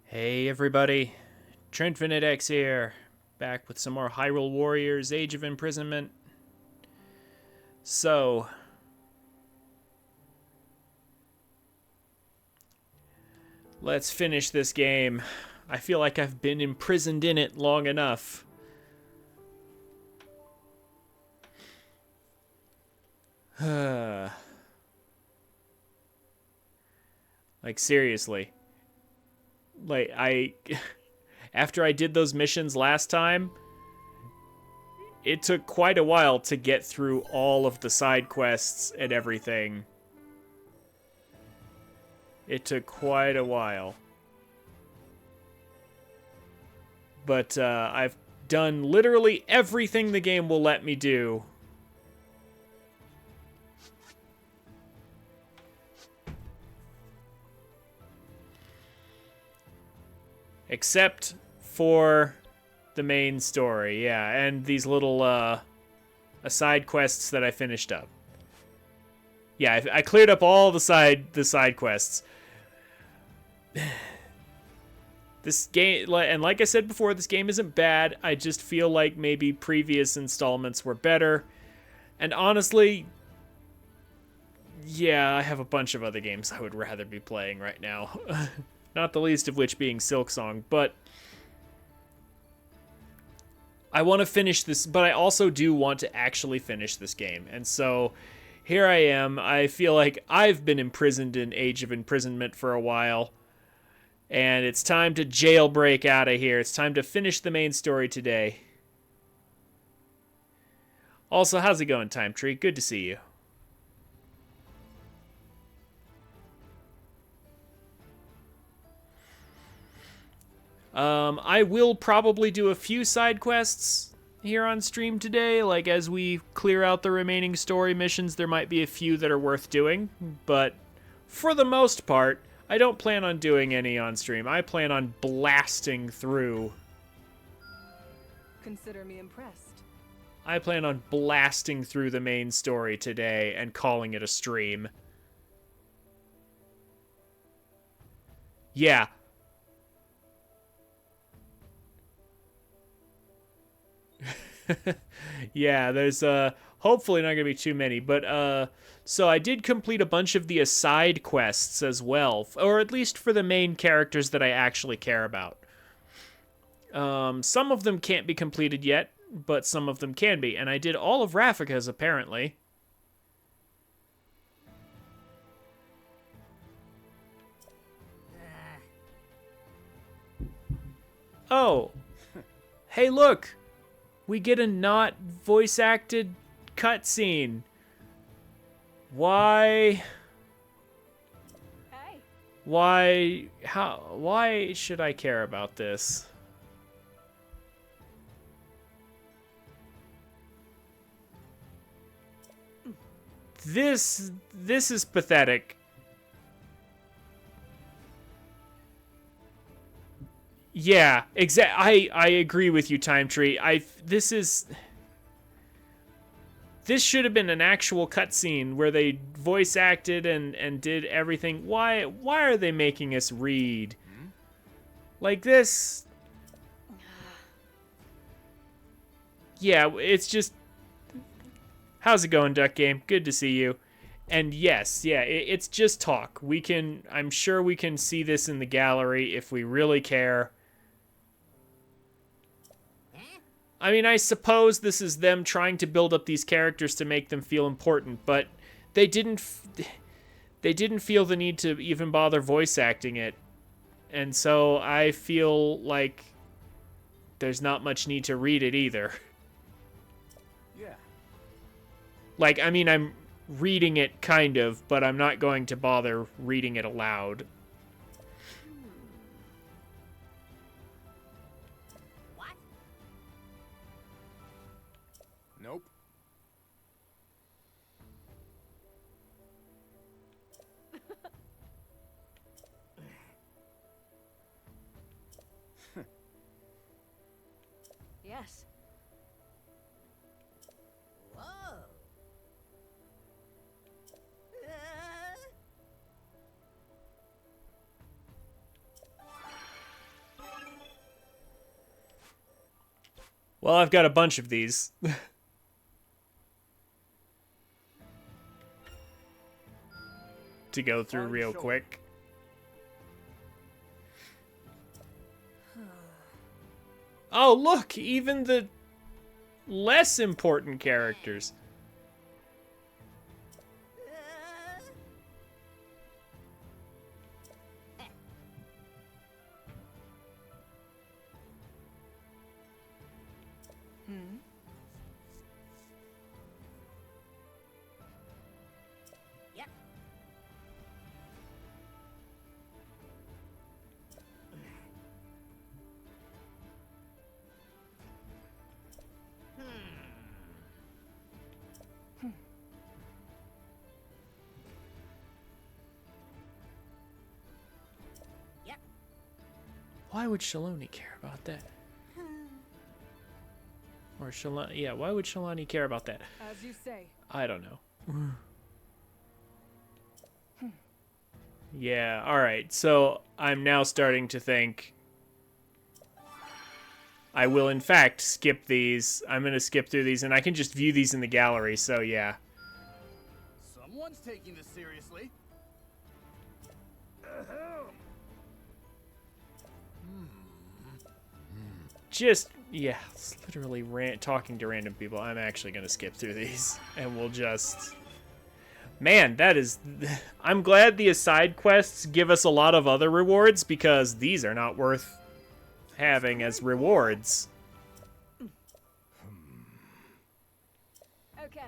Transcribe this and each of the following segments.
Hey everybody, TrinfiniteX here, back with some more Hyrule Warriors Age of Imprisonment. So, let's finish this game. I feel like I've been imprisoned in it long enough. Like, seriously. Like, after I did those missions last time, it took quite a while to get through all of the side quests and everything. It took quite a while. But I've done literally everything the game will let me do. Except for the main story, yeah, and these little side quests that I finished up. Yeah, I cleared up all the side quests. This game, and like I said before, this game isn't bad. I just feel like maybe previous installments were better. And honestly, yeah, I have a bunch of other games I would rather be playing right now. Not the least of which being Silksong, but I want to finish this, but I also do want to actually finish this game. And so here I am. I feel like I've been imprisoned in Age of Imprisonment for a while. And it's time to jailbreak out of here. It's time to finish the main story today. Also, how's it going, Time Tree? Good to see you. I will probably do a few side quests here on stream today. Like, as we clear out the remaining story missions, there might be a few that are worth doing. But for the most part, I don't plan on doing any on stream. I plan on blasting through. Consider me impressed. I plan on blasting through the main story today and calling it a stream. Yeah. Yeah, there's hopefully not gonna be too many, but so I did complete a bunch of the aside quests as well, or at least for the main characters that I actually care about. Some of them can't be completed yet, but some of them can be, and I did all of Rafika's apparently. Oh, hey, look! We get a not voice acted cutscene. Why? Hey. Why? How? Why should I care about this? This is pathetic. Yeah, I agree with you, Time Tree. This should have been an actual cutscene where they voice acted and did everything. Why are they making us read? Like this? Yeah, it's just. How's it going, Duck Game? Good to see you. And yes, yeah, it's just talk. I'm sure we can see this in the gallery if we really care. I mean, I suppose this is them trying to build up these characters to make them feel important, but they didn't feel the need to even bother voice acting it. And so I feel like there's not much need to read it either. Yeah. Like, I mean, I'm reading it kind of, but I'm not going to bother reading it aloud. Nope. Yes. Whoa. Well, I've got a bunch of these. To go through real quick. Oh, look! Even the less important characters. Yep. Yep. Why would Shaloni care about that? Or Shalani, yeah, why would Shalani care about that? As you say. I don't know. Yeah, alright, so I'm now starting to think I will in fact skip these. I'm gonna skip through these and I can just view these in the gallery, so yeah. Someone's taking this seriously. Just, yeah, it's literally talking to random people. I'm actually gonna skip through these and we'll just... Man, that is... I'm glad the aside quests give us a lot of other rewards because these are not worth having as rewards. Okay.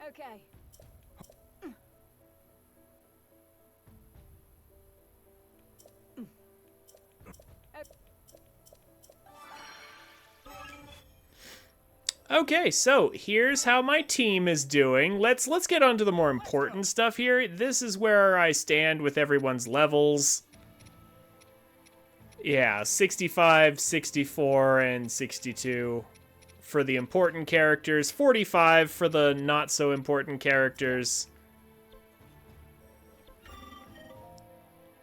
Okay. Okay, so here's how my team is doing. Let's get on to the more important stuff here. This is where I stand with everyone's levels. Yeah, 65, 64, and 62 for the important characters. 45 for the not so important characters.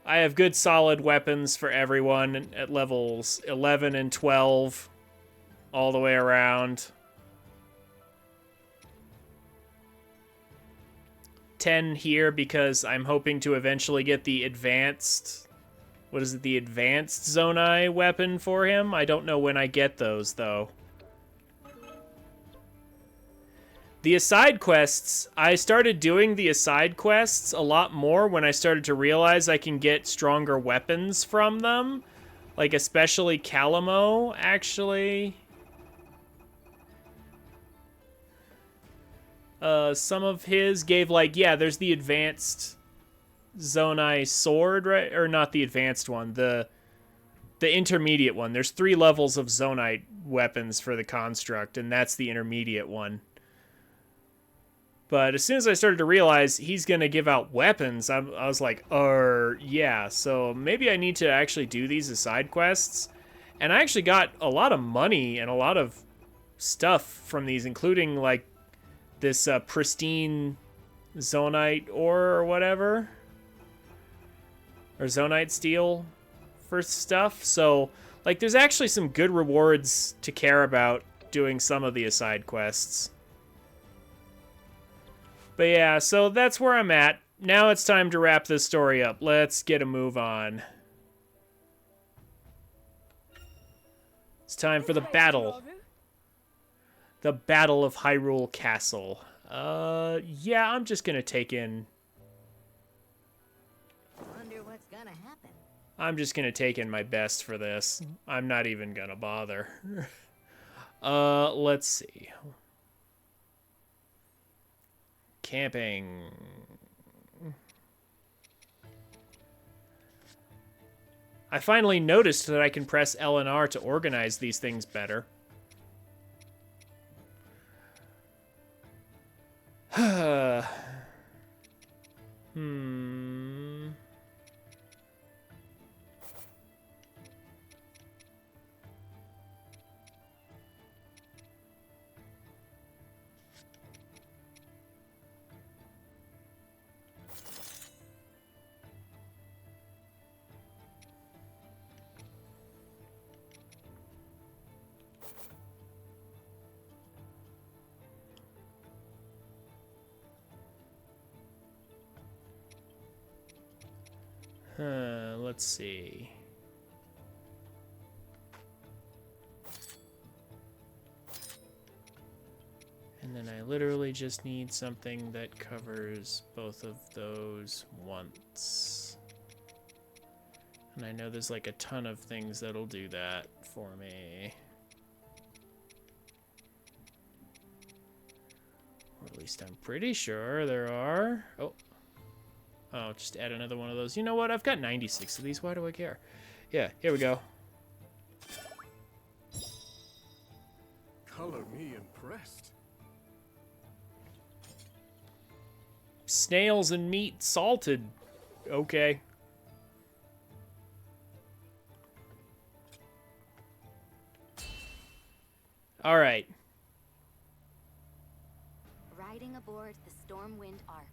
I have good solid weapons for everyone at levels 11 and 12 all the way around. 10 here because I'm hoping to eventually get the advanced, what is it, the advanced Zonai weapon for him. I don't know when I get those though. The aside quests, I started doing the aside quests a lot more when I started to realize I can get stronger weapons from them. Like especially Calamo, actually. Some of his gave like, yeah, there's the advanced Zonai sword, right? Or not the advanced one, the intermediate one. There's 3 levels of Zonite weapons for the construct, and that's the intermediate one. But as soon as I started to realize he's going to give out weapons, I was like, yeah, so maybe I need to actually do these as side quests. And I actually got a lot of money and a lot of stuff from these, including like this pristine Zonite ore or whatever. Or Zonite steel for stuff. So, like, there's actually some good rewards to care about doing some of the aside quests. But yeah, so that's where I'm at. Now it's time to wrap this story up. Let's get a move on. It's time for the battle. The Battle of Hyrule Castle. Yeah, I'm just gonna take in... Wonder what's gonna happen. I'm just gonna take in my best for this. I'm not even gonna bother. Let's see. Camping. I finally noticed that I can press L and R to organize these things better. Let's see. And then I literally just need something that covers both of those once. And I know there's like a ton of things that'll do that for me. Or at least I'm pretty sure there are. Oh, just add another one of those. You know what? I've got 96 of these. Why do I care? Yeah, here we go. Color me impressed. Snails and meat salted. Okay. All right. Riding aboard the Stormwind Ark,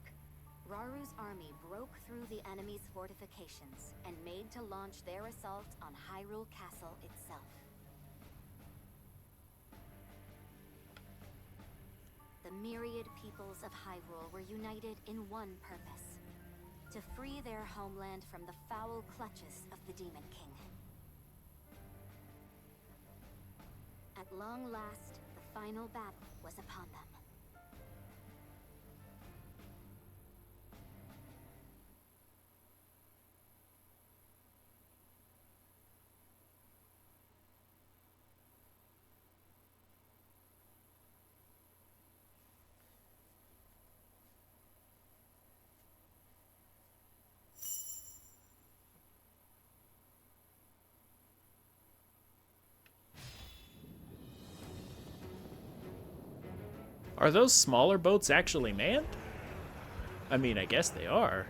Raru's army broke through the enemy's fortifications and made to launch their assault on Hyrule Castle itself. The myriad peoples of Hyrule were united in one purpose: to free their homeland from the foul clutches of the Demon King. At long last, the final battle was upon them. Are those smaller boats actually manned? I mean, I guess they are.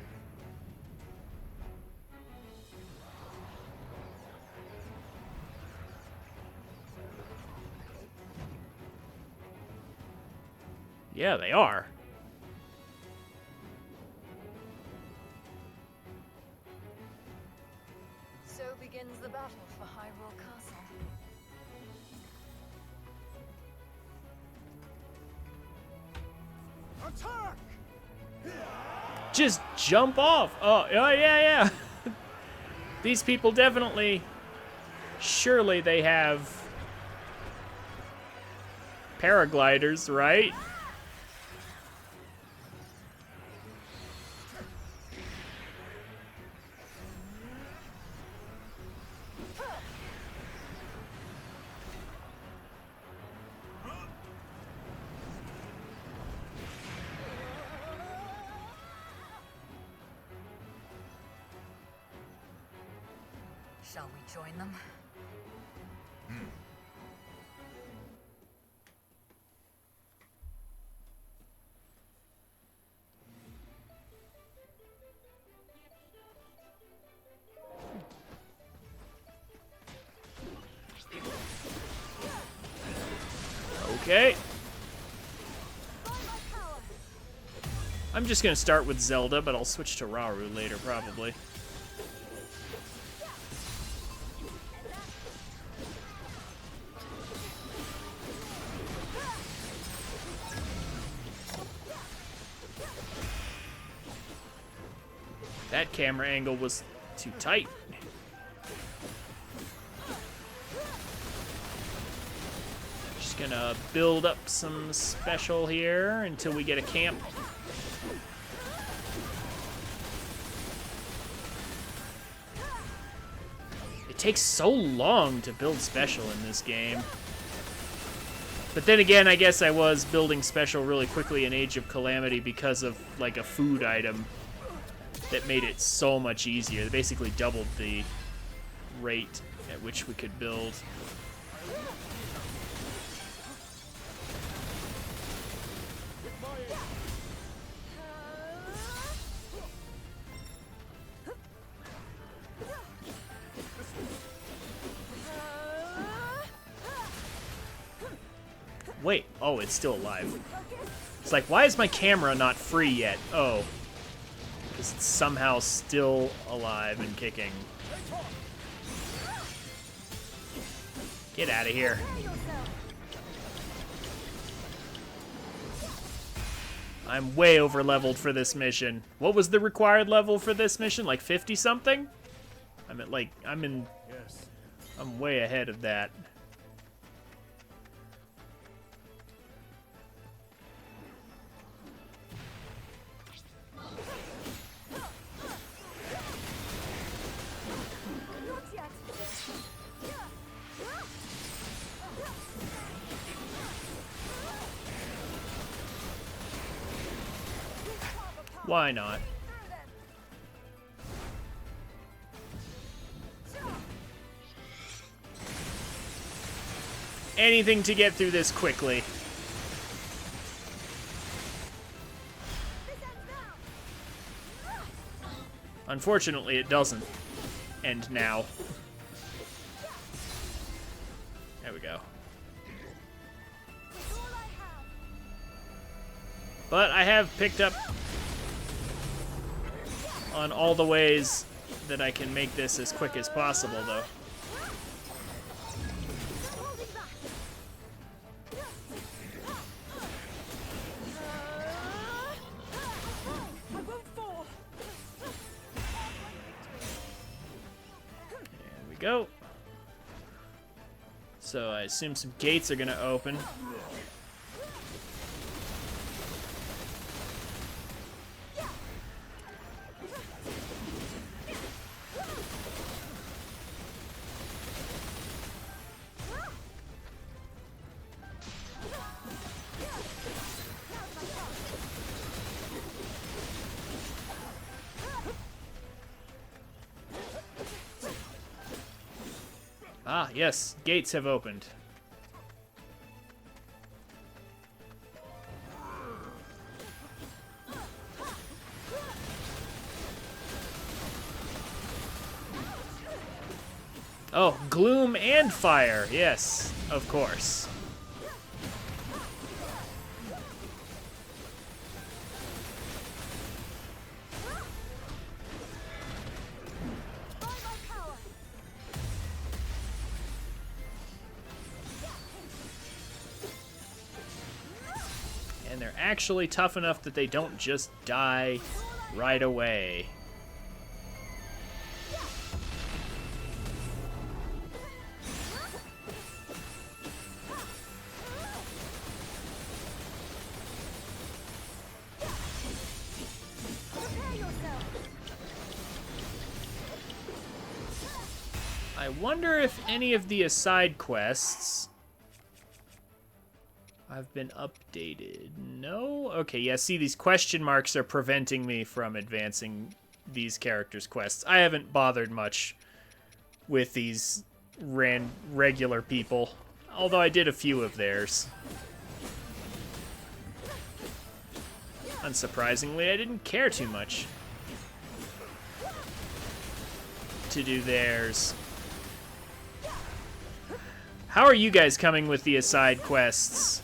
Yeah, they are. So begins the battle for Hyrule Castle. Attack! Just jump off. Oh, yeah. These people definitely, surely they have paragliders, right? Shall we join them? Okay. I'm just gonna start with Zelda, but I'll switch to Rauru later, probably. That camera angle was too tight. Just gonna build up some special here until we get a camp. It takes so long to build special in this game. But then again, I guess I was building special really quickly in Age of Calamity because of, like, a food item that made it so much easier. They basically doubled the rate at which we could build. Wait, oh, it's still alive. It's like, why is my camera not free yet? Oh. Because it's somehow still alive and kicking. Get out of here. I'm way over leveled for this mission. What was the required level for this mission? Like 50 something? I'm way ahead of that. Why not? Anything to get through this quickly. Unfortunately, it doesn't end now. There we go. But I have picked up on all the ways that I can make this as quick as possible, though. There we go. So I assume some gates are gonna open. Ah, yes, gates have opened. Oh, gloom and fire. Yes, of course. And they're actually tough enough that they don't just die right away. I wonder if any of the side quests have been updated. No? Okay, yeah, see, these question marks are preventing me from advancing these characters' quests. I haven't bothered much with these regular people, although I did a few of theirs. Unsurprisingly, I didn't care too much to do theirs. How are you guys coming with the side quests?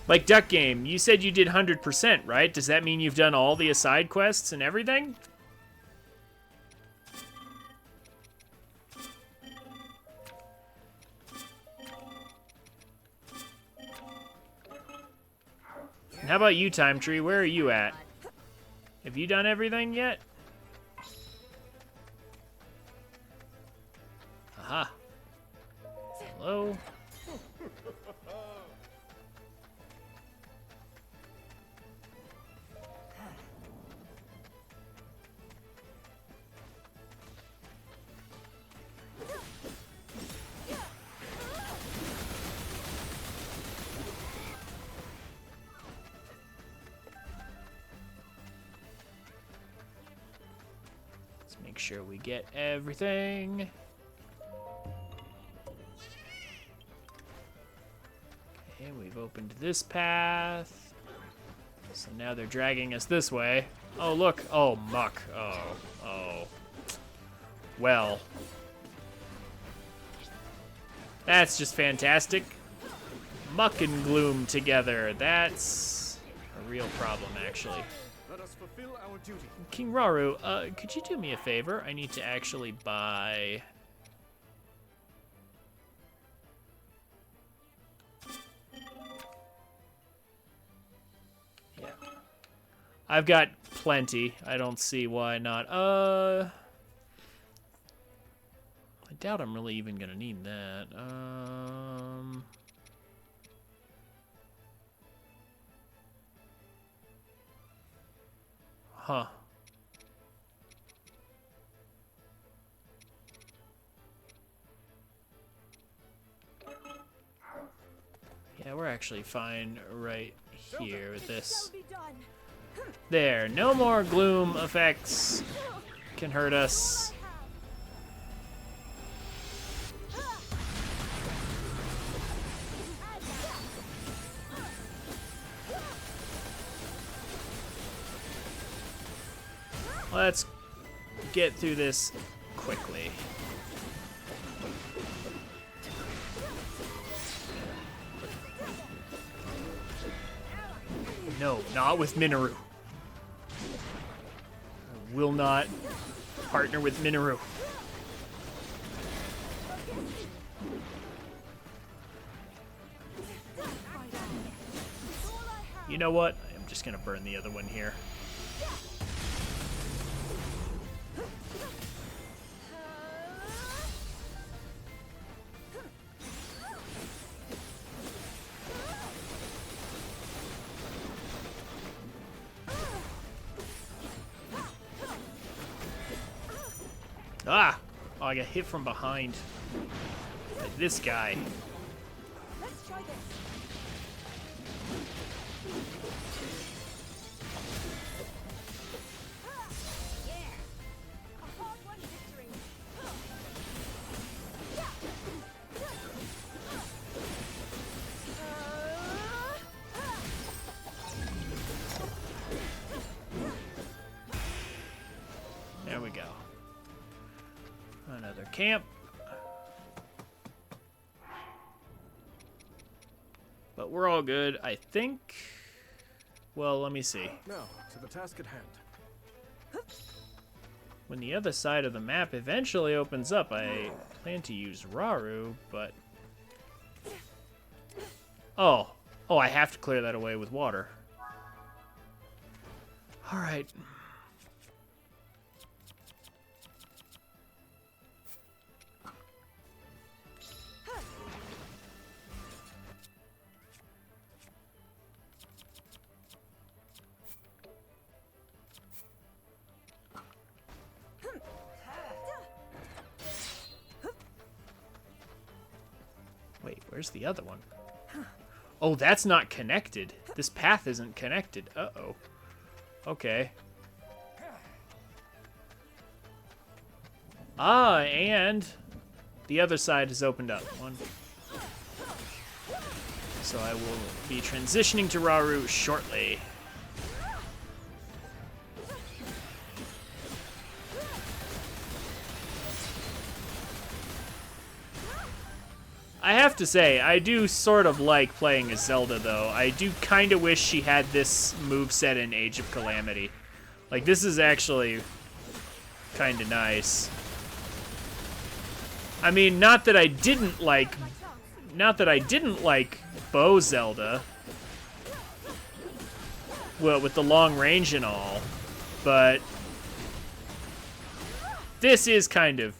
Like Duck Game, you said you did 100%, right? Does that mean you've done all the side quests and everything? And how about you, Time Tree? Where are you at? Have you done everything yet? Aha. Hello? Make sure we get everything. Okay, we've opened this path. So now they're dragging us this way. Oh, look. Oh, muck. Oh. Well. That's just fantastic. Muck and gloom together. That's a real problem, actually. Let us fulfill our duty. King Raru, could you do me a favor? I need to actually buy I've got plenty. I don't see why not. I doubt I'm really even gonna need that. Huh. Yeah, we're actually fine right here with this. There, no more gloom effects can hurt us. Let's get through this quickly. No, not with Minoru. I will not partner with Minoru. You know what? I'm just gonna burn the other one here. Ah! Oh, I got hit from behind by this guy. Let's try this. A hard-won victory. There we go. Another camp. But we're all good, I think. Well, let me see. Now, to the task at hand. When the other side of the map eventually opens up, I plan to use Raru, but... Oh. Oh, I have to clear that away with water. Alright. Wait, where's the other one? Oh, that's not connected. This path isn't connected. Uh-oh. Okay. Ah, and the other side is opened up. One. So I will be transitioning to Raru shortly. I have to say, I do sort of like playing as Zelda, though. I do kind of wish she had this moveset in Age of Calamity. Like, this is actually kind of nice. I mean, not that I didn't like Bow Zelda. Well, with the long range and all. But this is kind of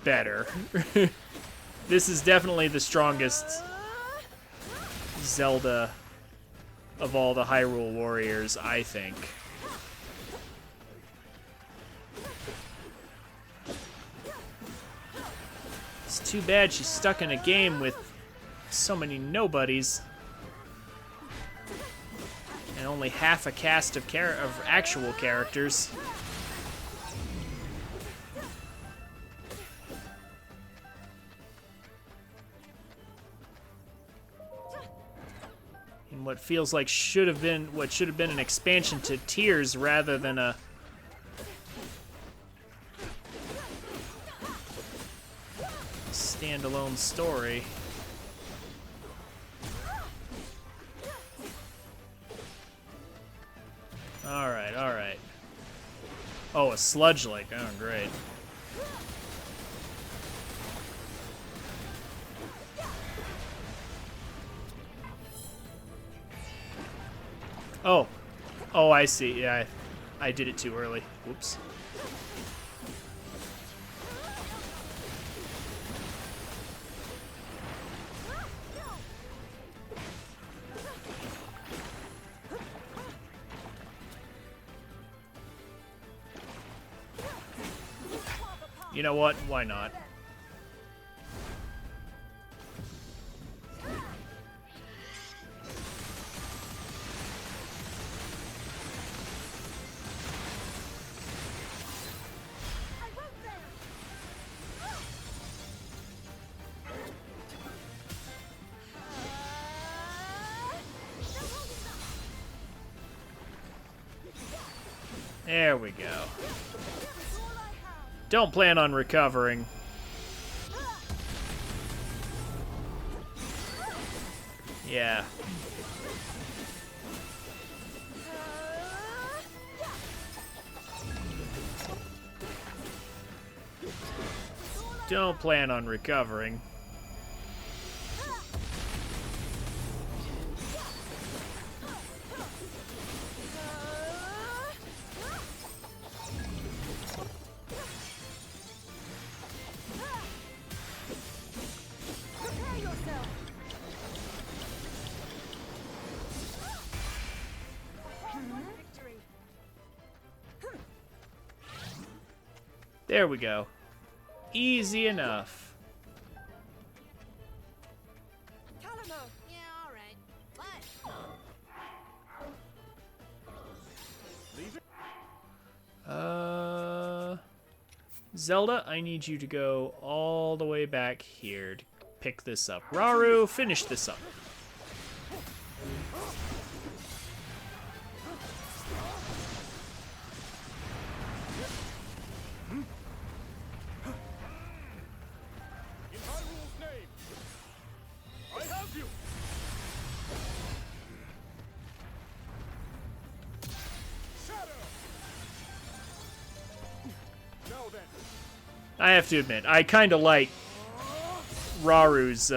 better. This is definitely the strongest Zelda of all the Hyrule Warriors, I think. It's too bad she's stuck in a game with so many nobodies and only half a cast of actual characters. In what feels like should have been an expansion to Tears rather than a standalone story. Alright, alright. Oh, a sludge lake. Oh, great. Oh, Oh, I see. Yeah, I did it too early. Whoops. You know what? Why not? There we go. Don't plan on recovering. Yeah. Don't plan on recovering. Prepare yourself. Hard-won victory. There we go. Easy enough. Calamo. Yeah, all right. But Zelda, I need you to go all the way back here to pick this up. Raru, finish this up. In Hyrule's name, I have you. Shadow. Now then, I have to admit, I kind of like Raru's,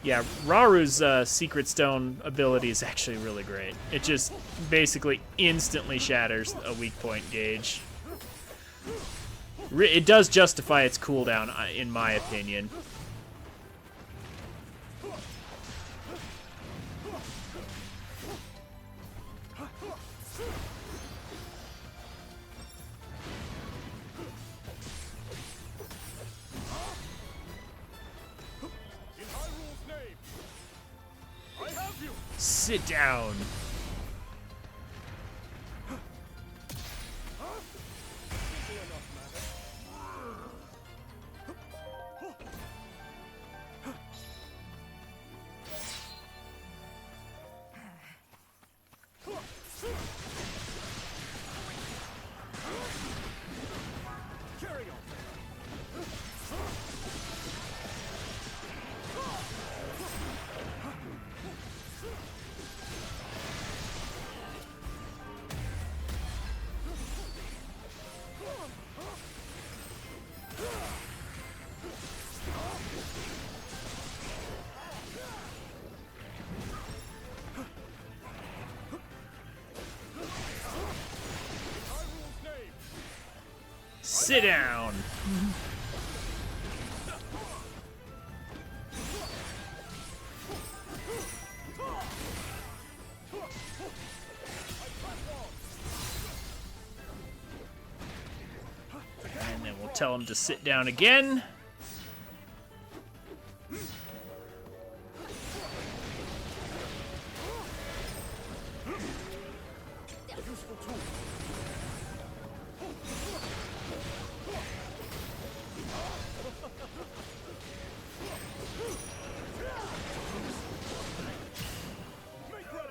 yeah, Raru's Secret Stone ability is actually really great. It just basically instantly shatters a weak point gauge. It does justify its cooldown, in my opinion. in Hyrule's name, I have you. Sit down. Simple enough, matter. Carry on. Hyrule's name, Sit down. And then we'll tell him to sit down again. useful tool. Make ready.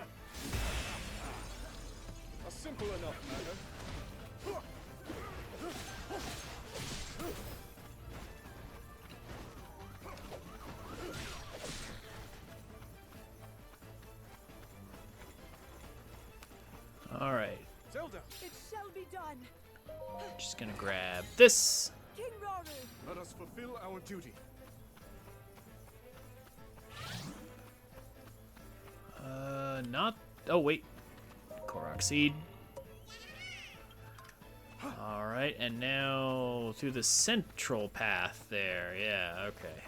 A simple enough matter. All right, Zelda, It shall be done. just gonna grab this. King Raru. let us fulfill our duty. Not Oh, wait. Korok Seed. Alright, and now through the central path there. Yeah, okay.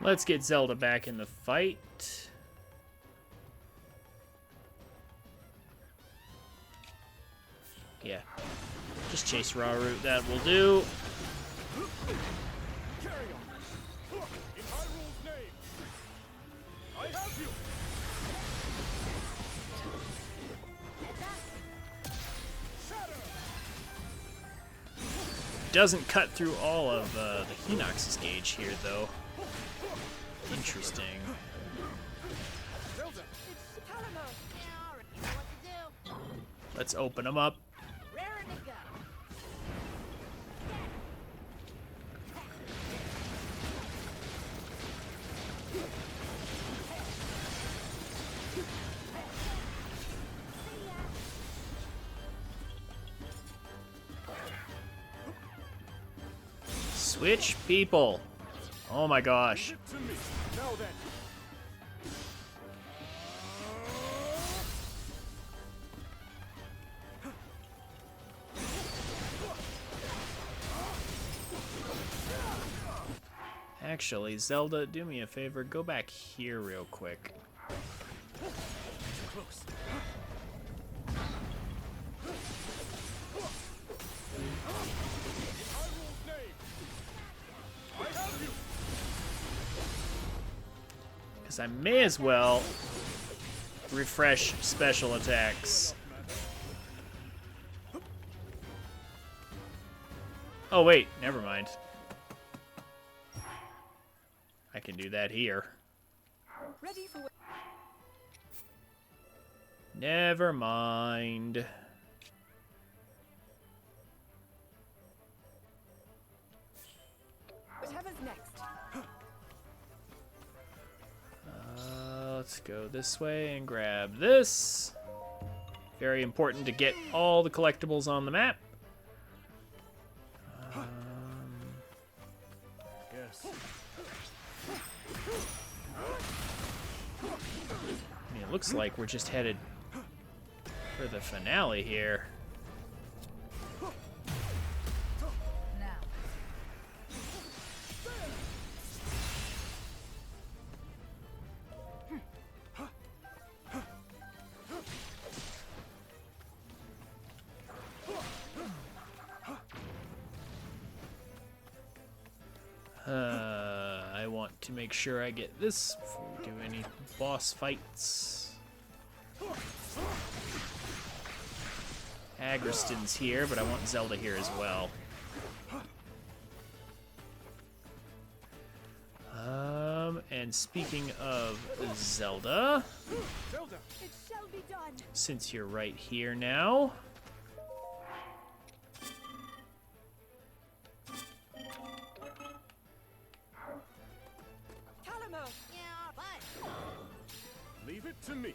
Let's get Zelda back in the fight. Yeah. Just chase Rauru. That will do. Carry on. In Hyrule's name, I have you. Doesn't cut through all of the Hinox's gauge here, though. Interesting. Zelda, It's Calamo. Yeah, already know what to do. Let's open them up. Raring to go. Switch people. Oh my gosh. Give it to me. Now then. Actually, Zelda, do me a favor. Go back here real quick. close. Hyrule's name, I have you. Because I may as well refresh special attacks. Oh, wait. Never mind. I can do that here. Ready for Never mind. whatever's next. Let's go this way and grab this. Very important to get all the collectibles on the map. Yes. I mean, it looks like we're just headed for the finale here. I want to make sure I get this before we do any boss fights. Agriston's here, but I want Zelda here as well. And speaking of Zelda, Zelda, It shall be done. since you're right here now, Calamo. Yeah, but Leave it to me.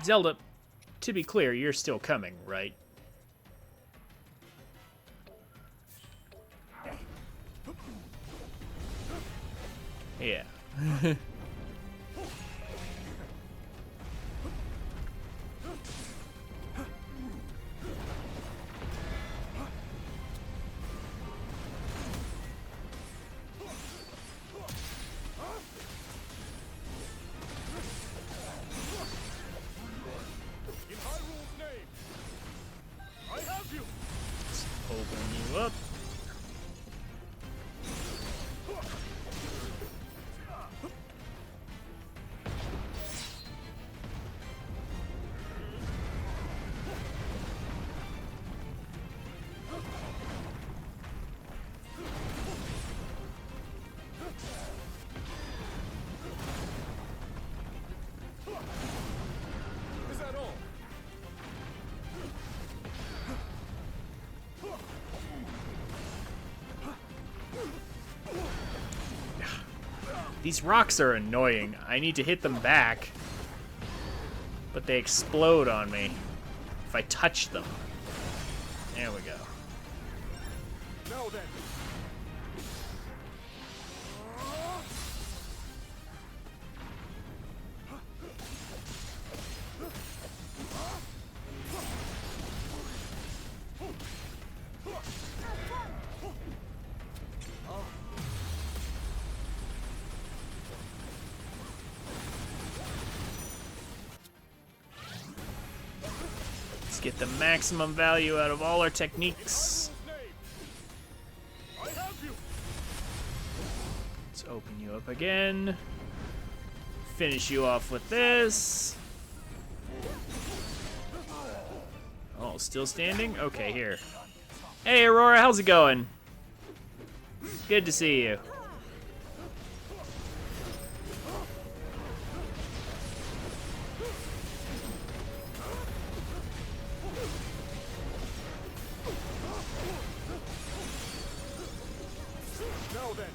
Zelda, to be clear, you're still coming, right? Yeah. Open you up. Is that all? These rocks are annoying. I need to hit them back, but they explode on me if I touch them. There we go. Now then. Let's get the maximum value out of all our techniques. Name. I have you. Let's open you up again. Finish you off with this. Oh, still standing? Okay, here. Hey, Aurora, how's it going? Good to see you. Now then.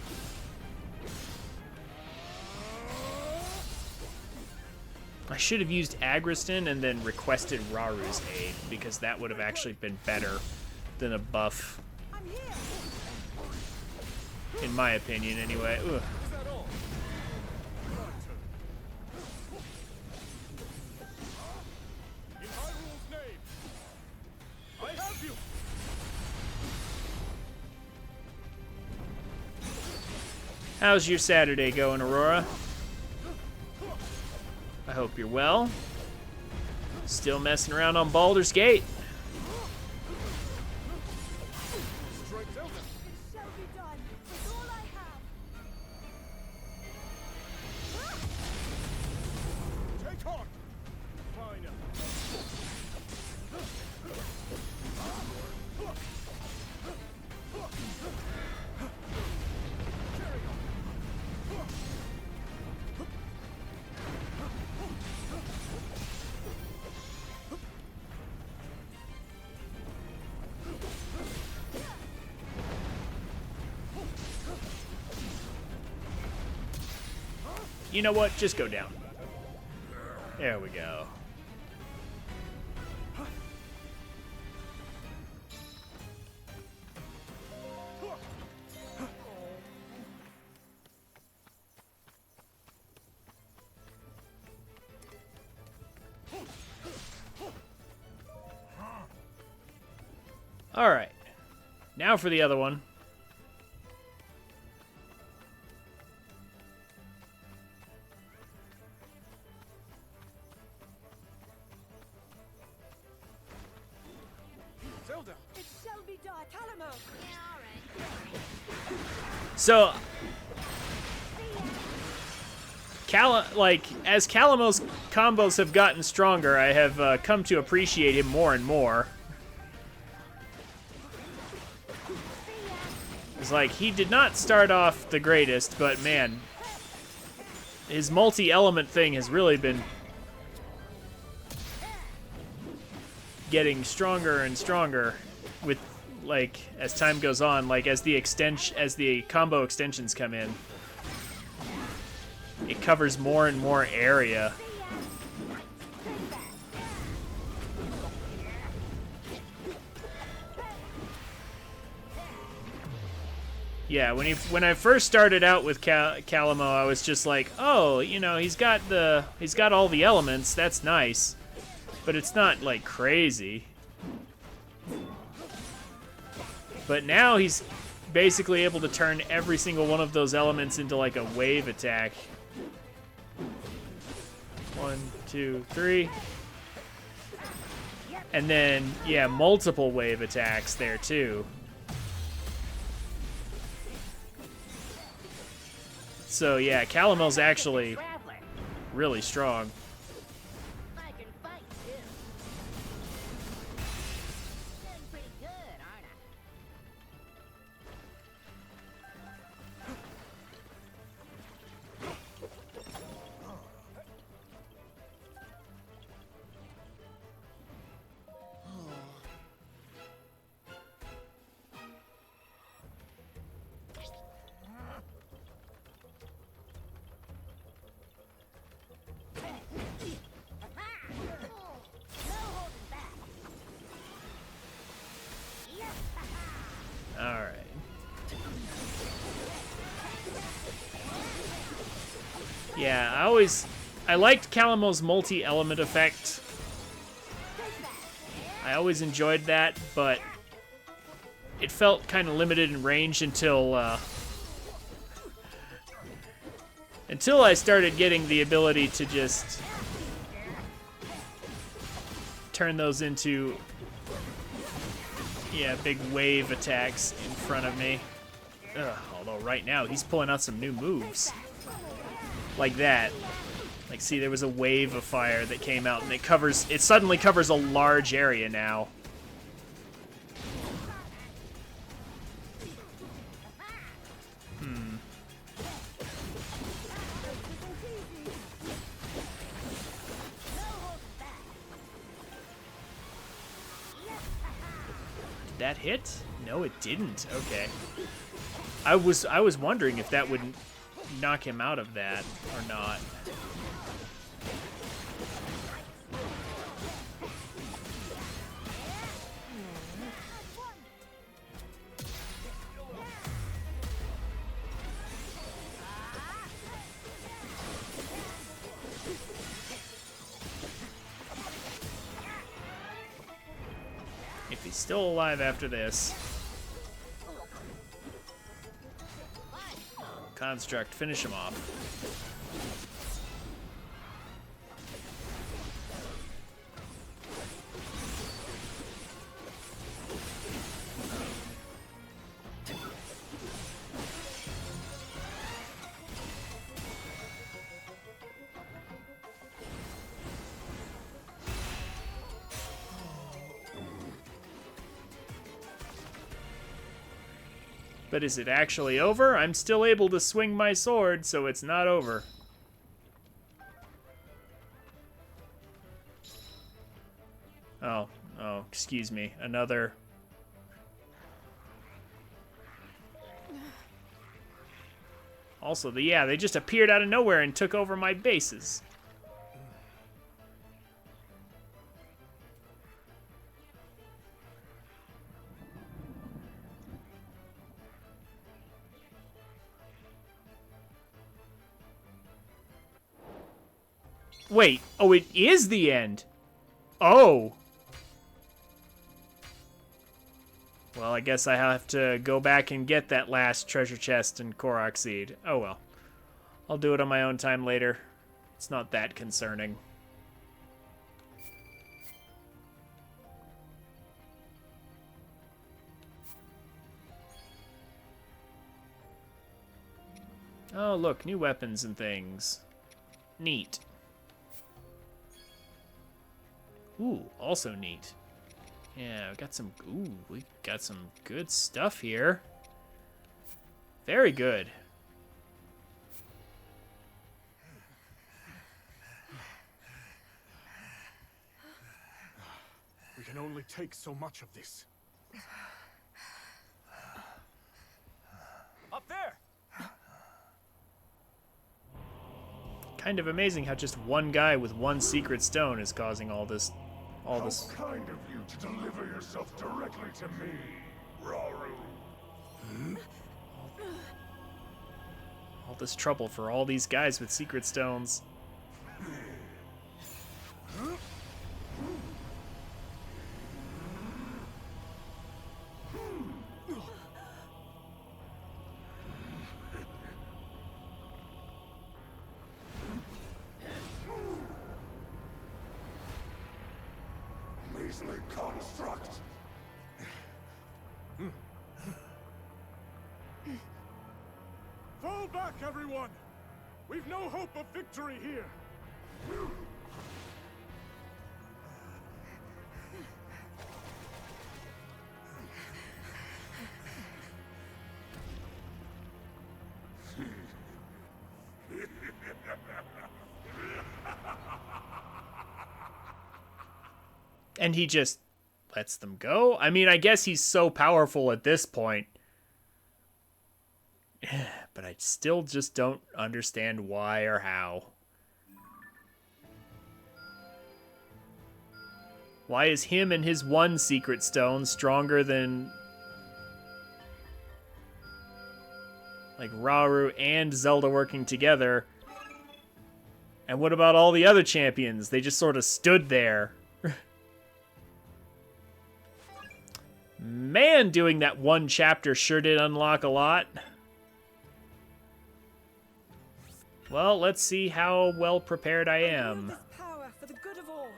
I should have used Agriston and then requested Raru's aid, because that would have actually been better than a buff. I'm here. In my opinion, anyway. Ugh. Is that all? In Hyrule's name. I have you. How's your Saturday going, Aurora? I hope you're well. Still messing around on Baldur's Gate? Strike Zelda. It shall be done with all I have. Take on. Fine. You know what? Just go down. There we go. All right. Now for the other one. Zelda. It shall be done. Calamo. So, as Calamo's combos have gotten stronger, I have come to appreciate him more and more. It's like, he did not start off the greatest, but man, his multi-element thing has really been getting stronger and stronger with, like, as time goes on, like, as the combo extensions come in. It covers more and more area. Yeah, when I first started out with Calamo, I was just like, oh, you know, he's got all the elements. That's nice, but it's not like crazy. But now he's basically able to turn every single one of those elements into like a wave attack. 1, 2, 3. And then, yeah, multiple wave attacks there too. So yeah, Calamel's actually Traveler. really strong. I can fight too. Doing pretty good, aren't I? All right. Yeah, I liked Calamel's multi-element effect. I always enjoyed that, but it felt kind of limited in range until I started getting the ability to just turn those into, yeah, big wave attacks in front of me. Ugh, although right now he's pulling out some new moves. Like that. Like, see, there was a wave of fire that came out, and it suddenly covers a large area now. Did that hit? No, it didn't. Okay. I was wondering if that would knock him out of that or not. If he's still alive after this. Construct, finish him off. But is it actually over? I'm still able to swing my sword, so it's not over. Oh, excuse me. Another. Also, they just appeared out of nowhere and took over my bases. Wait, oh, it is the end. Oh. Well, I guess I have to go back and get that last treasure chest and Korok seed. Oh well. I'll do it on my own time later. It's not that concerning. Oh, look, new weapons and things. Neat. Ooh, also neat. Yeah, we got some good stuff here. Very good. We can only take so much of this. Up there! Kind of amazing how just one guy with one secret stone is causing all this. How kind of you to deliver yourself directly to me, Rauru. All this trouble for all these guys with secret stones. Measly construct. Full back, everyone! We've no hope of victory here! And he just lets them go? I mean, I guess he's so powerful at this point. But I still just don't understand why or how. Why is him and his one secret stone stronger than like Rauru and Zelda working together? And what about all the other champions? They just sort of stood there. Man, doing that one chapter sure did unlock a lot. Well, let's see how well prepared I am. Wield this power for the good of all.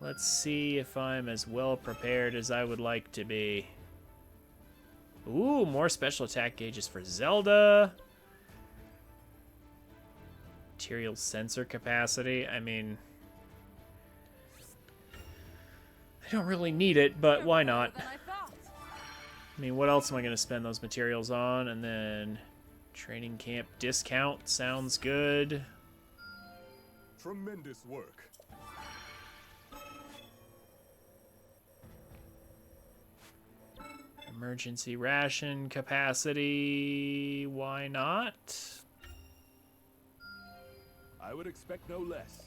Let's see if I'm as well prepared as I would like to be. Ooh, more special attack gauges for Zelda. Material sensor capacity. I mean, I don't really need it, but why not? I mean, what else am I going to spend those materials on? And then training camp discount sounds good. Tremendous work. Emergency ration capacity, why not? I would expect no less.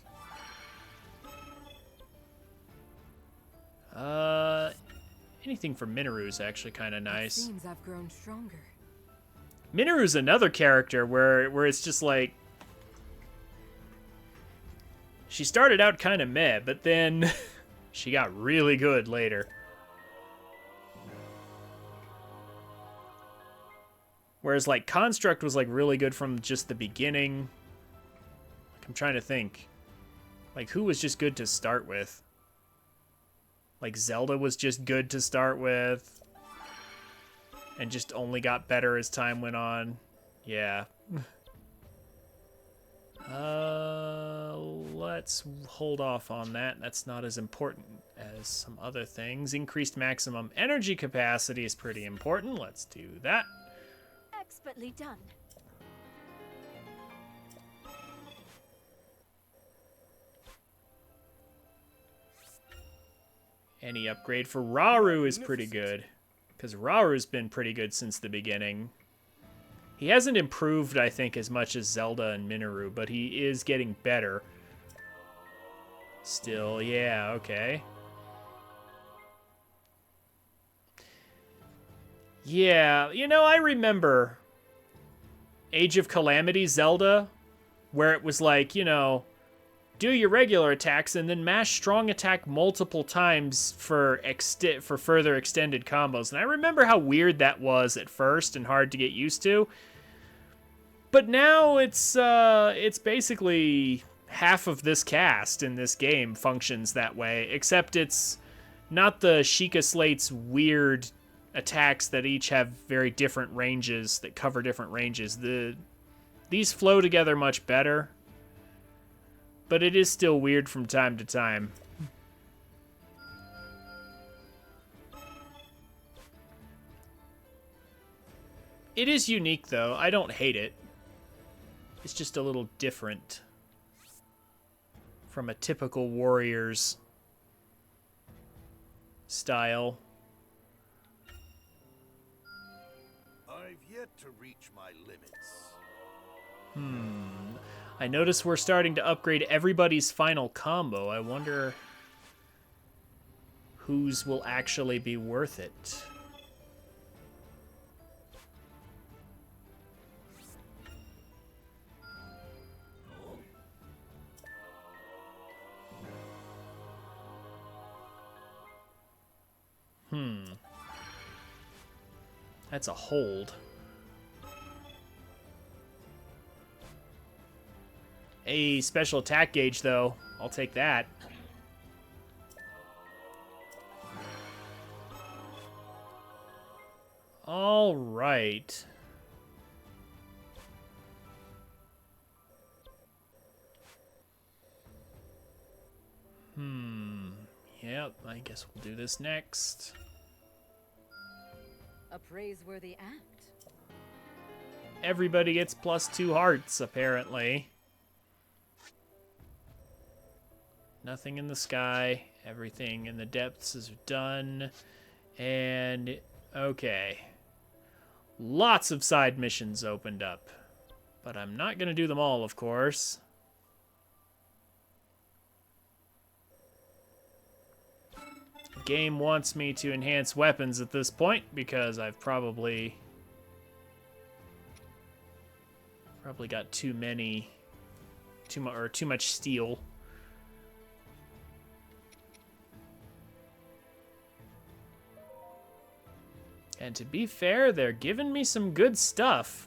Anything for Minoru is actually kind of nice. Seems I've grown stronger. Minoru's another character where it's just like she started out kind of meh, but then she got really good later. Whereas like Construct was like really good from just the beginning. Like, I'm trying to think. Like who was just good to start with? Like Zelda was just good to start with. And just only got better as time went on. Yeah. Let's hold off on that. That's not as important as some other things. Increased maximum energy capacity is pretty important. Let's do that. Expertly done. Any upgrade for Rauru is pretty good. Because Rauru's been pretty good since the beginning. He hasn't improved, I think, as much as Zelda and Minoru, but he is getting better. Still, yeah, okay. Yeah, you know, I remember Age of Calamity Zelda, where it was like, you know, do your regular attacks and then mash strong attack multiple times for further extended combos. And I remember how weird that was at first and hard to get used to. But now it's basically half of this cast in this game functions that way, except it's not the Sheikah Slate's weird attacks that each have very different ranges that cover different ranges. These flow together much better. But it is still weird from time to time. It is unique, though. I don't hate it. It's just a little different from a typical Warriors style. I've yet to reach my limits. I notice we're starting to upgrade everybody's final combo. I wonder whose will actually be worth it. That's a hold. A special attack gauge, though. I'll take that. All right. Yep, I guess we'll do this next. A praiseworthy act. Everybody gets +2 hearts, apparently. Nothing in the sky. Everything in the depths is done. And, okay. Lots of side missions opened up. But I'm not going to do them all, of course. The game wants me to enhance weapons at this point because I've probably got too much steel. And to be fair, they're giving me some good stuff.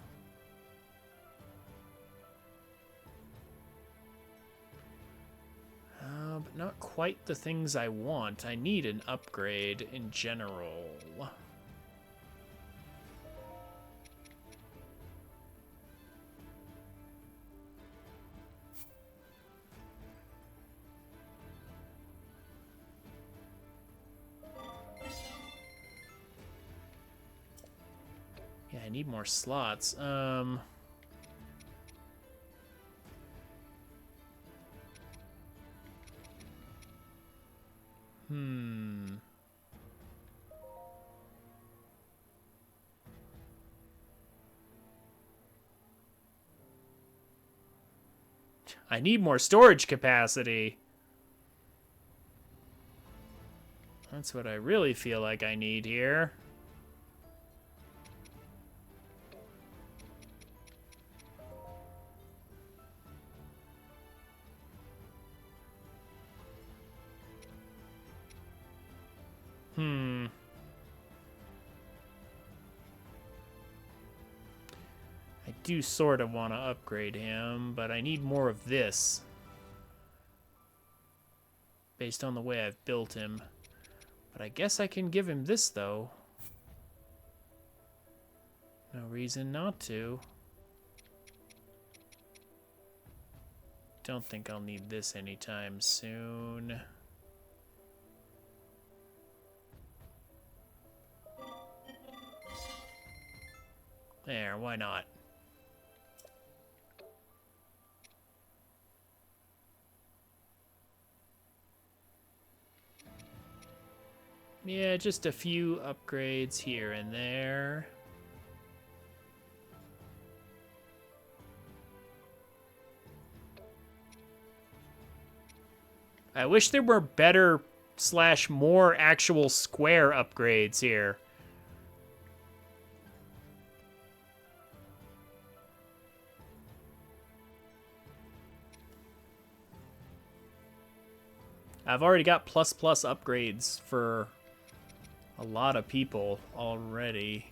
But not quite the things I want. I need an upgrade in general. Yeah, I need more slots. I need more storage capacity. That's what I really feel like I need here. I do sort of want to upgrade him, but I need more of this. Based on the way I've built him. But I guess I can give him this, though. No reason not to. Don't think I'll need this anytime soon. There, why not? Yeah, just a few upgrades here and there. I wish there were better / more actual square upgrades here. I've already got ++ upgrades for a lot of people already.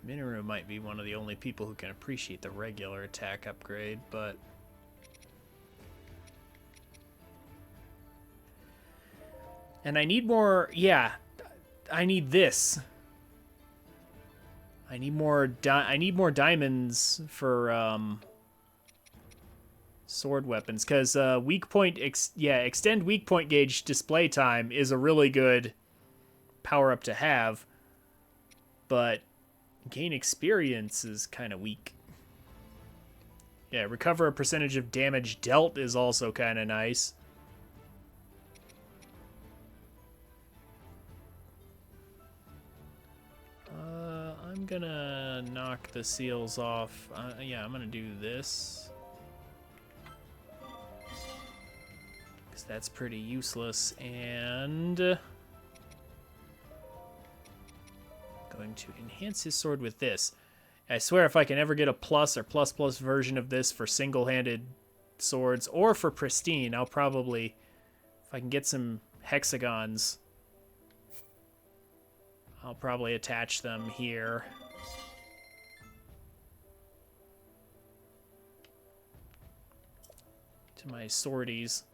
Minoru might be one of the only people who can appreciate the regular attack upgrade, but... And I need more... Yeah, I need this. I need more diamonds for sword weapons, because extend weak point gauge display time is a really good power up to have, but gain experience is kind of weak. Yeah, recover a percentage of damage dealt is also kind of nice. I'm gonna knock the seals off. Yeah, I'm gonna do this. Because that's pretty useless. And... going to enhance his sword with this. I swear if I can ever get a plus or plus version of this for single-handed swords or for pristine, I'll probably... If I can get some hexagons... I'll probably attach them here. To my swordies.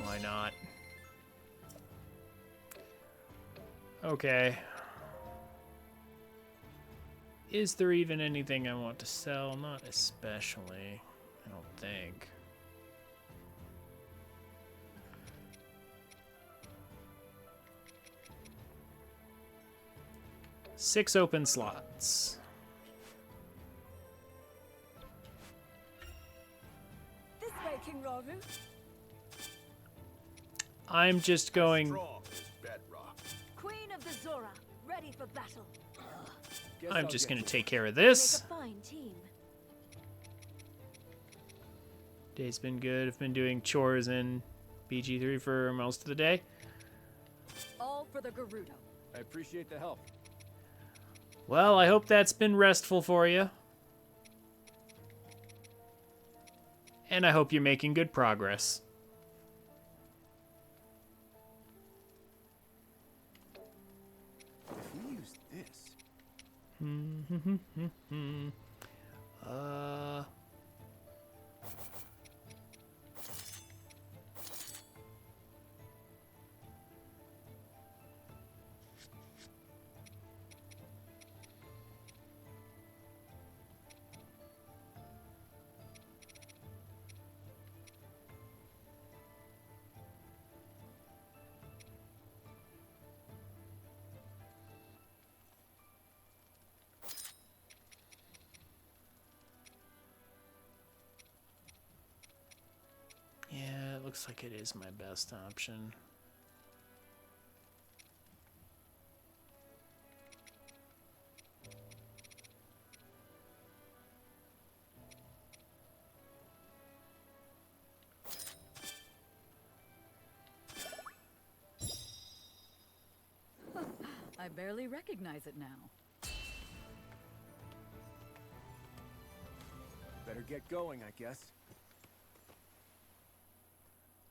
Why not? Okay. Is there even anything I want to sell? Not especially, I don't think. Six open slots. This way, King Raru. I'm just going... Strong as bedrock. Queen of the Zora, ready for battle. Guess I'm I'll just get going to to take work. care of Make this. a fine team. Day's been good. I've been doing chores in BG3 for most of the day. All for the Gerudo. I appreciate the help. Well, I hope that's been restful for you. And I hope you're making good progress. If we use this, Uh... Yeah, it looks like it is my best option. I barely recognize it now. Better get going, I guess.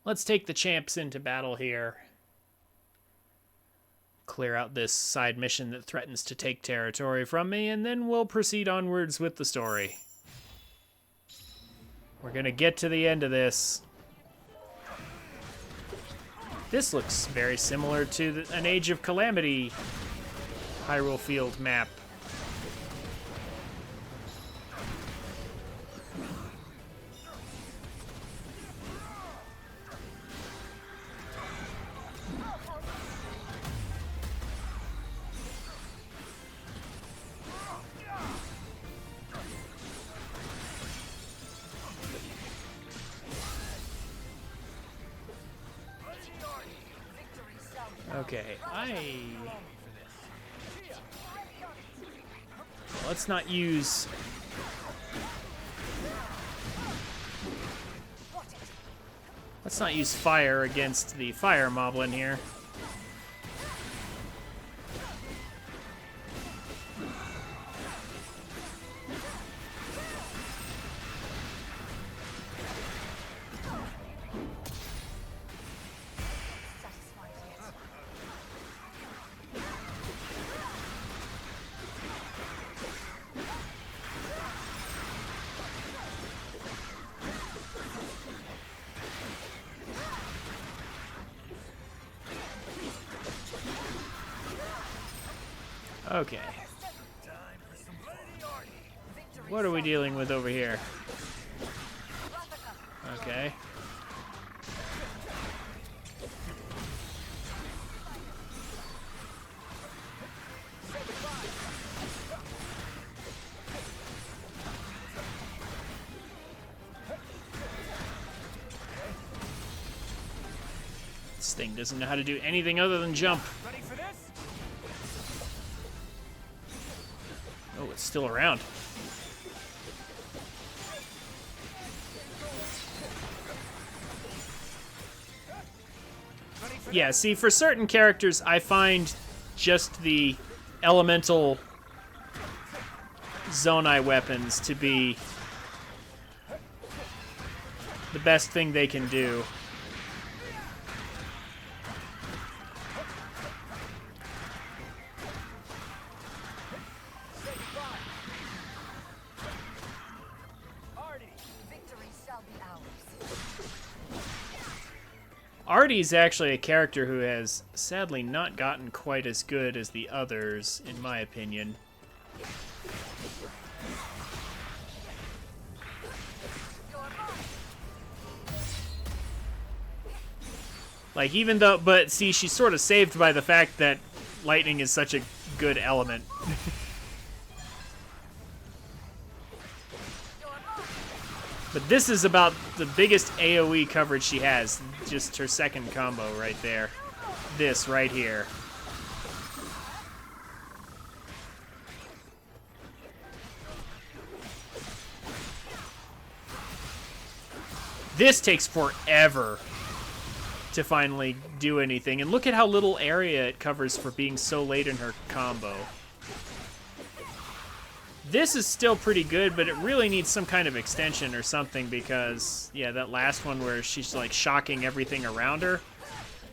Let's take the champs into battle here. Clear out this side mission that threatens to take territory from me, and then we'll proceed onwards with the story. We're gonna get to the end of this. This looks very similar to an Age of Calamity Hyrule Field map. Okay, let's not use... Let's not use fire against the fire moblin here. Okay. What are we dealing with over here? Okay. This thing doesn't know how to do anything other than jump. Ready for this? Oh, it's still around. Yeah, see, for certain characters, I find just the elemental Zonai weapons to be the best thing they can do. Artie's actually a character who has sadly not gotten quite as good as the others, in my opinion. Like, even though, but see, she's sort of saved by the fact that lightning is such a good element. But this is about the biggest AoE coverage she has. Just her second combo right there. This right here. This takes forever to finally do anything. And look at how little area it covers for being so late in her combo. This is still pretty good, but it really needs some kind of extension or something because, yeah, that last one where she's, like, shocking everything around her,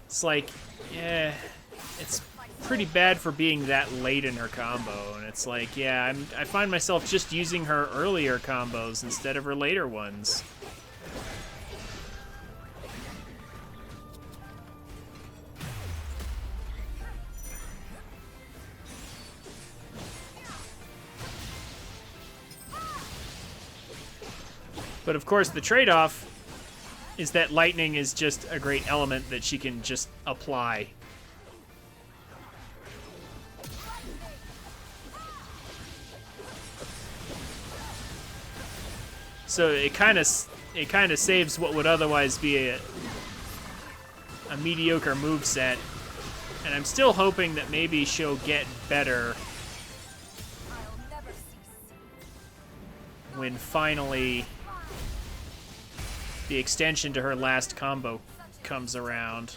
it's like, yeah, it's pretty bad for being that late in her combo. And it's like, yeah, I find myself just using her earlier combos instead of her later ones. But of course, the trade-off is that lightning is just a great element that she can just apply. So it kind of saves what would otherwise be a mediocre moveset. And I'm still hoping that maybe she'll get better when finally the extension to her last combo comes around.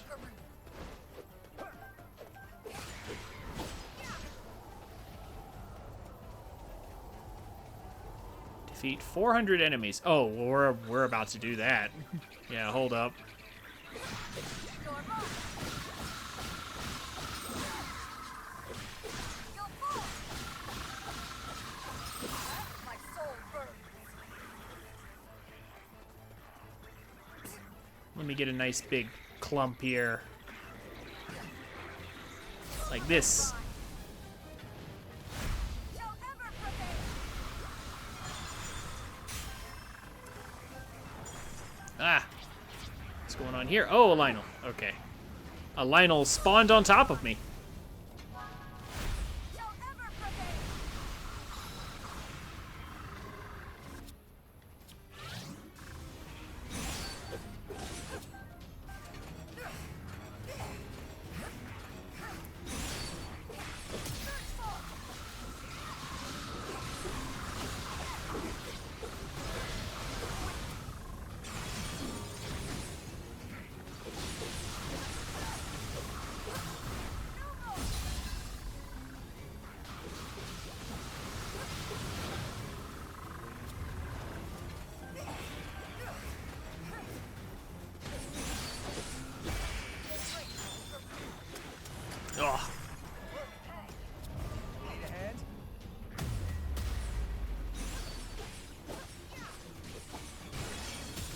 Defeat 400 enemies. Oh, well, we're about to do that. Yeah, hold up. Let me get a nice big clump here. Like this. Ah! What's going on here? Oh, a Lionel. Okay. A Lionel spawned on top of me. Oh.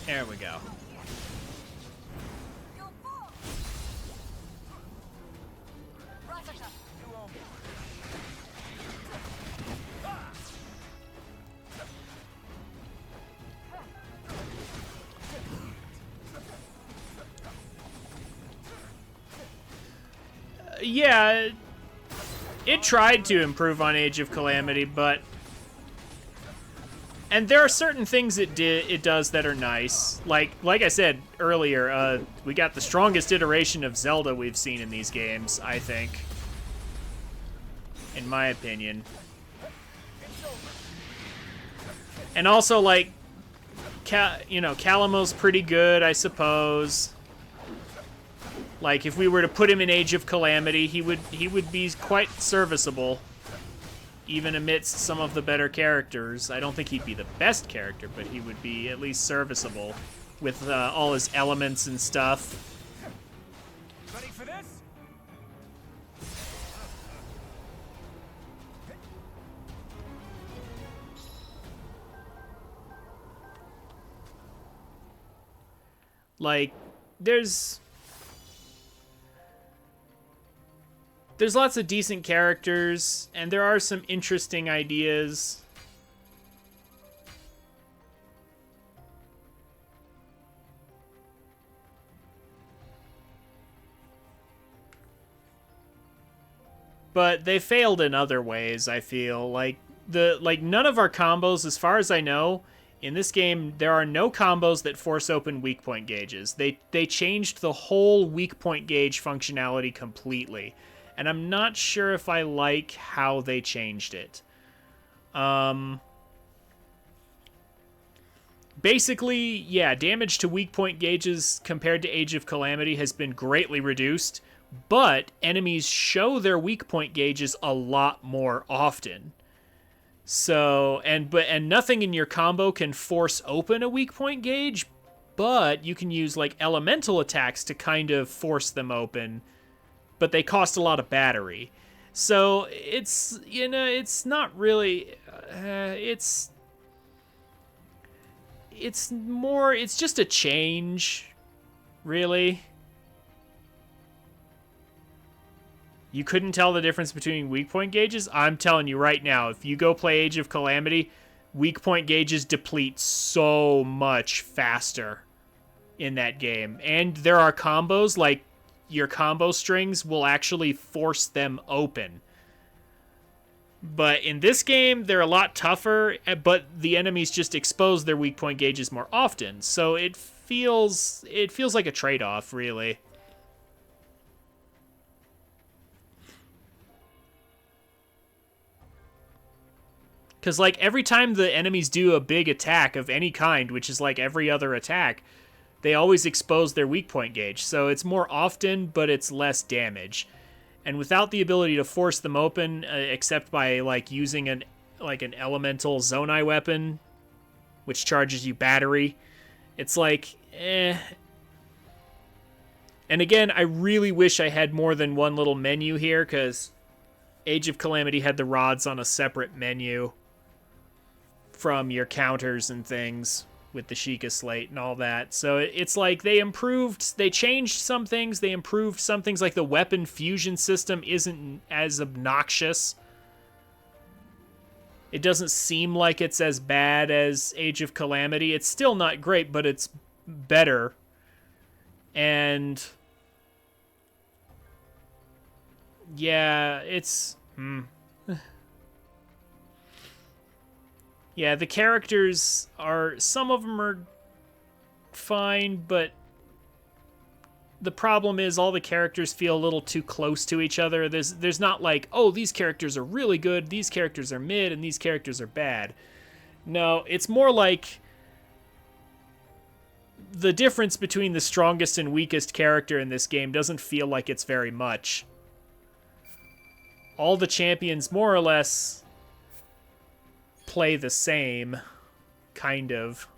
There we go. Yeah, it tried to improve on Age of Calamity, but... And there are certain things it does that are nice. Like I said earlier, we got the strongest iteration of Zelda we've seen in these games, I think. In my opinion. And also, like, Calamo's pretty good, I suppose. Like, if we were to put him in Age of Calamity, he would be quite serviceable, even amidst some of the better characters. I don't think he'd be the best character, but he would be at least serviceable with all his elements and stuff. Ready for this? Like, there's there's lots of decent characters, and there are some interesting ideas. But they failed in other ways, I feel. Like none of our combos, as far as I know, in this game, there are no combos that force open weak point gauges. They changed the whole weak point gauge functionality completely. And I'm not sure if I like how they changed it. Basically, yeah, damage to weak point gauges compared to Age of Calamity has been greatly reduced, but enemies show their weak point gauges a lot more often. So, and nothing in your combo can force open a weak point gauge, but you can use like elemental attacks to kind of force them open, but they cost a lot of battery. So it's, you know, it's not really, it's more, it's just a change, really. You couldn't tell the difference between weak point gauges? I'm telling you right now, if you go play Age of Calamity, weak point gauges deplete so much faster in that game. And there are combos, like your combo strings will actually force them open. But in this game, they're a lot tougher, but the enemies just expose their weak point gauges more often. So it feels like a trade-off, really. Because, like, every time the enemies do a big attack of any kind, which is like every other attack, they always expose their weak point gauge. So it's more often, but it's less damage. And without the ability to force them open, except by, like, using an elemental Zonai weapon, which charges you battery, it's like, eh. And again, I really wish I had more than one little menu here, because Age of Calamity had the rods on a separate menu from your counters and things with the Sheikah Slate and all that. So it's like they changed some things, they improved some things, like the weapon fusion system isn't as obnoxious. It doesn't seem like it's as bad as Age of Calamity. It's still not great, but it's better. And yeah, it's... Yeah, the characters are... Some of them are fine, but the problem is all the characters feel a little too close to each other. There's not like, oh, these characters are really good, these characters are mid, and these characters are bad. No, it's more like the difference between the strongest and weakest character in this game doesn't feel like it's very much. All the champions, more or less, play the same, kind of.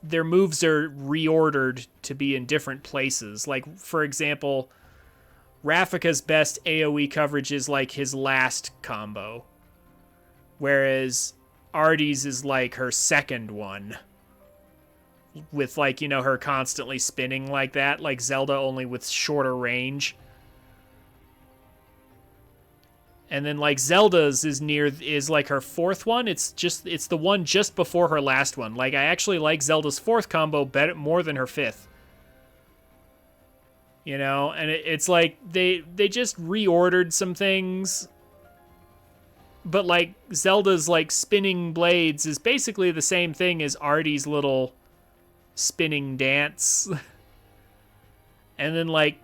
Their moves are reordered to be in different places. Like, for example, Rafika's best AoE coverage is like his last combo, whereas Artie's is like her second one. With, like, you know, her constantly spinning like that, like Zelda, only with shorter range. And then, like, Zelda's is like her fourth one. It's the one just before her last one. Like, I actually like Zelda's fourth combo better, more than her fifth. You know, and it's like they just reordered some things. But, like, Zelda's, like, spinning blades is basically the same thing as Artie's little spinning dance. And then, like,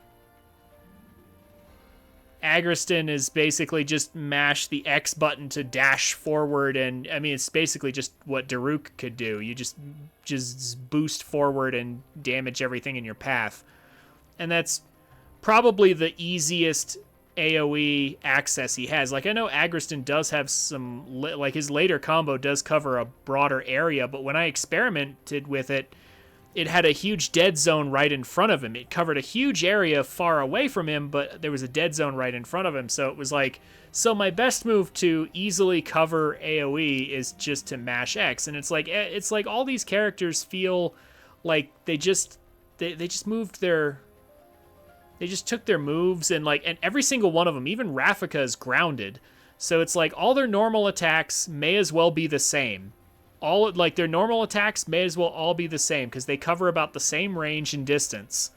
Agriston is basically just mash the X button to dash forward, and I mean, it's basically just what Daruk could do. You just boost forward and damage everything in your path. And that's probably the easiest AoE access he has. Like, I know Agriston does have some, like, his later combo does cover a broader area, but when I experimented with it, it had a huge dead zone right in front of him. It covered a huge area far away from him, but there was a dead zone right in front of him. So it was like, so my best move to easily cover AoE is just to mash X. And it's like all these characters feel like they just moved their, they just took their moves and every single one of them, even Rafika is grounded. So it's like all their normal attacks may as well be the same. All like their normal attacks may as well all be the same because they cover about the same range and distance.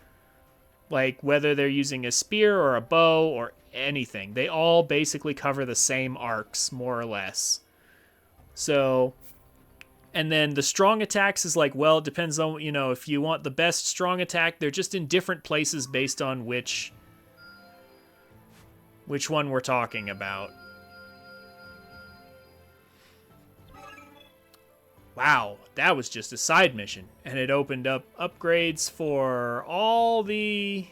Like whether they're using a spear or a bow or anything, they all basically cover the same arcs more or less. So, and then the strong attacks is like, well, it depends on, you know, if you want the best strong attack, they're just in different places based on which one we're talking about. Wow, that was just a side mission, and it opened up upgrades for all the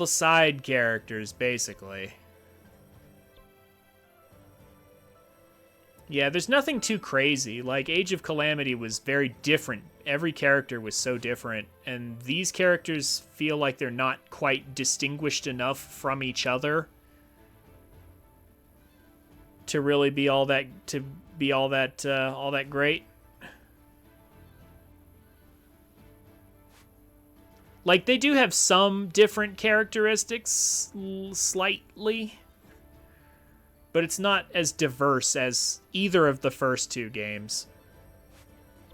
side characters, basically. Yeah, there's nothing too crazy. Like, Age of Calamity was very different. Every character was so different, and these characters feel like they're not quite distinguished enough from each other to really be all that great. Like, they do have some different characteristics slightly, but it's not as diverse as either of the first two games.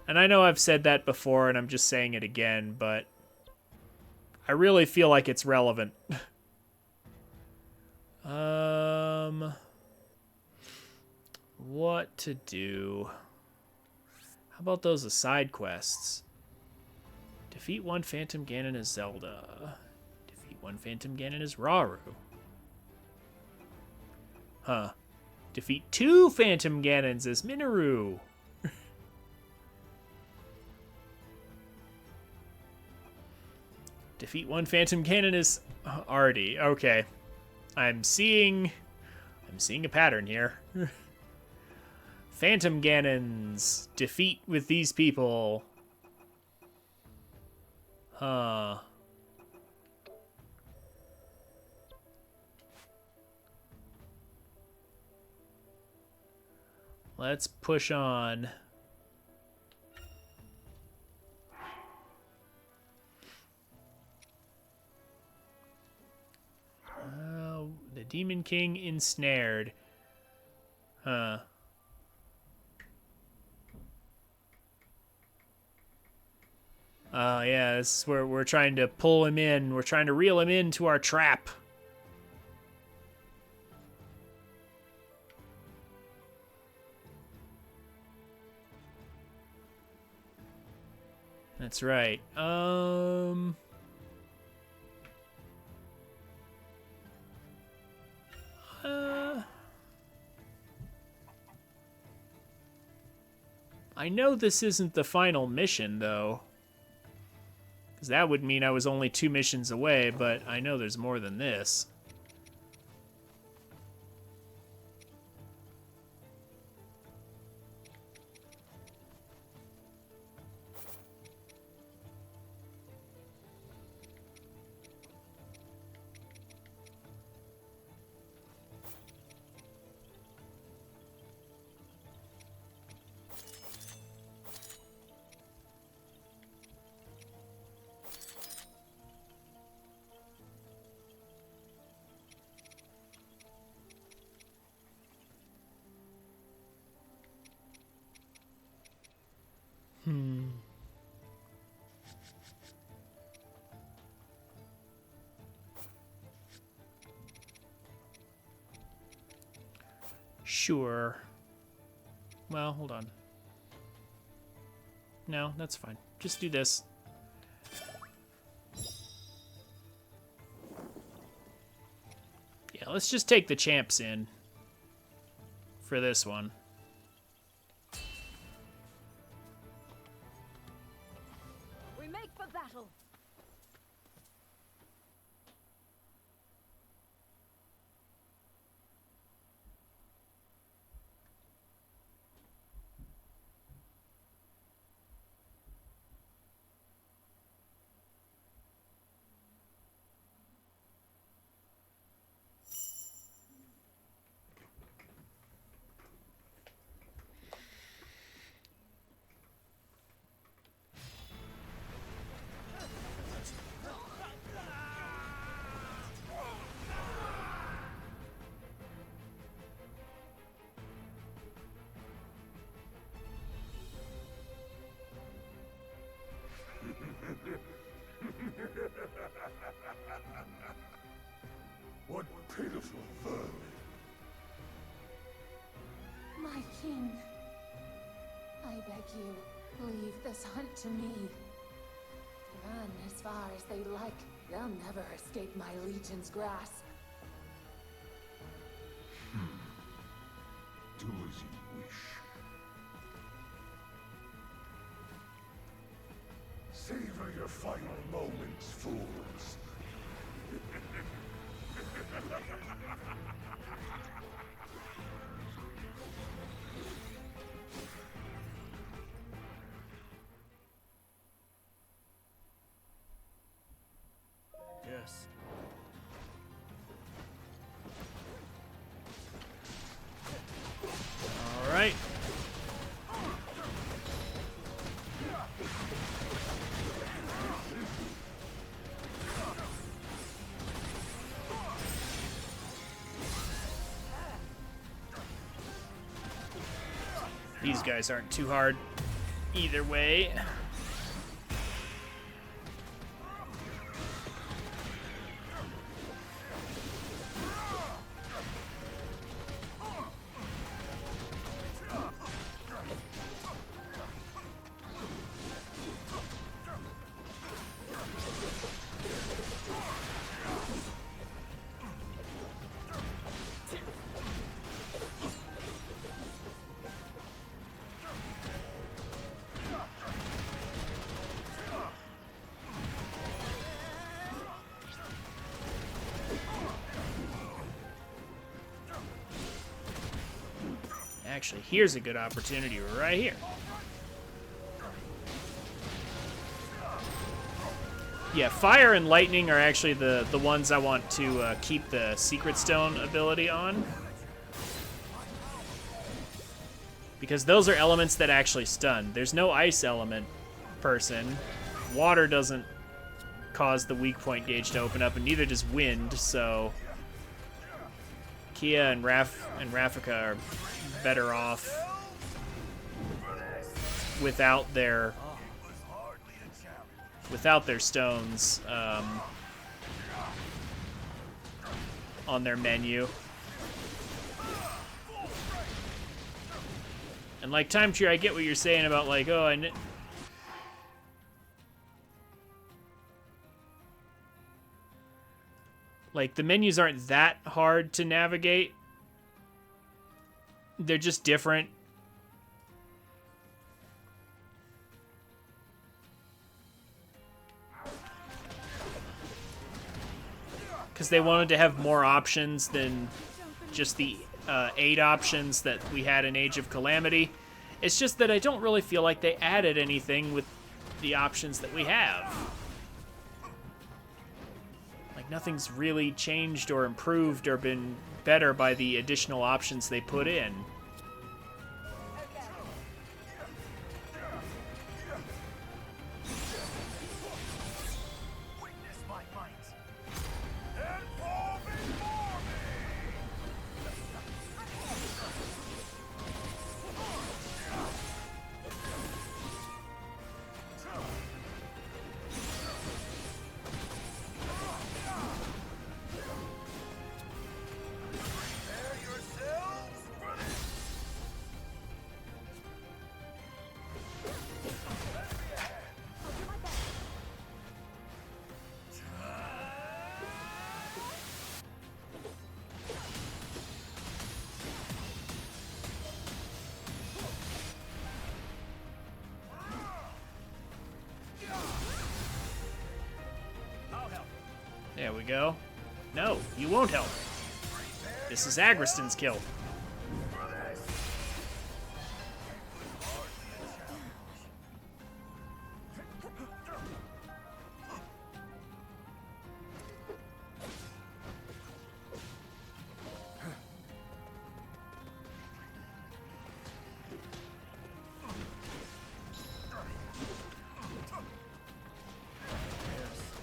And I know I've said that before and I'm just saying it again, but I really feel like it's relevant. What to do? How about those side quests? Defeat one Phantom Ganon as Zelda. Defeat one Phantom Ganon as Rauru. Huh. Defeat two Phantom Ganons as Minoru. Defeat one Phantom Ganon as Artie. Okay. I'm seeing a pattern here. Phantom Ganons. Defeat with these people. Huh. Let's push on. The Demon King ensnared. Huh. Yeah, this is where we're trying to pull him in. We're trying to reel him into our trap. That's right. I know this isn't the final mission, though. Because that would mean I was only 2 missions away, but I know there's more than this. Sure. Well, hold on. No, that's fine. Just do this. Yeah, let's just take the champs in for this one. We make for battle. pitiful vermin. My king, I beg you, leave this hunt to me. Run as far as they like. They'll never escape my legion's grasp. Do as you wish. Savor your final moments, fools. Yes. All right. These guys aren't too hard either way. Actually, here's a good opportunity right here. Yeah, fire and lightning are actually the ones I want to keep the Secret Stone ability on. Because those are elements that actually stun. There's no ice element person. Water doesn't cause the weak point gauge to open up, and neither does wind, so Kia and Rafika are better off without their stones on their menu. And like Time Tree, I get what you're saying about like, oh, like the menus aren't that hard to navigate. They're just different. Because they wanted to have more options than just the 8 options that we had in Age of Calamity. It's just that I don't really feel like they added anything with the options that we have. Like nothing's really changed or improved or been better by the additional options they put in. There we go. No, you won't help. This is Agriston's kill.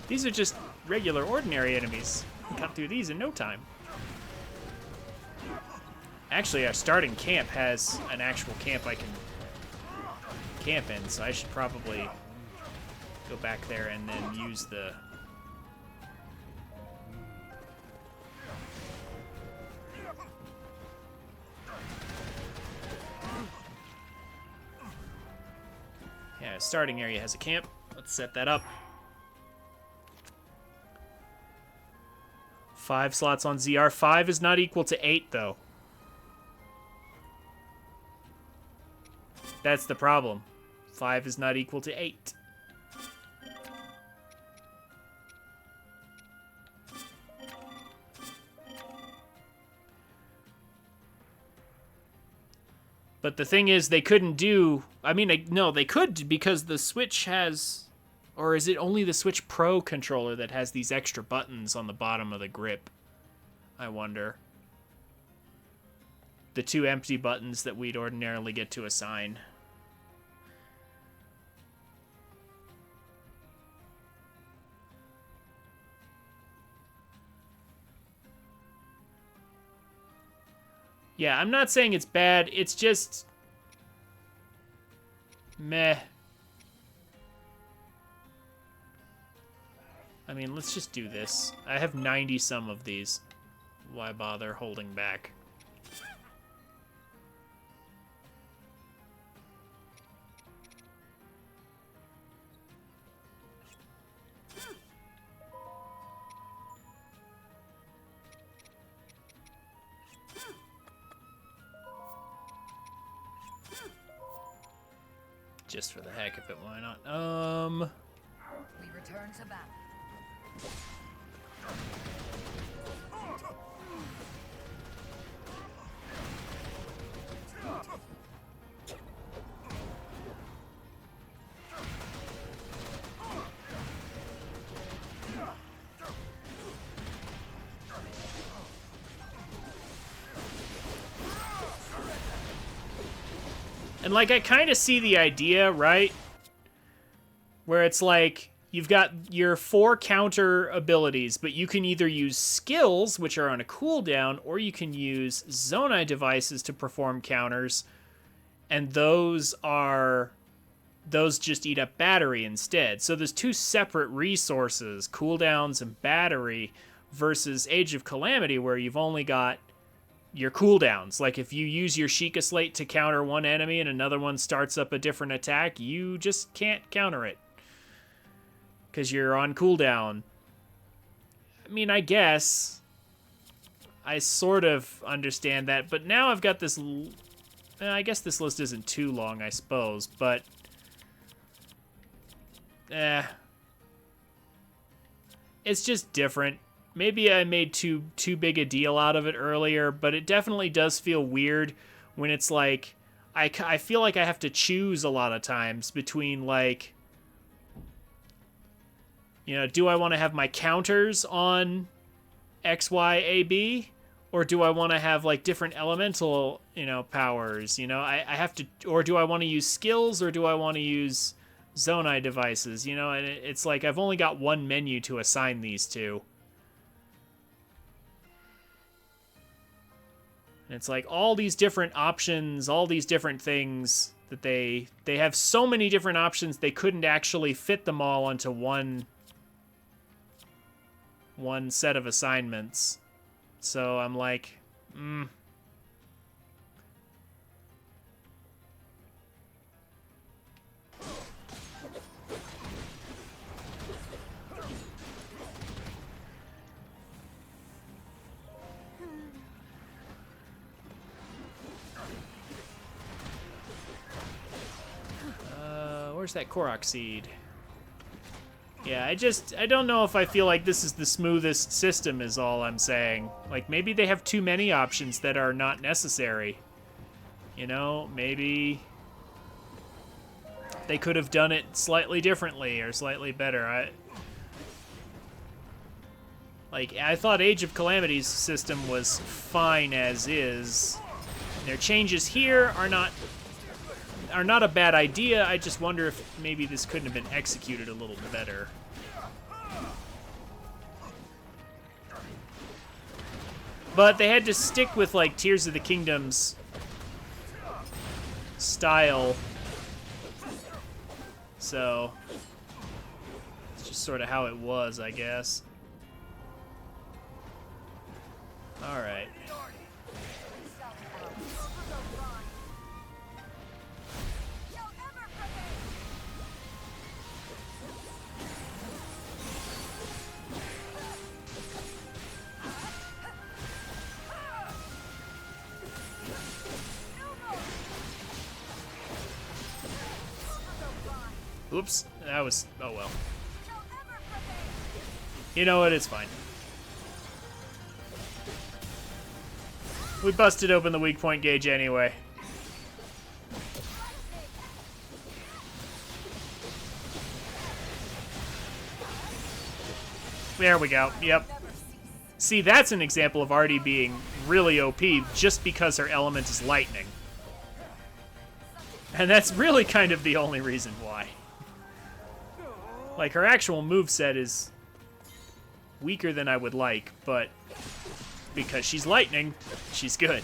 These are just regular, ordinary enemies. You can cut through these in no time. Actually, our starting camp has an actual camp I can camp in, so I should probably go back there and then use the... starting area has a camp. Let's set that up. 5 slots on ZR. 5 is not equal to 8, though. That's the problem. 5 is not equal to 8. But the thing is, they couldn't do... I mean, no, they could because the Switch has... Or is it only the Switch Pro controller that has these extra buttons on the bottom of the grip? I wonder. The 2 empty buttons that we'd ordinarily get to assign. Yeah, I'm not saying it's bad. It's just... meh. I mean, let's just do this. I have 90 some of these. Why bother holding back? Just for the heck of it, why not? We return to battle. And, like, I kind of see the idea, right? Where it's like, you've got your 4 counter abilities, but you can either use skills, which are on a cooldown, or you can use Zonai devices to perform counters, and those just eat up battery instead. So there's 2 separate resources, cooldowns and battery, versus Age of Calamity, where you've only got your cooldowns. Like, if you use your Sheikah Slate to counter one enemy and another one starts up a different attack, you just can't counter it. Because you're on cooldown. I mean, I guess I sort of understand that, but now I've got this... I guess this list isn't too long, I suppose, but... It's just different. Maybe I made too big a deal out of it earlier, but it definitely does feel weird when it's like... I feel like I have to choose a lot of times between, like... You know, do I want to have my counters on X, Y, A, B? Or do I want to have, like, different elemental, you know, powers? You know, I have to... Or do I want to use skills, or do I want to use Zonai devices? You know, and it's like I've only got one menu to assign these to. And it's like all these different options, all these different things that they have so many different options, they couldn't actually fit them all onto one set of assignments. So I'm like, where's that Korok seed? Yeah, I don't know if I feel like this is the smoothest system is all I'm saying. Like, maybe they have too many options that are not necessary. You know, maybe they could have done it slightly differently or slightly better. I thought Age of Calamity's system was fine as is. Their changes here are not a bad idea. I just wonder if maybe this couldn't have been executed a little better. But they had to stick with, like, Tears of the Kingdom's style. So it's just sort of how it was, I guess. All right. Oops, that was... oh well. You know what? It's fine. We busted open the weak point gauge anyway. There we go. Yep. See, that's an example of Artie being really OP just because her element is lightning. And that's really kind of the only reason why. Like, her actual moveset is weaker than I would like, but because she's lightning, she's good.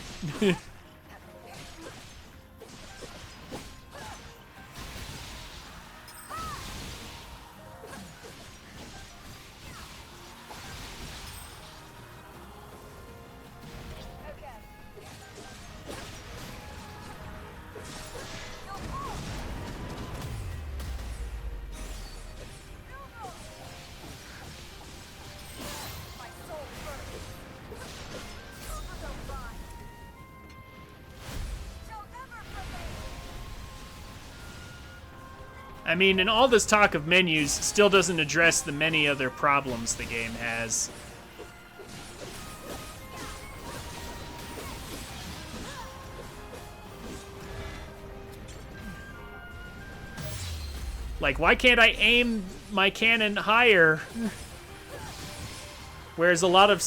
I mean, and all this talk of menus still doesn't address the many other problems the game has. Like, why can't I aim my cannon higher? Whereas a lot of,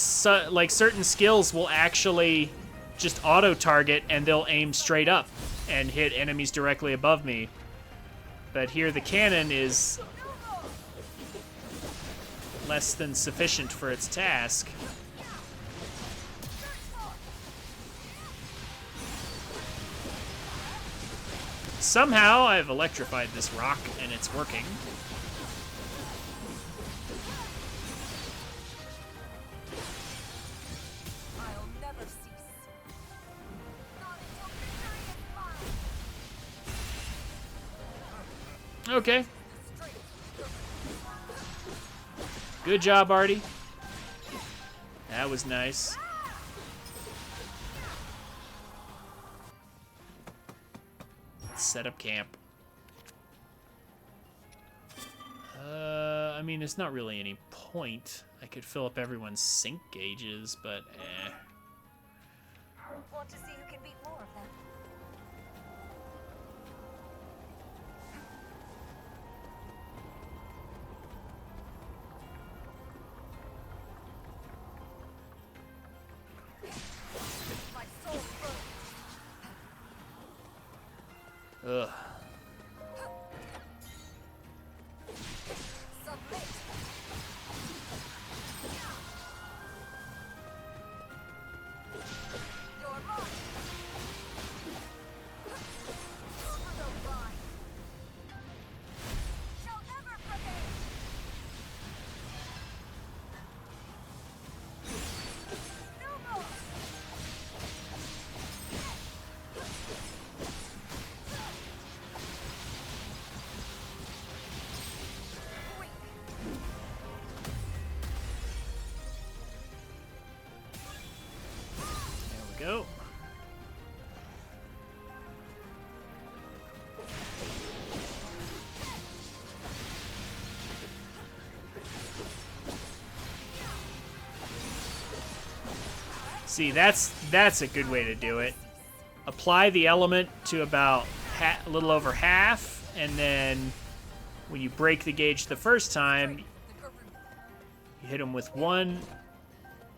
like, certain skills will actually just auto-target and they'll aim straight up and hit enemies directly above me. But here the cannon is less than sufficient for its task. Somehow I've electrified this rock and it's working. I'll never cease. Not until victory is mine. Okay. Good job, Artie. That was nice. Let's set up camp. I mean, there's not really any point. I could fill up everyone's sync gauges, but eh. Want to see who can beat more of them? My soul burns. Ugh. Submit. You're mine. Overload mine. Shall ever prevail. No more. There we go. See, that's a good way to do it. Apply the element to about a little over half, and then when you break the gauge the first time, you hit them with one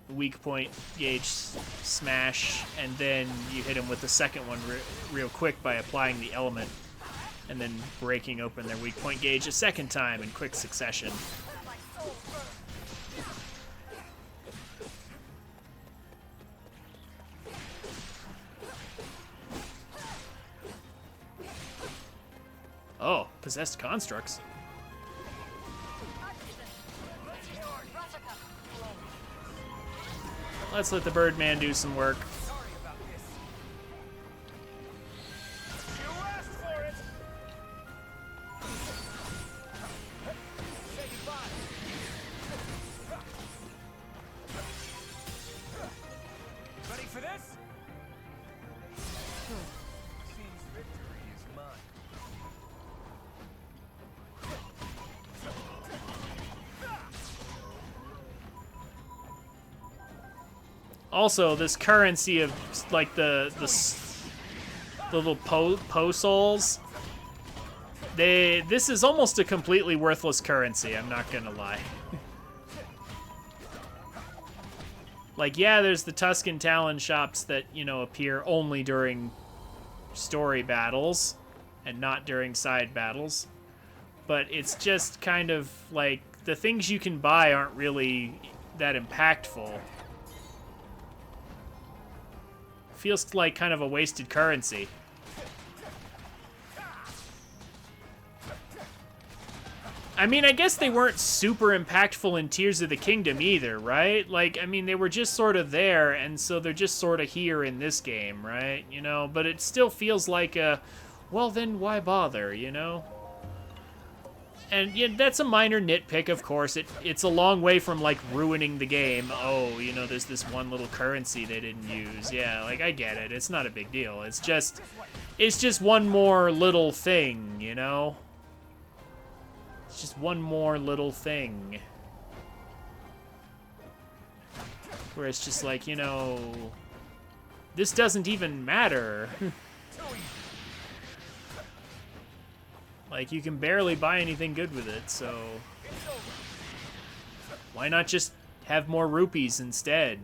weak point gauge smash, and then you hit them with the second one real quick by applying the element, and then breaking open their weak point gauge a second time in quick succession. My soul burns. Oh, possessed constructs. Let's let the Birdman do some work. Sorry about this. You asked for it. Say goodbye. Ready for this? Seems victory is mine. Also, this currency of like the little po souls. This is almost a completely worthless currency. I'm not gonna lie. Like, yeah, there's the Tuscan Talon shops that, you know, appear only during story battles and not during side battles. But it's just kind of like the things you can buy aren't really that impactful. Feels like kind of a wasted currency. I mean, I guess they weren't super impactful in Tears of the Kingdom either, right? Like, I mean, they were just sort of there, and so they're just sort of here in this game, right? You know, but it still feels like a, well, then why bother, you know? And yeah, that's a minor nitpick, of course. It's a long way from, like, ruining the game. Oh, you know, there's this one little currency they didn't use. Yeah, like, I get it. It's not a big deal. It's just one more little thing, you know? It's just one more little thing. Where it's just like, you know, this doesn't even matter. Like, you can barely buy anything good with it, so why not just have more rupees instead?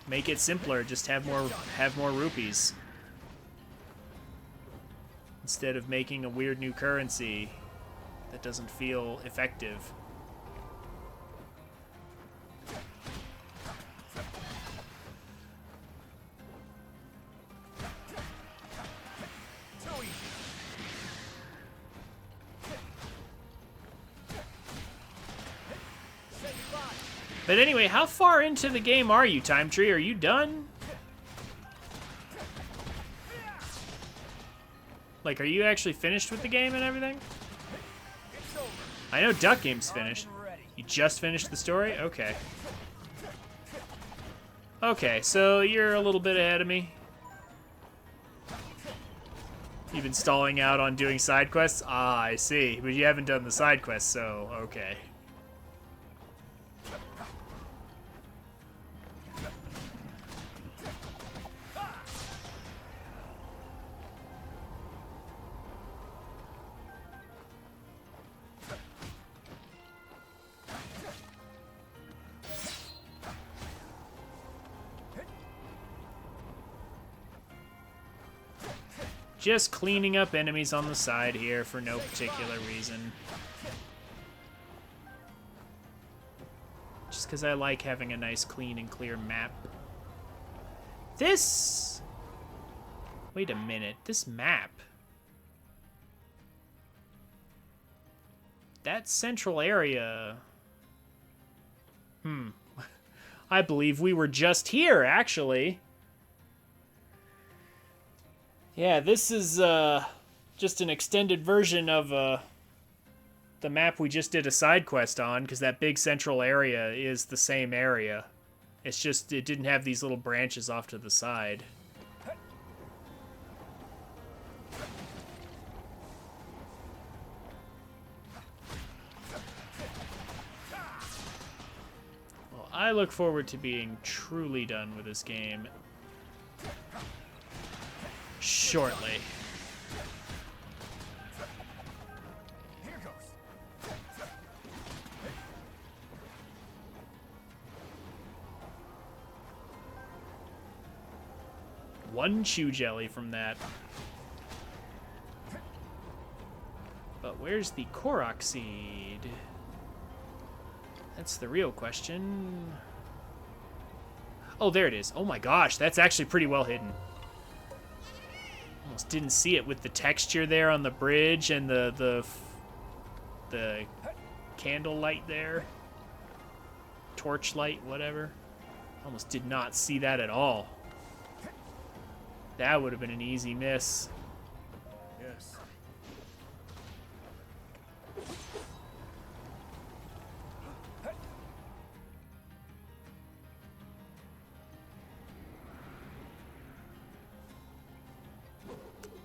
Make it simpler, just have more rupees. Instead of making a weird new currency that doesn't feel effective. But anyway, how far into the game are you, Time Tree? Are you done? Like, are you actually finished with the game and everything? I know Duck Game's finished. You just finished the story? Okay. Okay, so you're a little bit ahead of me. You've been stalling out on doing side quests? Ah, I see. But you haven't done the side quests, so okay. Just cleaning up enemies on the side here for no particular reason. Just because I like having a nice, clean, and clear map. This... Wait a minute. This map... That central area... I believe we were just here, actually. Yeah, this is just an extended version of the map we just did a side quest on, because that big central area is the same area. It's just it didn't have these little branches off to the side. Well, I look forward to being truly done with this game shortly. Here goes. One chew jelly from that. But where's the Korok seed? That's the real question. Oh, there it is. Oh my gosh, that's actually pretty well hidden. Almost didn't see it with the texture there on the bridge and the candle light there. Torchlight, whatever. Almost did not see that at all. That would have been an easy miss. Yes.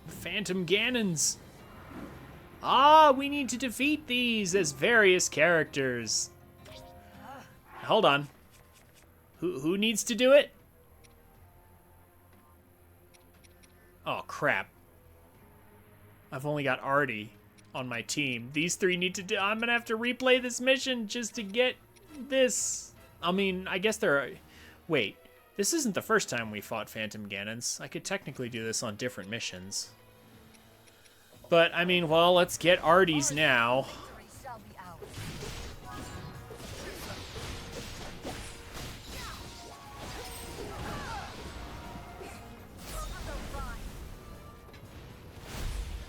Phantom Ganons. Ah, we need to defeat these as various characters. Hold on. Who needs to do it? Oh, crap. I've only got Artie on my team. These three need to do... I'm gonna have to replay this mission just to get this. I mean, I guess there are... Wait, this isn't the first time we fought Phantom Ganons. I could technically do this on different missions. But, I mean, well, let's get Artie's now. Victory shall be ours.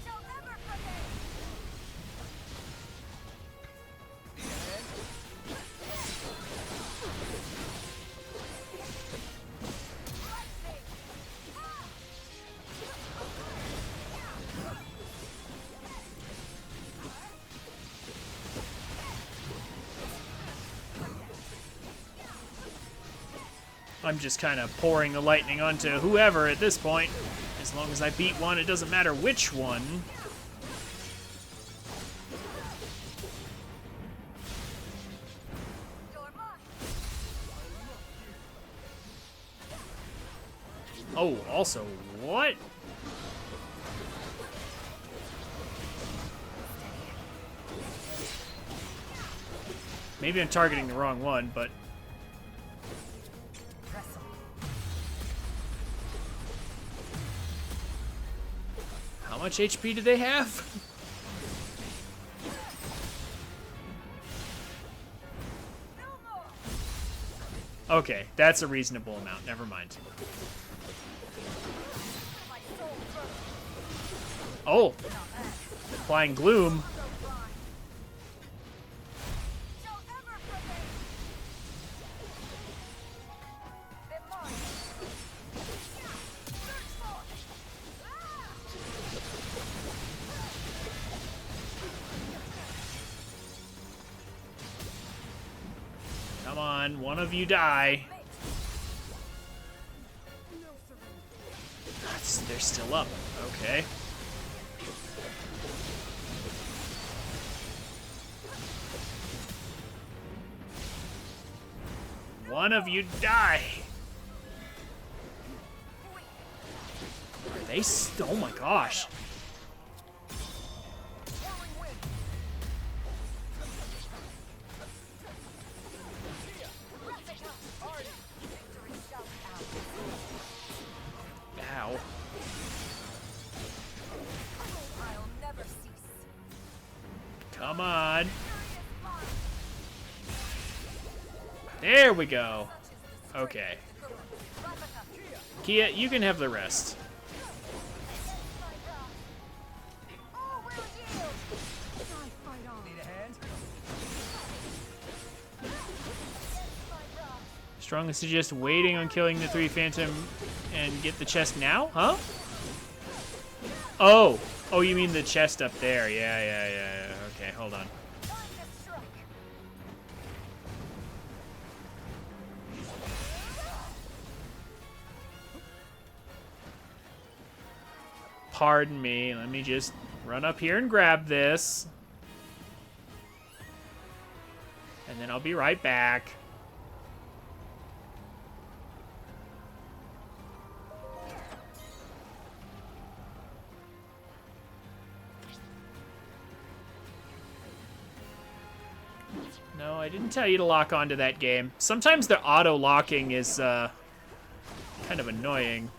Shall never forget. I'm just kind of pouring the lightning onto whoever at this point. As long as I beat one, it doesn't matter which one. You're mine. Oh, also, what? Maybe I'm targeting the wrong one, but... Wrestle. How much HP do they have? No more. Okay, that's a reasonable amount. Never mind. My soul throws. Oh! Applying gloom. Shall ever forget. They're mine. Search for. Come on, one of you die. They're still up. Okay. One of you die. Are they oh my gosh. Whirling wind. Victory shall be ours. Ow. I'll never cease. Come on. Furious mind. There we go. Such is the strength Okay. of the good. Rapaka. Kia, you can have the rest. My God. All will yield. I fight on. Need a hand? My wrath. Strongly suggest waiting on killing the 3 Phantom and get the chest now? Huh? Oh. Oh, you mean the chest up there. Yeah. Okay, hold on. Time to strike. Pardon me. Let me just run up here and grab this. And then I'll be right back. No, I didn't tell you to lock onto that game. Sometimes the auto-locking is kind of annoying.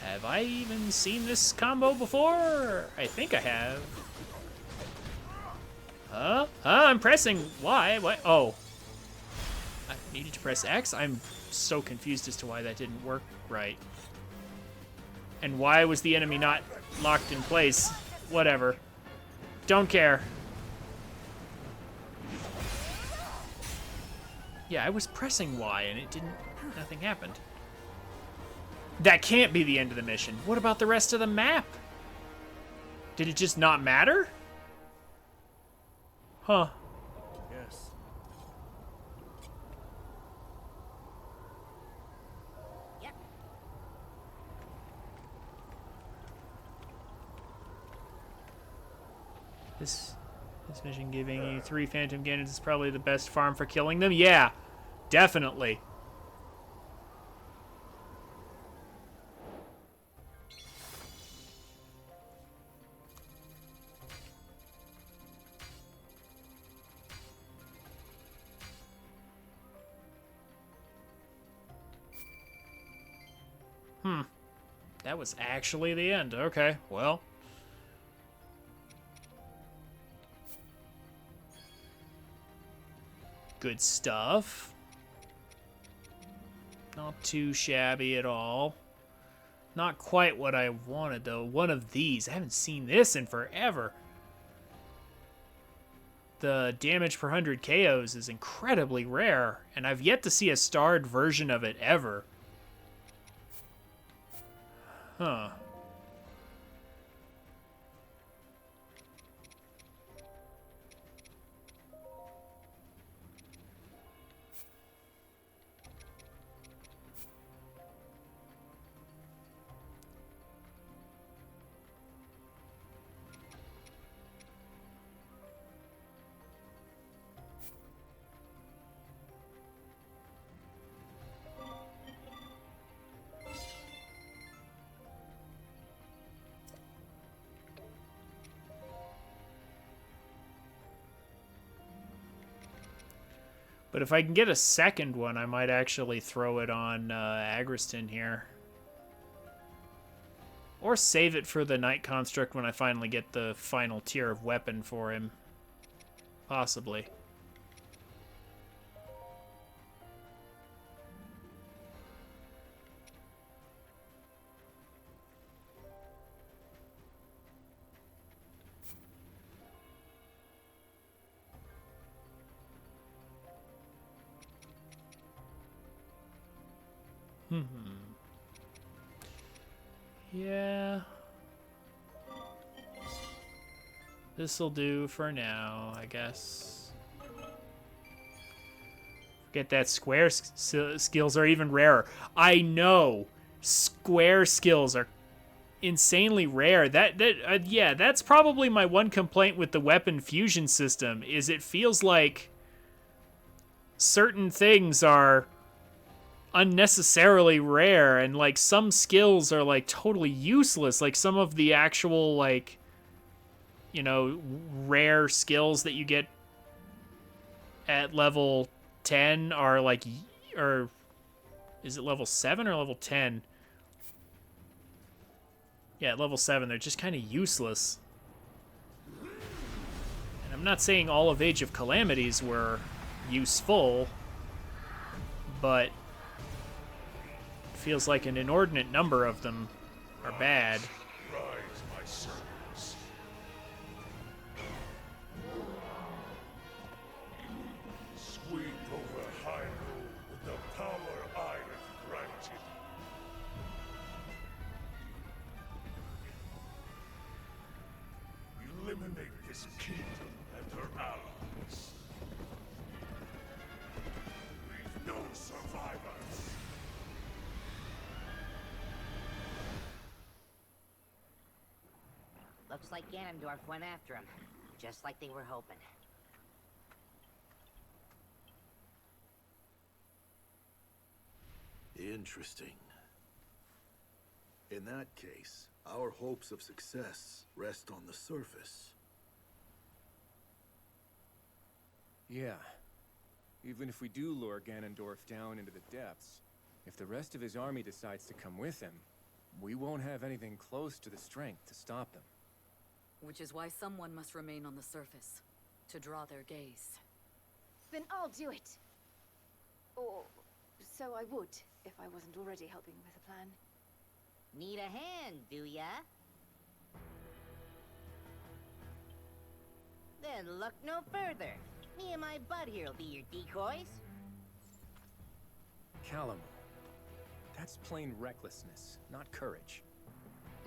Have I even seen this combo before? I think I have. Huh? I'm pressing Y. What? Oh. I needed to press X? I'm so confused as to why that didn't work right. And why was the enemy not locked in place? Whatever. Don't care. Yeah, I was pressing Y and it didn't... Nothing happened. That can't be the end of the mission. What about the rest of the map? Did it just not matter? Huh. Yes. This mission giving you 3 phantom cannons is probably the best farm for killing them. Yeah, definitely. That was actually the end. Okay, well. Good stuff. Not too shabby at all. Not quite what I wanted, though. One of these. I haven't seen this in forever. The damage per 100 KOs is incredibly rare, and I've yet to see a starred version of it ever. Huh. But if I can get a second one, I might actually throw it on Agriston here. Or save it for the Night Construct when I finally get the final tier of weapon for him. Possibly. Yeah. This'll do for now, I guess. Get that square skills are even rarer. I know. Square skills are insanely rare. Yeah, that's probably my one complaint with the weapon fusion system is it feels like certain things are unnecessarily rare, and like some skills are like totally useless. Like some of the actual like, you know, rare skills that you get at level 10 are like, or is it level 7 or level 10? Yeah, at level 7 they're just kind of useless. And I'm not saying all of Age of Calamities were useful, but feels like an inordinate number of them are bad. Rise, my servants. Sweep over Hyrule with the power I have granted. Eliminate this kingdom and her allies. Leave no survivors. Looks like Ganondorf went after him, just like they were hoping. Interesting. In that case, our hopes of success rest on the surface. Yeah. Even if we do lure Ganondorf down into the depths, if the rest of his army decides to come with him, we won't have anything close to the strength to stop them. Which is why someone must remain on the surface, to draw their gaze. Then I'll do it. Or so I would, if I wasn't already helping with a plan. Need a hand, do ya? Then look no further. Me and my bud here'll be your decoys. Calamo. That's plain recklessness, not courage.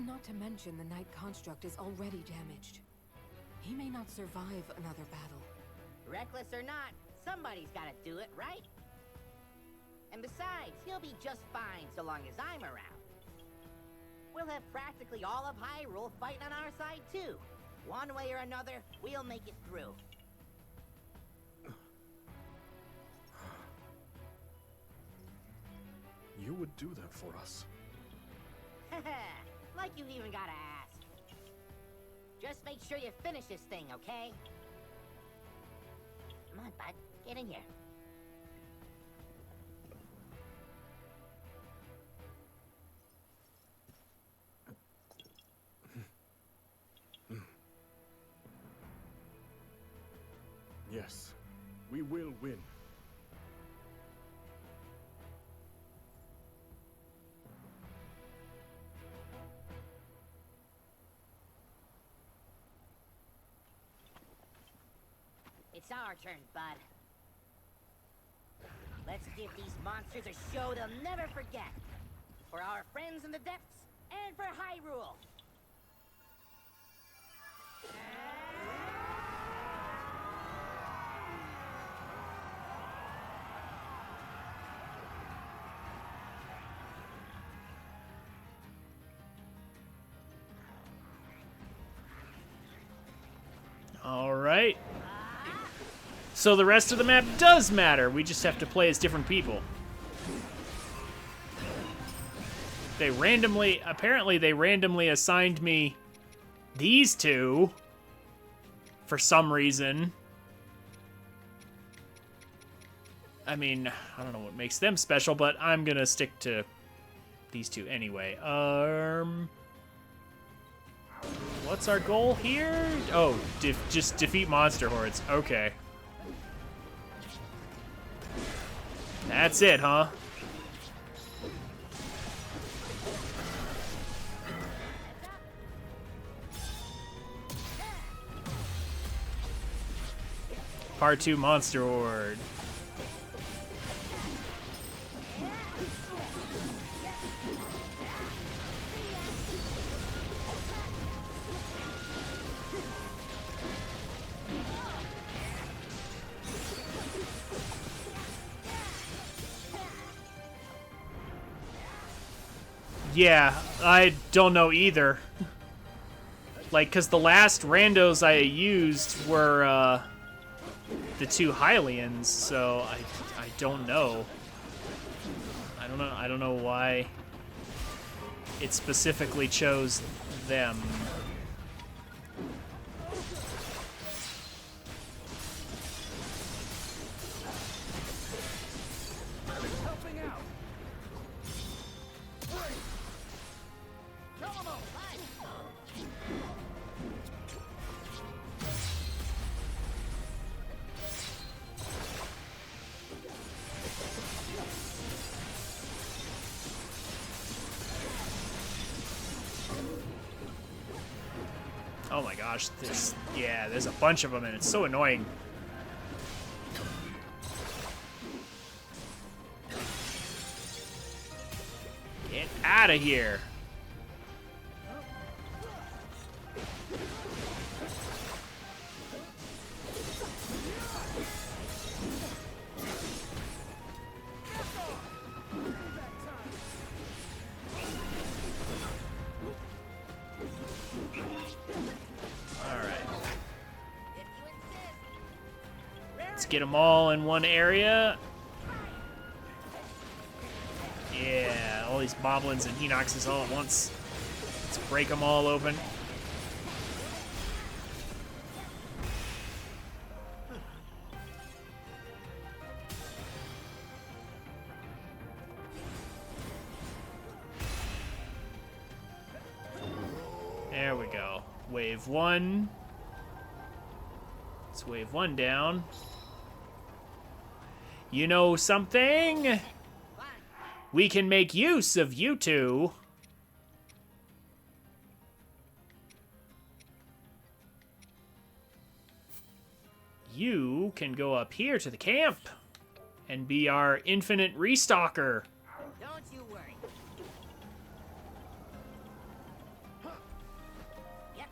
Not to mention the Night Construct is already damaged. He may not survive another battle. Reckless or not, somebody's gotta do it, right? And besides, he'll be just fine so long as I'm around. We'll have practically all of Hyrule fighting on our side, too. One way or another, we'll make it through. You would do that for us. Like you even gotta ask. Just make sure you finish this thing, okay? Come on, bud. Get in here. Yes, we will win. It's our turn, bud. Let's give these monsters a show they'll never forget. For our friends in the depths, and for Hyrule. All right. So the rest of the map does matter. We just have to play as different people. Apparently they randomly assigned me these two for some reason. I mean, I don't know what makes them special, but I'm gonna stick to these two anyway. What's our goal here? Oh, just defeat monster hordes. Okay. That's it, huh? Part 2 Monster Horde. Yeah, I don't know either. Like, because the last randos I used were, the two Hylians, so I don't know. I don't know why it specifically chose them. Oh my gosh, there's a bunch of them and it's so annoying. Get out of here. Get them all in one area. Yeah, all these Boblins and Hinoxes all at once. Let's break them all open. There we go. Wave 1. Let's wave 1 down. You know something? We can make use of you two. You can go up here to the camp and be our infinite restocker. Don't you worry. Yep.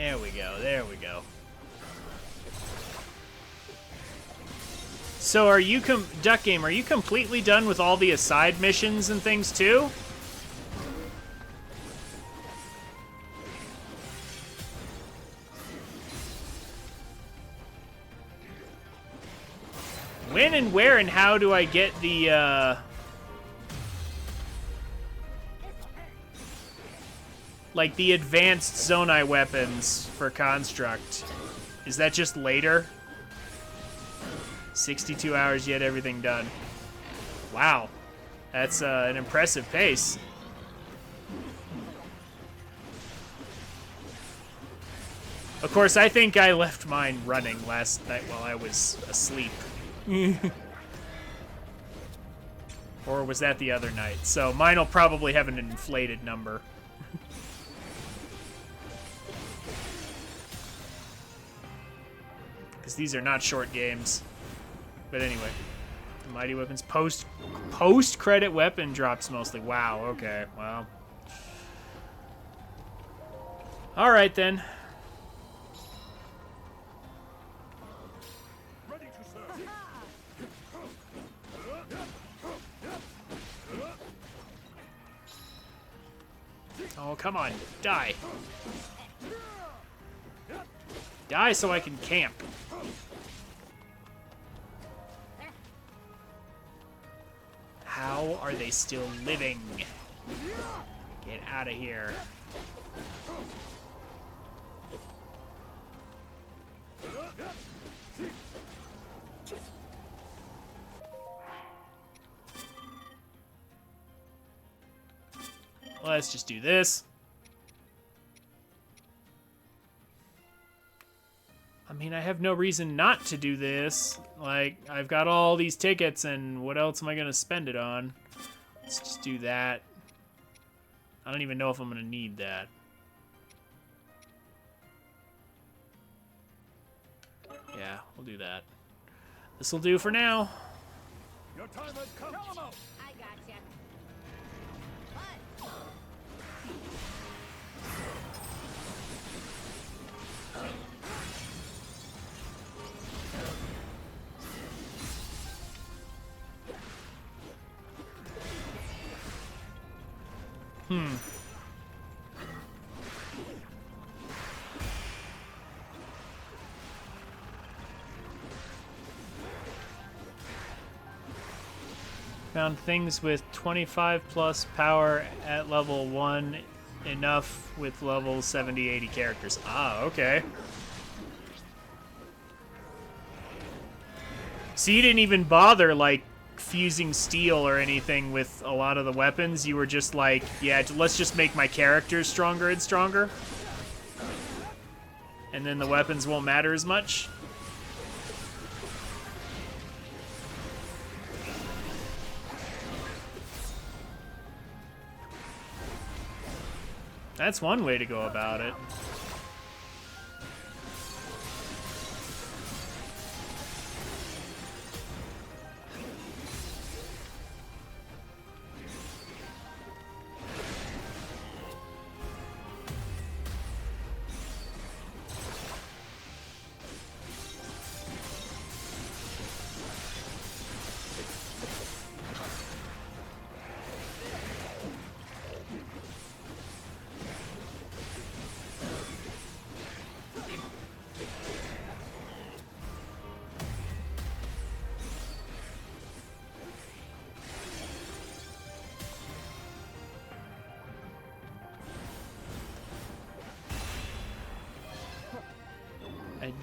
There we go. There we go. So are you, Duck Game, are you completely done with all the aside missions and things too? When and where and how do I get the, like, the advanced Zonai weapons for Construct? Is that just later? 62 hours yet, everything done. Wow. That's an impressive pace. Of course, I think I left mine running last night while I was asleep. Or was that the other night? So mine will probably have an inflated number. Because these are not short games. But anyway, the Mighty Weapons post-credit weapon drops mostly. Wow, okay, well. Alright then. Ready to serve. Oh, come on, die. Die so I can camp. How are they still living? Get out of here. Let's just do this. I mean, I have no reason not to do this. Like, I've got all these tickets, and what else am I going to spend it on? Let's just do that. I don't even know if I'm going to need that. Yeah, we'll do that. This will do for now. Your time has come. I gotcha. What? Found things with 25 plus power at level 1, enough with level 70, 80 characters. Ah, okay. So you didn't even bother, like, fusing steel or anything with a lot of the weapons. You were just like, yeah, let's just make my characters stronger and stronger. And then the weapons won't matter as much. That's one way to go about it.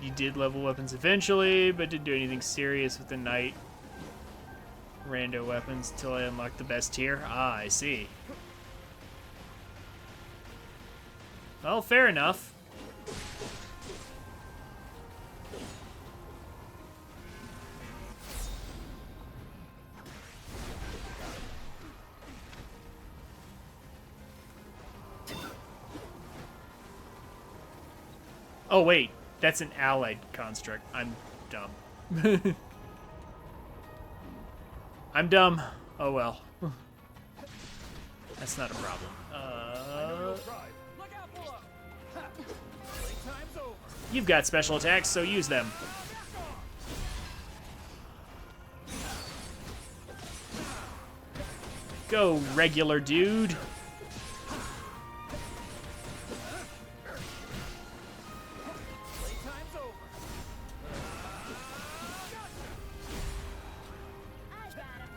You did level weapons eventually, but didn't do anything serious with the knight rando weapons until I unlocked the best tier. Ah, I see. Well, fair enough. Oh, wait. That's an allied construct. I'm dumb. I'm dumb. Oh well. That's not a problem. Look out below. Ha! Playtime You've got special attacks, so use them. Go, regular dude. Playtime's over. I got him.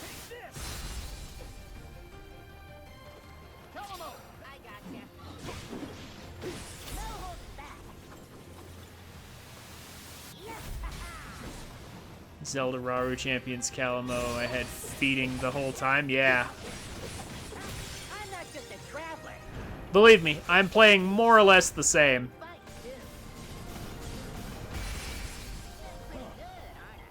Take this. Calamo. I got you. No holding back. Zelda Raru champions Calamo. I had feeding the whole time. Yeah. I'm not just a traveler. Believe me, I'm playing more or less the same. Fight too. Pretty good, aren't I?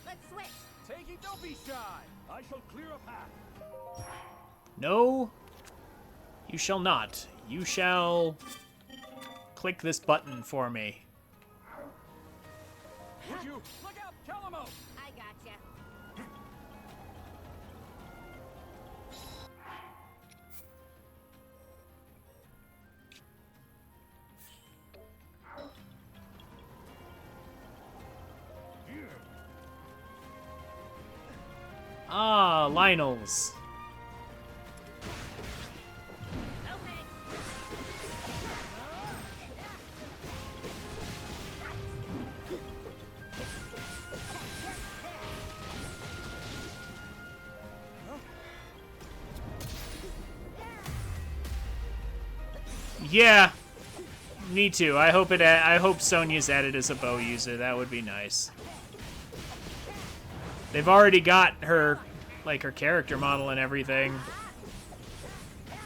Let's switch. Take it, don't be shy. I shall clear a path. No, you shall not. You shall click this button for me. Would you? Look out, Calamo. I got you. Ah, Lionels. Okay. Yeah, me too. I hope I hope Sonya's added as a bow user. That would be nice. They've already got her, like, her character model and everything.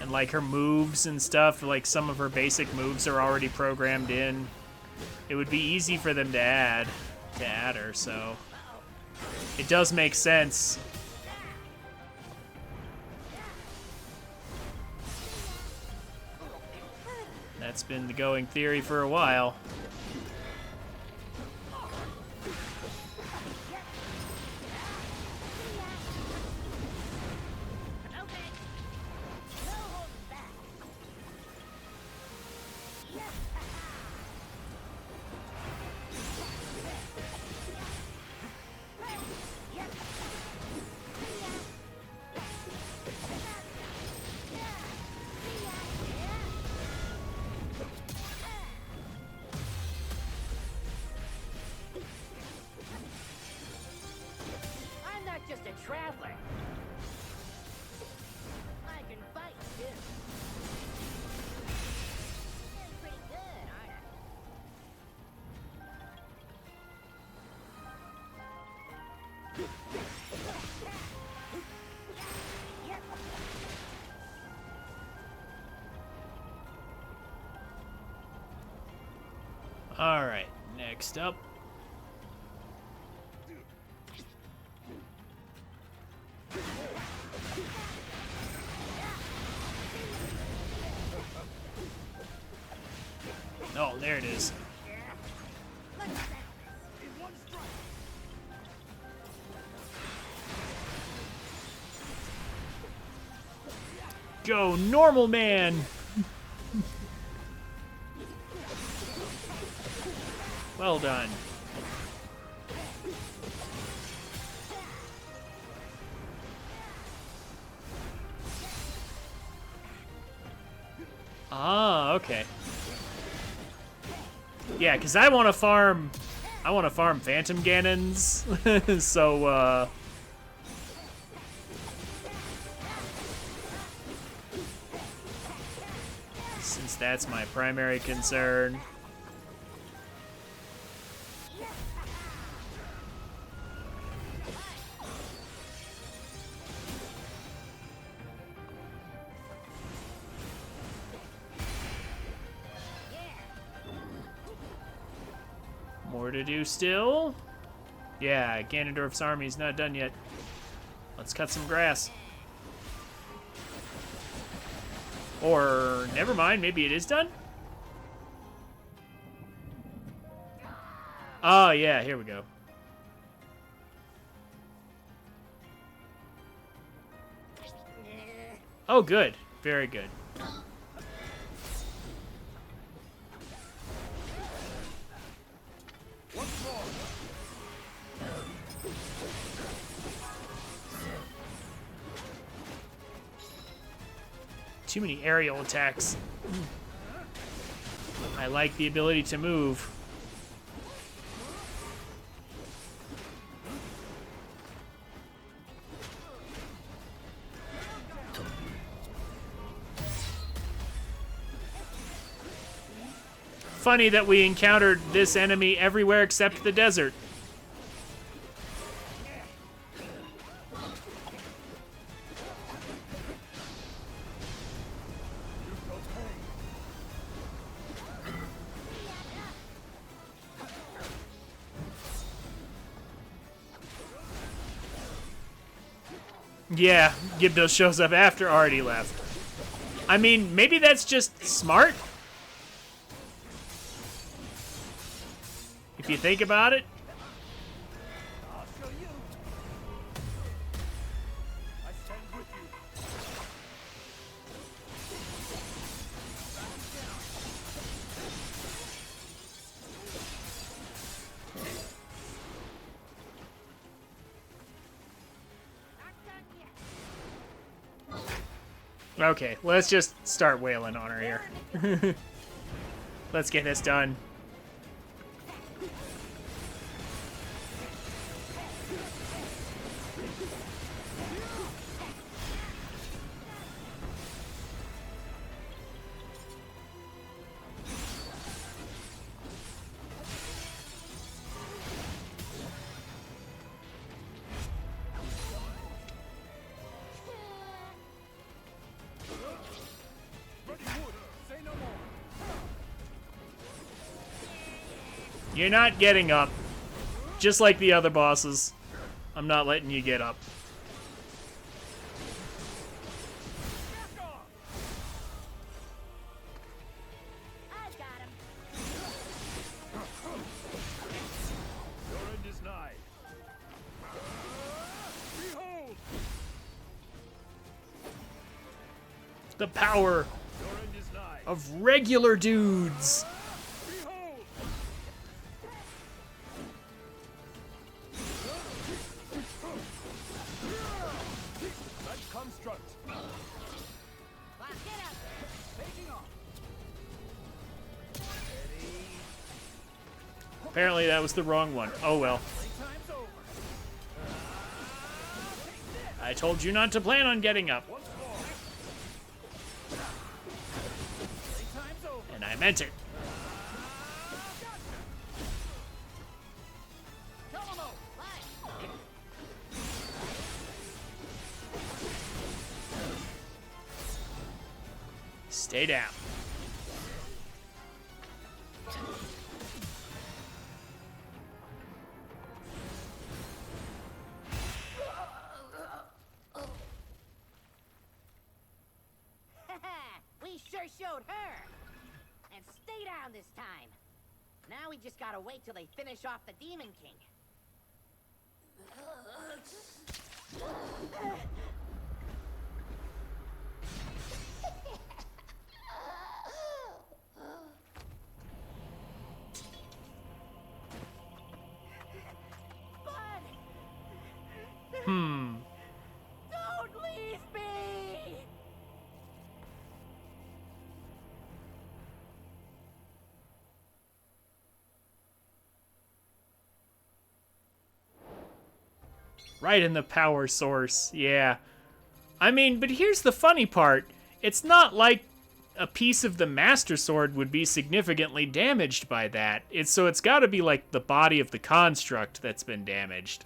And, like, her moves and stuff. Like, some of her basic moves are already programmed in. It would be easy for them to add her, so it does make sense. That's been the going theory for a while. I'm not just a traveler. I can fight too. Doing pretty good, aren't I? All right, next up. Oh, there it is. Go, normal man! Well done. Ah, okay. Yeah, because I want to farm Phantom Ganons, so, since that's my primary concern. More to do still. Yeah, Ganondorf's army is not done yet. Let's cut some grass. Or, never mind, maybe it is done? Oh, yeah, here we go. Oh, good. Very good. Too many aerial attacks. I like the ability to move. Funny that we encountered this enemy everywhere except the desert. Yeah, Gibdos shows up after Artie left. I mean, maybe that's just smart? If you think about it. I'll show you. I stand with you. Okay, let's just start wailing on her here. Let's get this done. You're not getting up. Just like the other bosses. I'm not letting you get up. I got him. Your end is nigh. Behold! The power Your end is nigh. of regular dudes. Behold! That construct. Lock it up. Taking off. Apparently that was the wrong one. Oh well. Time's over. I told you not to plan on getting up. Once more. Time's over. And I meant it. Stay down. We sure showed her. And stay down this time. Now we just gotta wait till they finish off the Demon King. Don't leave me! Right in the power source, yeah. I mean, but here's the funny part. It's not like a piece of the Master Sword would be significantly damaged by that. So it's gotta be like the body of the construct that's been damaged.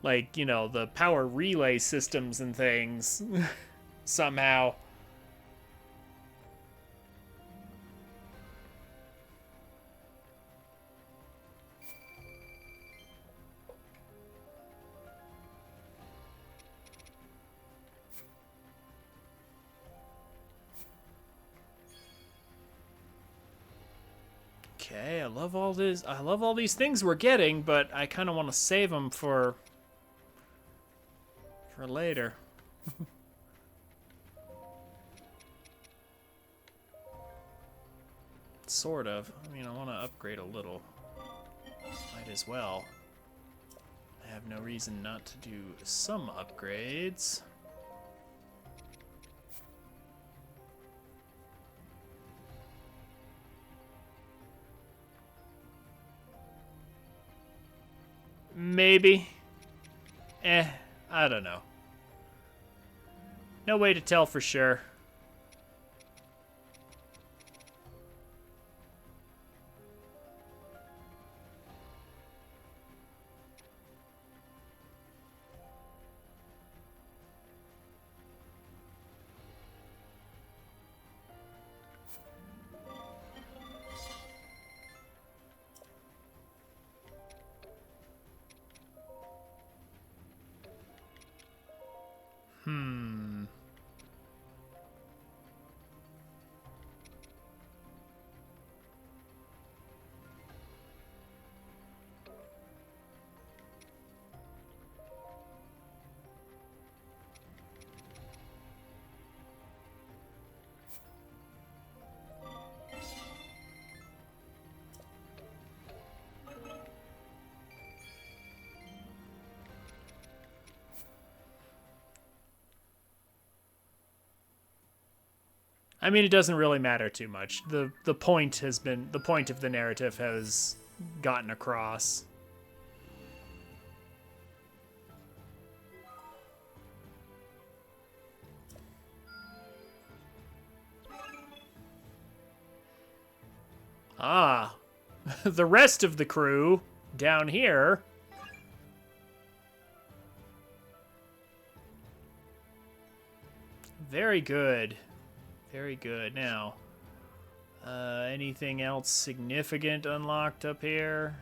Like, you know, the power relay systems and things. Somehow. Okay, I love all this. I love all these things we're getting, but I kind of want to save them for later. Sort of. I mean, I want to upgrade a little. Might as well. I have no reason not to do some upgrades. Maybe. I don't know. No way to tell for sure. I mean, it doesn't really matter too much. The point of the narrative has gotten across. Ah, the rest of the crew down here. Very good. Very good. Now, anything else significant unlocked up here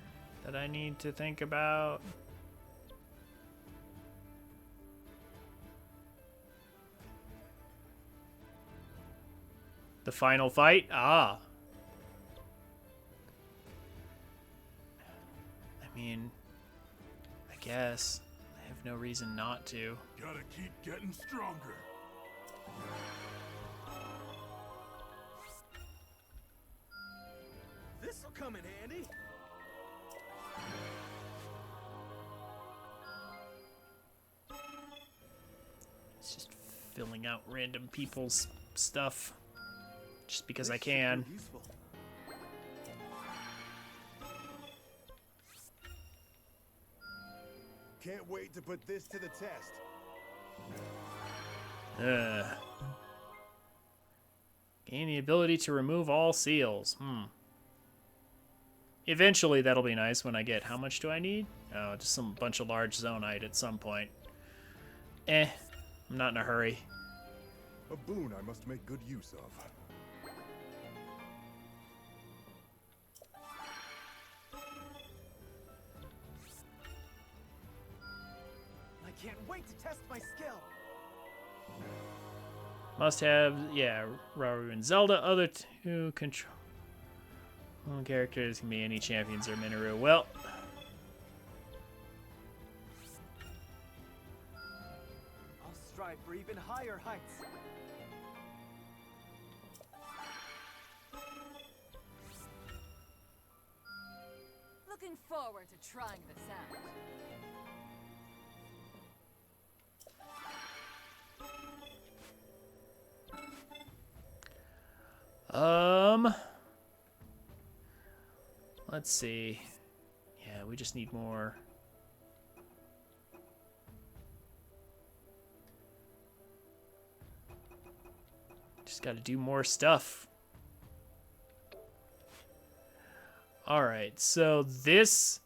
that I need to think about? The final fight? Ah. I mean, I guess. I have no reason not to. Gotta keep getting stronger. This'll come in handy. It's just filling out random people's stuff. Just because I can. Can't wait to put this to the test. Gain the ability to remove all seals. Eventually, that'll be nice when I get... How much do I need? Oh, just some bunch of large zonite at some point. I'm not in a hurry. A boon I must make good use of. I can't wait to test my skill. Must have, yeah, Rauru and Zelda. Other two control characters can be any champions or Minoru. Well, I'll strive for even higher heights. Looking forward to trying this out. Let's see. Yeah, we just need more. Just got to do more stuff. All right, so this...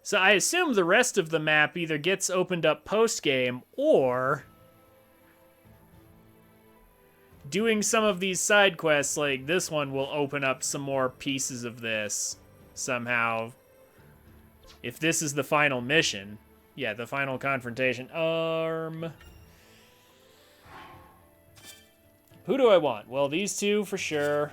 So I assume the rest of the map either gets opened up post-game or... doing some of these side quests like this one will open up some more pieces of this somehow. If this is the final mission. Yeah, the final confrontation. Who do I want? Well, these two for sure.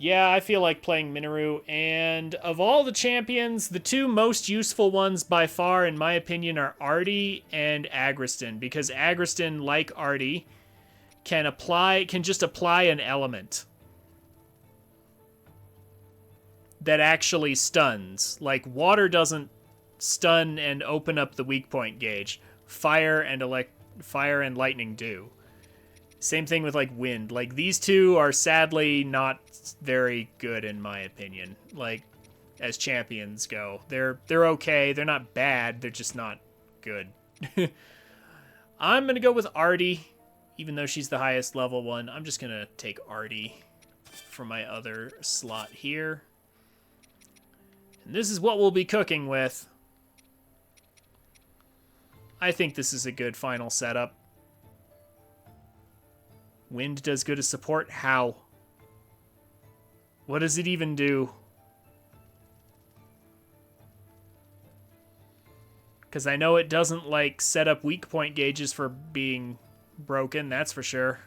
Yeah, I feel like playing Minoru, and of all the champions, the two most useful ones by far, in my opinion, are Artie and Agriston, because Agriston, like Artie, can just apply an element that actually stuns. Like, water doesn't stun and open up the weak point gauge. Fire and lightning do. Same thing with, like, wind. Like, these two are sadly not very good, in my opinion. Like, as champions go. They're okay. They're not bad. They're just not good. I'm going to go with Artie, even though she's the highest level one. I'm just going to take Artie for my other slot here. And this is what we'll be cooking with. I think this is a good final setup. Wind does good as support? How? What does it even do? Because I know it doesn't, like, set up weak point gauges for being broken, that's for sure.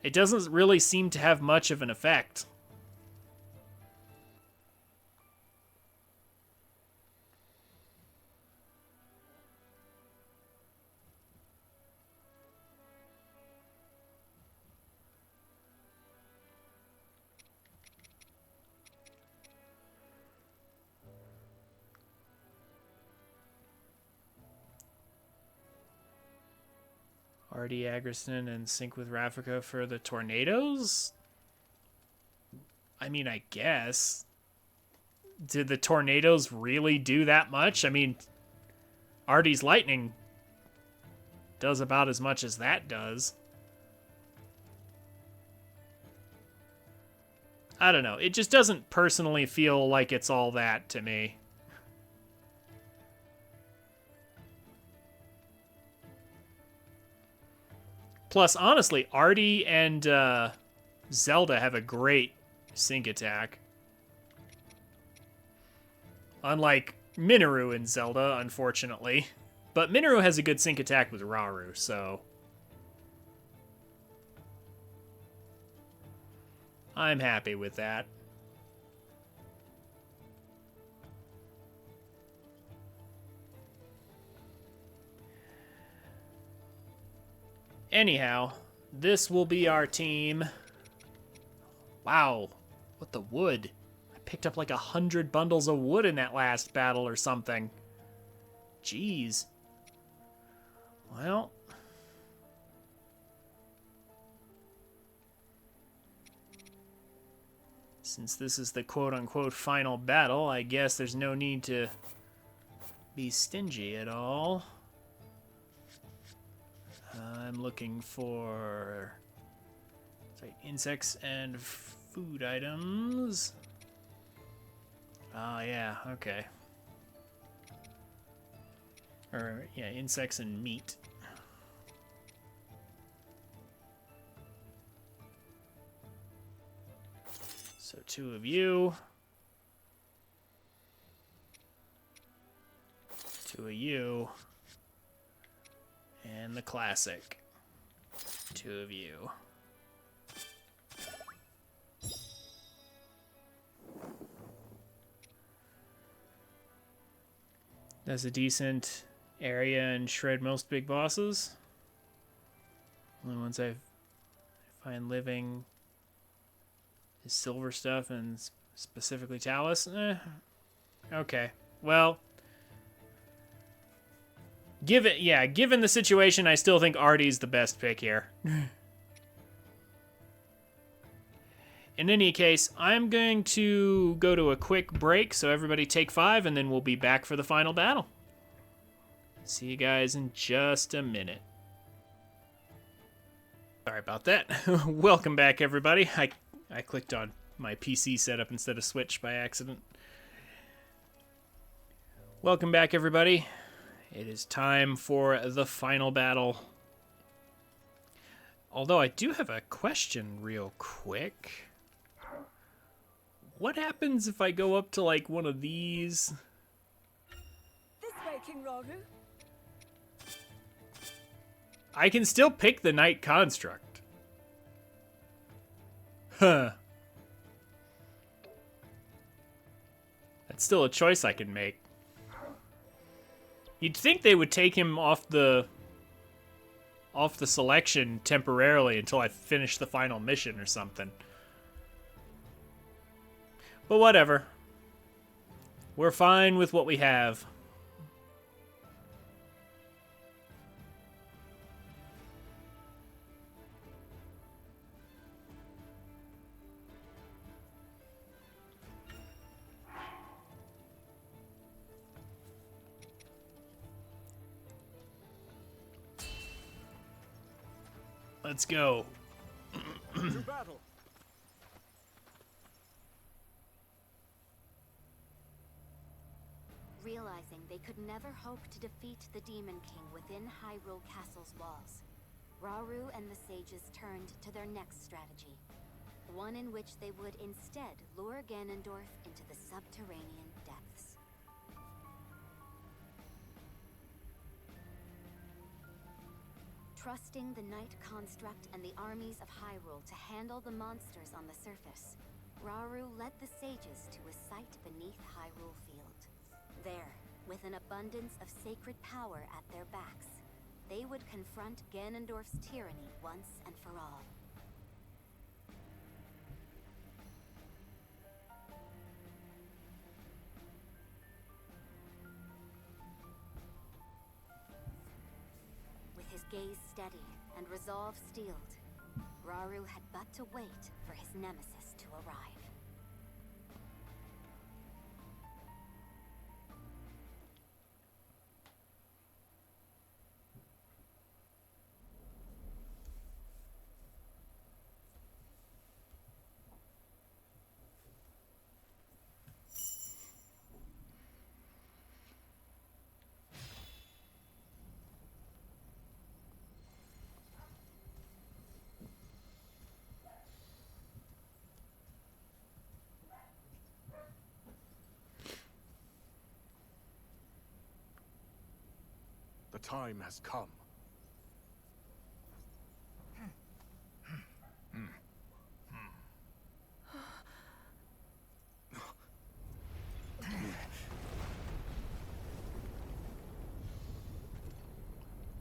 It doesn't really seem to have much of an effect. Artie, Agriston, and sync with Rafika for the tornadoes? I mean, I guess. Did the tornadoes really do that much? I mean, Artie's lightning does about as much as that does. I don't know. It just doesn't personally feel like it's all that to me. Plus, honestly, Artie and Zelda have a great sync attack. Unlike Minoru and Zelda, unfortunately. But Minoru has a good sync attack with Rauru, so... I'm happy with that. Anyhow, this will be our team. Wow, what the wood. I picked up like 100 bundles of wood in that last battle or something. Jeez. Well. Since this is the quote-unquote final battle, I guess there's no need to be stingy at all. I'm looking for insects and food items. Oh, yeah, okay. Or, yeah, insects and meat. So 2 of you. 2 of you. And the classic. 2 of you. That's a decent area and shred most big bosses. Only ones I find living is silver stuff and specifically Talus. Okay. Well, given the situation, I still think Artie's the best pick here. In any case, I'm going to go to a quick break, so everybody take 5, and then we'll be back for the final battle. See you guys in just a minute. Sorry about that. Welcome back, everybody. I clicked on my PC setup instead of Switch by accident. Welcome back, everybody. It is time for the final battle. Although I do have a question real quick. What happens if I go up to, like, one of these? This way, King Rauru. I can still pick the Knight Construct. Huh. That's still a choice I can make. You'd think they would take him off the selection temporarily until I finish the final mission or something. But whatever. We're fine with what we have. Let's go. To battle. Realizing they could never hope to defeat the Demon King within Hyrule Castle's walls, Rauru and the sages turned to their next strategy. One in which they would instead lure Ganondorf into the subterranean depths. Trusting the Night Construct and the armies of Hyrule to handle the monsters on the surface, Rauru led the sages to a site beneath Hyrule Field. There, with an abundance of sacred power at their backs, they would confront Ganondorf's tyranny once and for all. With his gaze steady and resolve steeled, Rauru had but to wait for his nemesis to arrive. The time has come.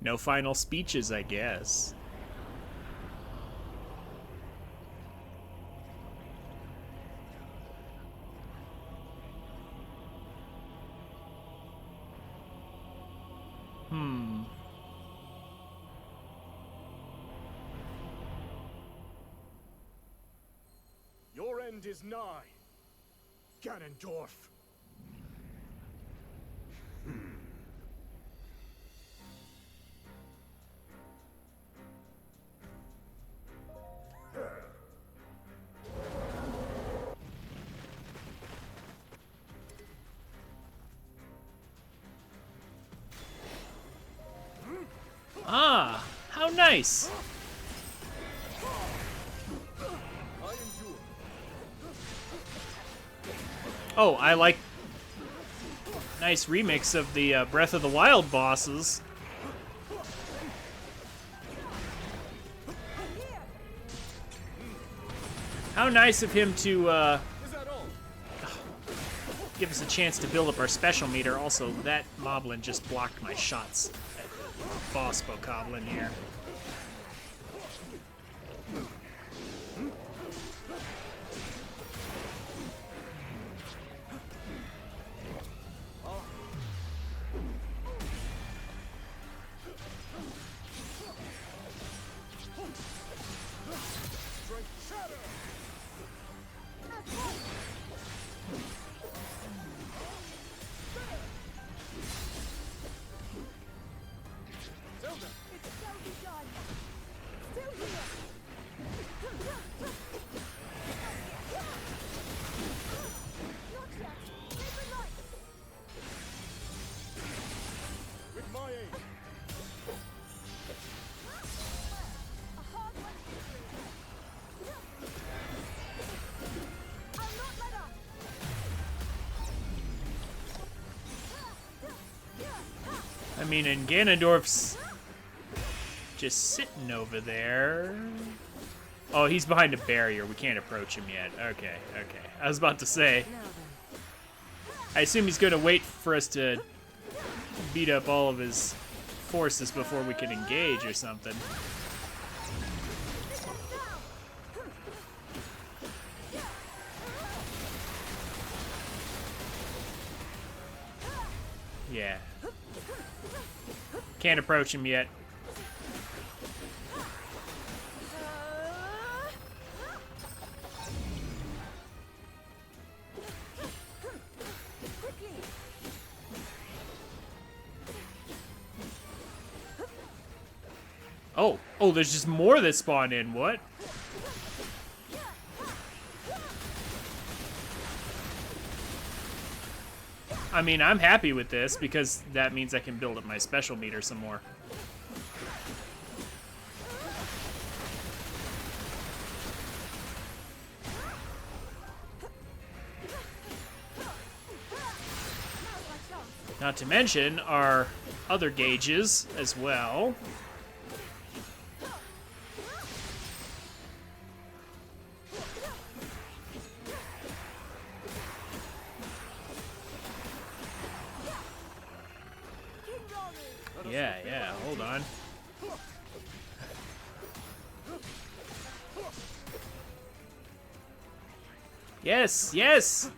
No final speeches, I guess. Your end is nigh, Ganondorf. Ah, how nice. Oh, I like nice remix of the Breath of the Wild bosses. How nice of him to give us a chance to build up our special meter. Also, that moblin just blocked my shots at the boss bokoblin here. I mean, and Ganondorf's just sitting over there. Oh, he's behind a barrier. We can't approach him yet. Okay, okay. I was about to say. I assume he's going to wait for us to beat up all of his forces before we can engage or something. Yeah. Can't approach him yet. Oh, there's just more that spawn in. What? I mean, I'm happy with this because that means I can build up my special meter some more. Not to mention our other gauges as well. Yeah, hold on. Yes, yes!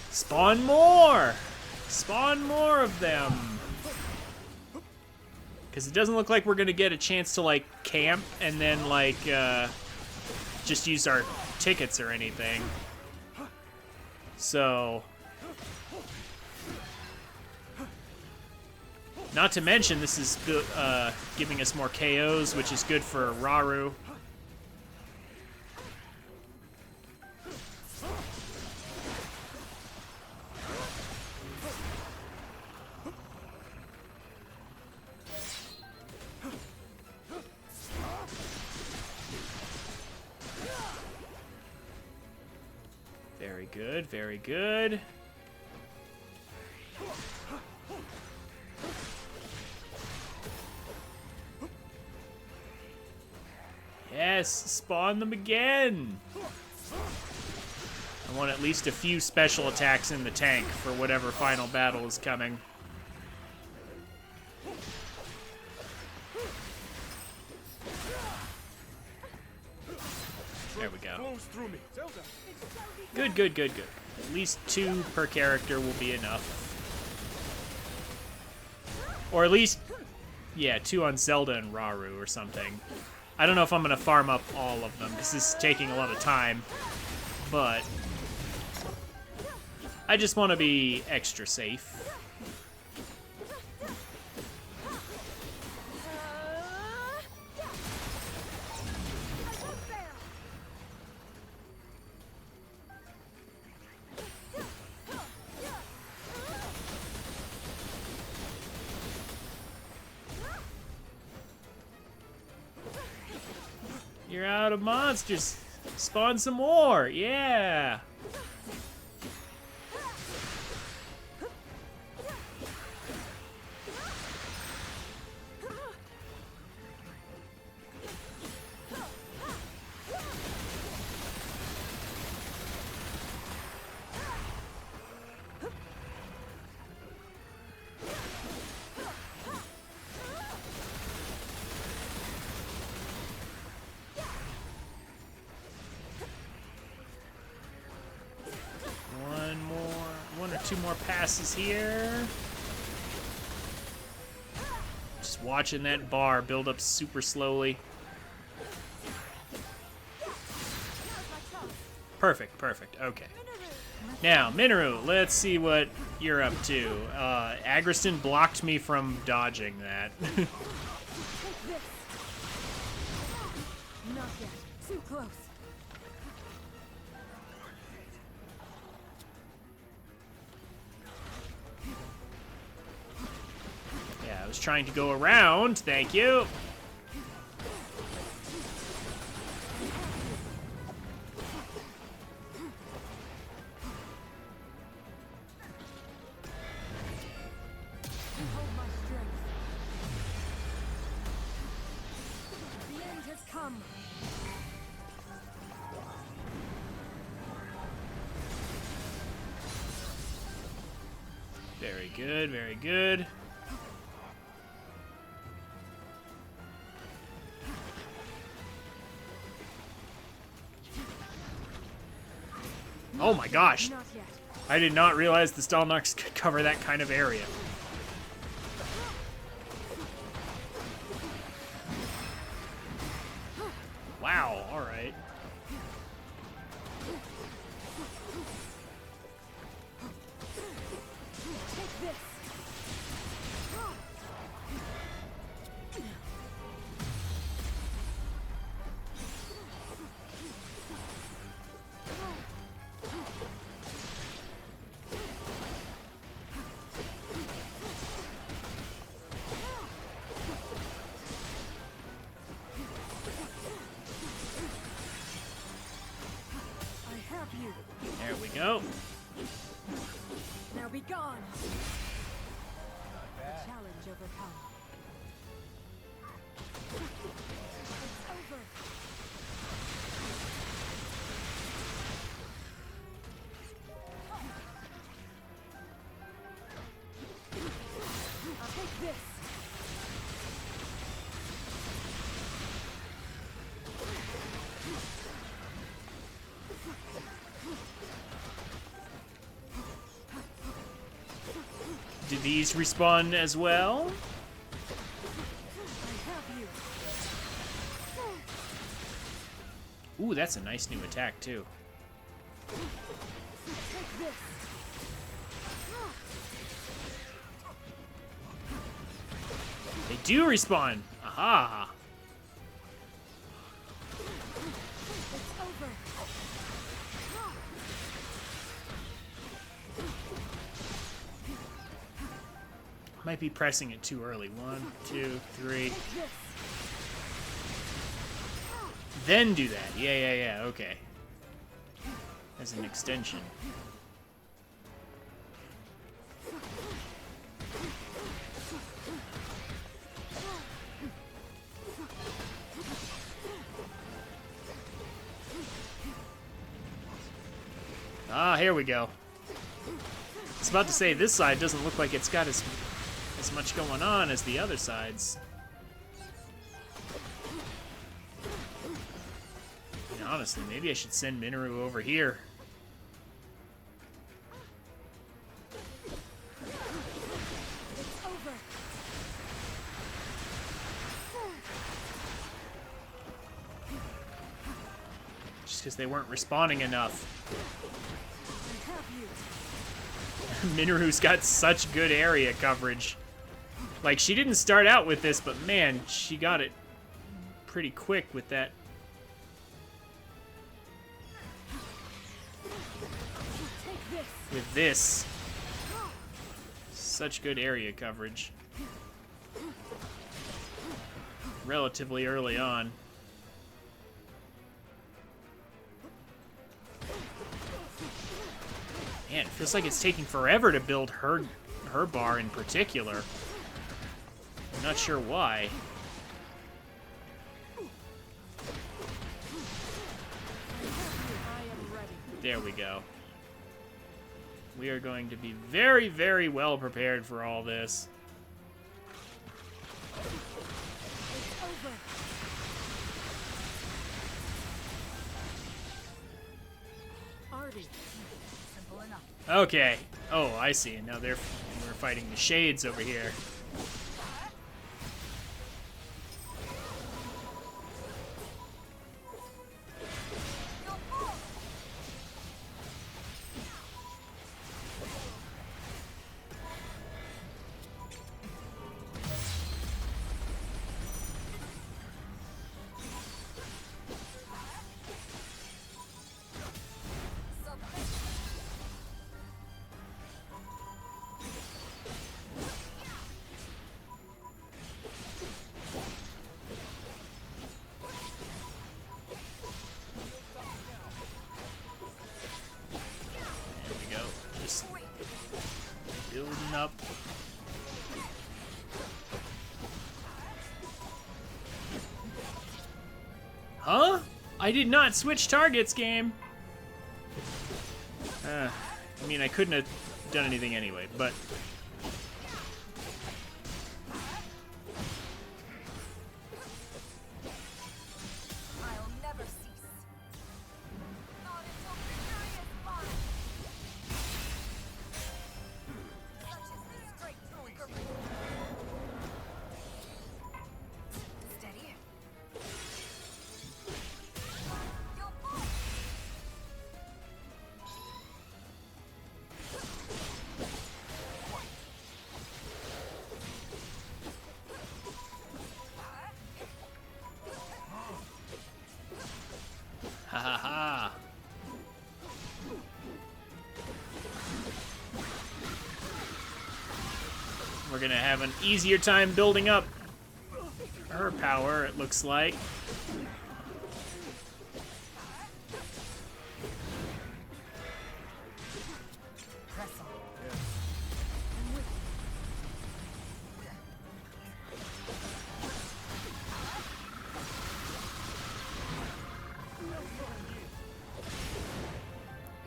Spawn more! Spawn more of them! Because it doesn't look like we're gonna get a chance to, like, camp and then, like, just use our tickets or anything. So... Not to mention, this is giving us more KOs, which is good for Rauru. Very good, very good. Yes, spawn them again! I want at least a few special attacks in the tank for whatever final battle is coming. There we go. Good, good, good, good. At least 2 per character will be enough. Or at least, yeah, 2 on Zelda and Rauru or something. I don't know if I'm going to farm up all of them, because this is taking a lot of time, but I just want to be extra safe. You're out of monsters. Spawn some more. Yeah. One or two more passes here. Just watching that bar build up super slowly. Perfect, perfect. Okay. Now, Minoru, let's see what you're up to. Agriston blocked me from dodging that. Not yet. Too close. Yeah, I was trying to go around. Thank you. Very good, very good. Oh my gosh! Not yet. I did not realize the Stalnox could cover that kind of area. Wow, alright. Take this. I have you. There we go. Now be gone. Challenge overcome. It's over. I'll take this. Do these respawn as well? I have you. Ooh, that's a nice new attack, too. Take this. They do respawn! Aha! It's over. Might be pressing it too early. 1, 2, 3. Take this. Then do that. Yeah, okay. As an extension. Ah, here we go. I was about to say, this side doesn't look like it's got as much going on as the other sides. And honestly, maybe I should send Minoru over here. It's over. Just because they weren't responding enough. I have you. Minoru's got such good area coverage. Like, she didn't start out with this, but man, she got it pretty quick with that. Take this. With this. Such good area coverage. Relatively early on. Man, it feels like it's taking forever to build her bar in particular. I'm not sure why. There we go. We are going to be very, very well prepared for all this. It's over. Artie. Simple enough. Okay. Oh, I see. Now we're fighting the shades over here. There we go. Just building up. Huh? I did not switch targets, game. I mean, I couldn't have done anything anyway, but... I'll never cease. Not until victory is mine. Such is the strength of the gorilla. Steady. You'll fall. Ha ha ha. We're gonna have an easier time building up her power, it looks like. Press on.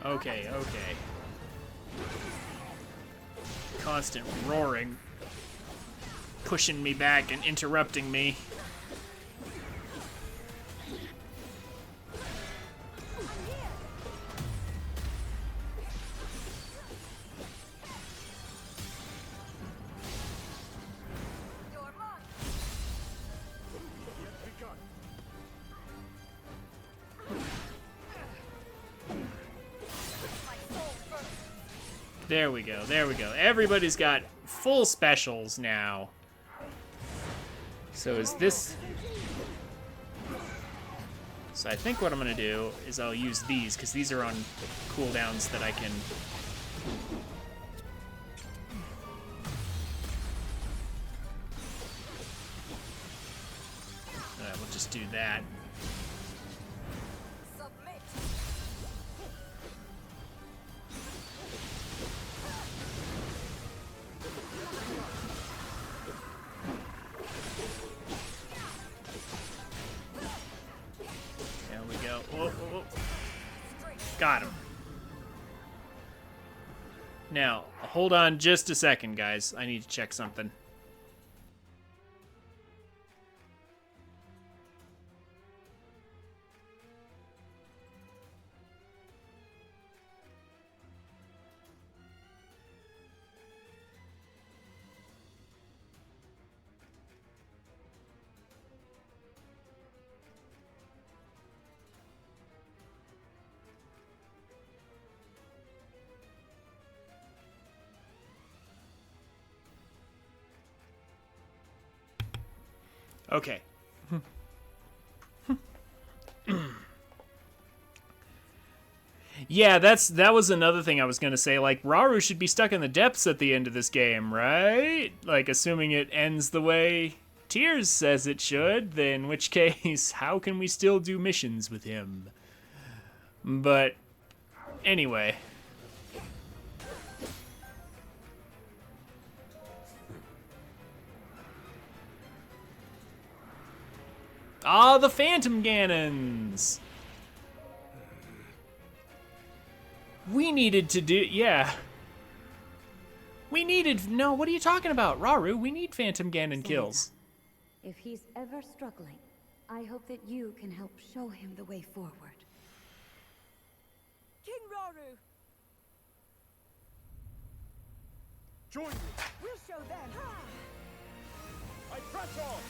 Okay, okay. Constant roaring. Pushing me back and interrupting me. You're mine. Yet begun. My soul burns. There we go, there we go. Everybody's got full specials now. So is this... So I think what I'm gonna do is I'll use these, because these are on cooldowns that I can... we'll just do that. Submit. There we go. Whoa, whoa, whoa. Got him. Now, hold on just a second, guys. I need to check something. Okay. Yeah, that was another thing I was gonna say. Like, Rauru should be stuck in the depths at the end of this game, right? Like, assuming it ends the way Tears says it should, then in which case, how can we still do missions with him? But, anyway. Ah, the Phantom Gannons! We needed to do, yeah. We needed, no, what are you talking about, Rauru? We need Phantom Ganon kills. If he's ever struggling, I hope that you can help show him the way forward. King Rauru. Join me. We'll show them. I press on.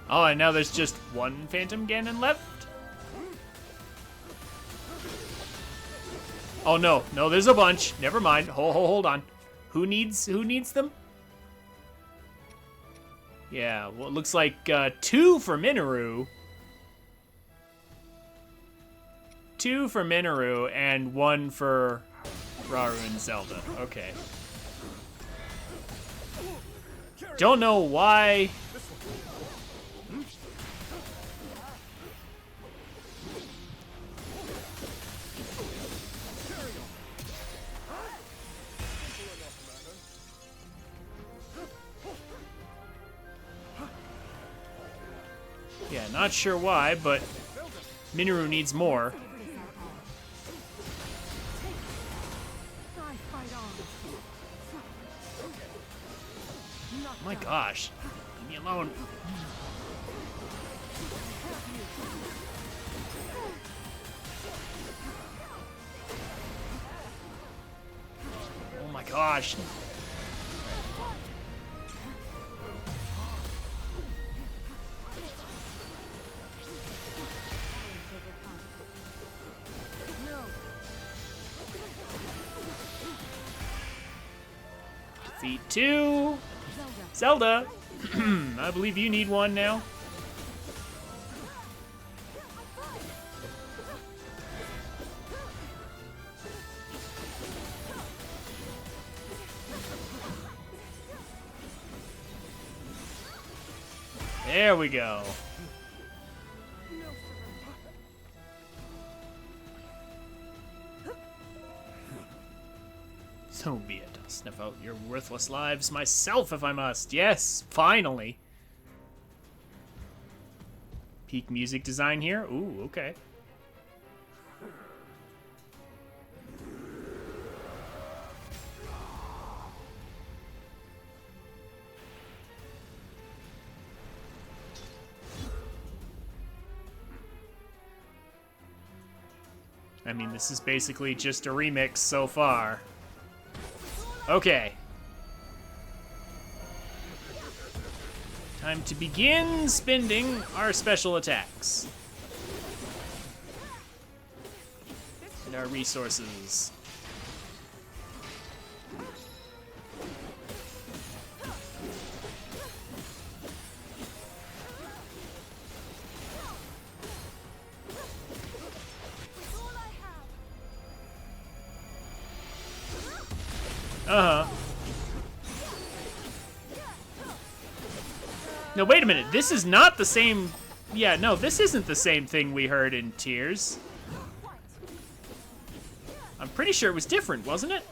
Oh, and now there's just one Phantom Ganon left? Oh no, no, there's a bunch. Never mind. Hold on. Who needs them? Yeah, well, it looks like 2 for Minoru. 2 for Minoru and 1 for Rauru and Zelda. Okay. Don't know why. Yeah, not sure why, but Minoru needs more. Oh my gosh. Leave me alone. Oh my gosh. Defeat 2. Zelda. I believe you need one now. There we go. So be it. I'll sniff out your worthless lives myself if I must. Yes, finally. Peak music design here. Ooh, okay. I mean, this is basically just a remix so far. Okay. Time to begin spending our special attacks. And our resources. Uh-huh. No, wait a minute. This is not the same... Yeah, no, this isn't the same thing we heard in Tears. I'm pretty sure it was different, wasn't it?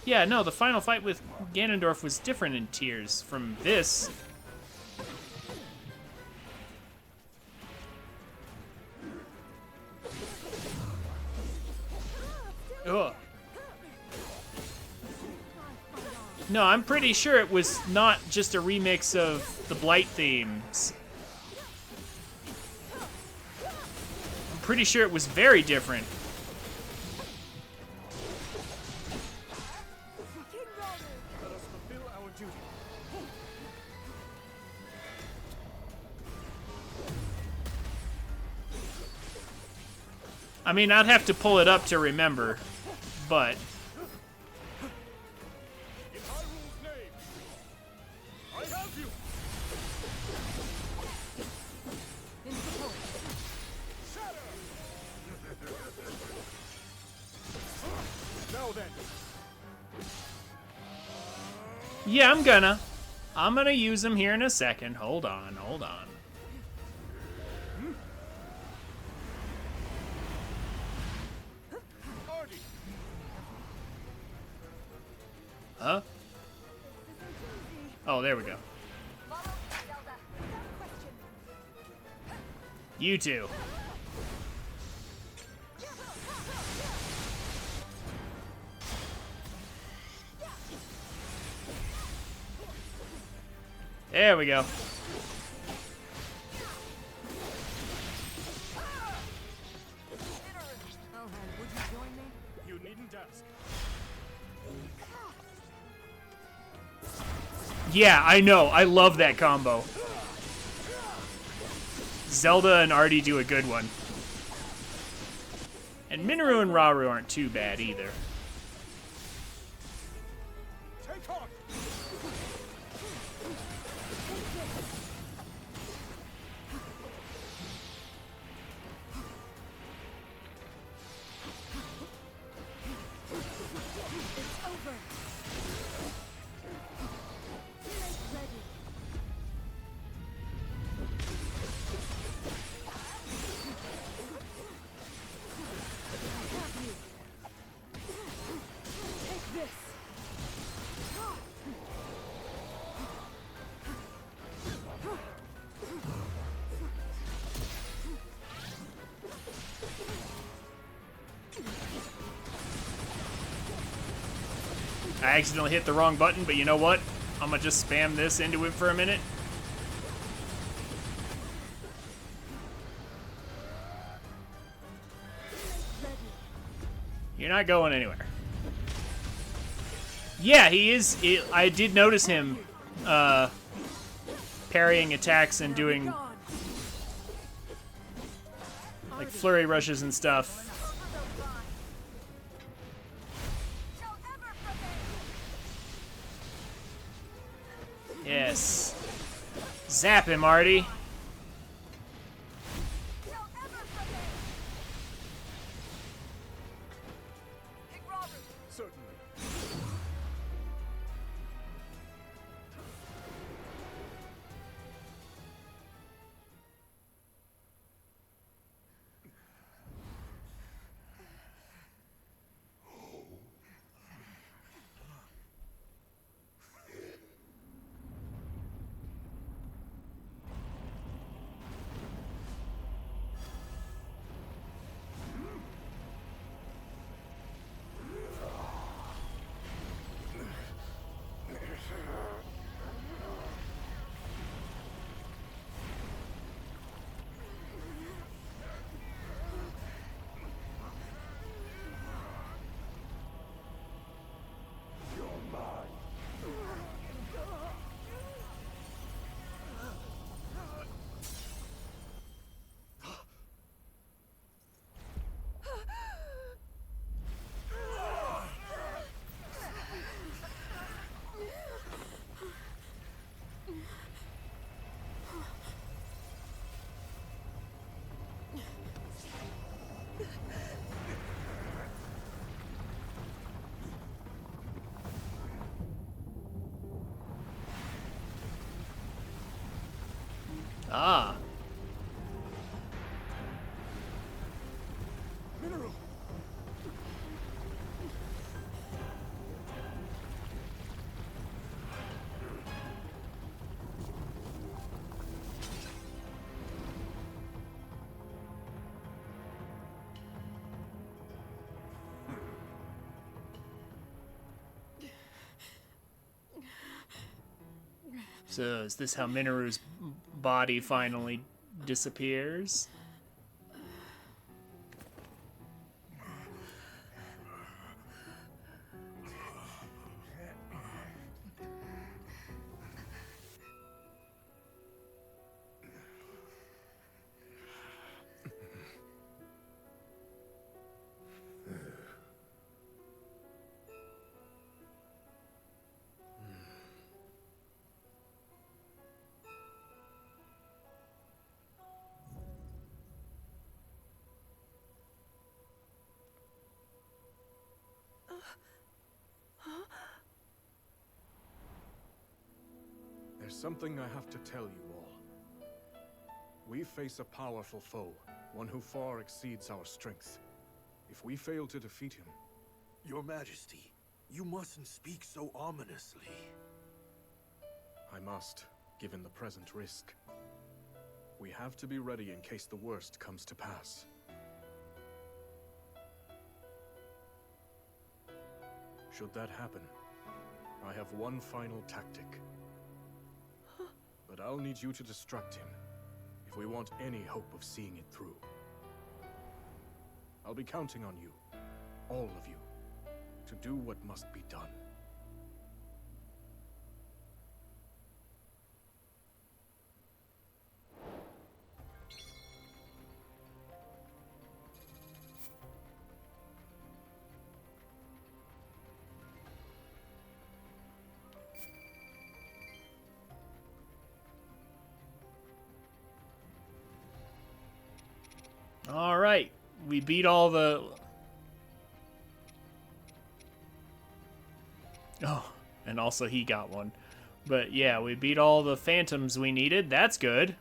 Yeah, no, the final fight with Ganondorf was different in Tears from this. Ugh. No, I'm pretty sure it was not just a remix of the Blight themes. I'm pretty sure it was very different. Let us fulfill our duty. I mean, I'd have to pull it up to remember, but... In Hyrule's name, I have you. Shatter. Now then. Yeah, I'm gonna use them here in a second. Hold on, hold on. Huh? Oh, there we go. You two. There we go. Would you join me? You needn't ask. Yeah, I know. I love that combo. Zelda and Artie do a good one. And Minoru and Rauru aren't too bad either. Take on. I accidentally hit the wrong button, but you know what? I'm gonna just spam this into it for a minute. You're not going anywhere. Yeah, he is. I did notice him parrying attacks and doing like flurry rushes and stuff. Yes. Zap him, Artie. Certainly. Ah. Mineral. So is this how Minoru's body finally disappears? There's something I have to tell you all. We face a powerful foe, one who far exceeds our strength. If we fail to defeat him... Your Majesty, you mustn't speak so ominously. I must, given the present risk. We have to be ready in case the worst comes to pass. Should that happen, I have one final tactic. But I'll need you to distract him, if we want any hope of seeing it through. I'll be counting on you, all of you, to do what must be done. All right, we beat all the... Oh, and also he got one. But yeah, we beat all the phantoms we needed. That's good.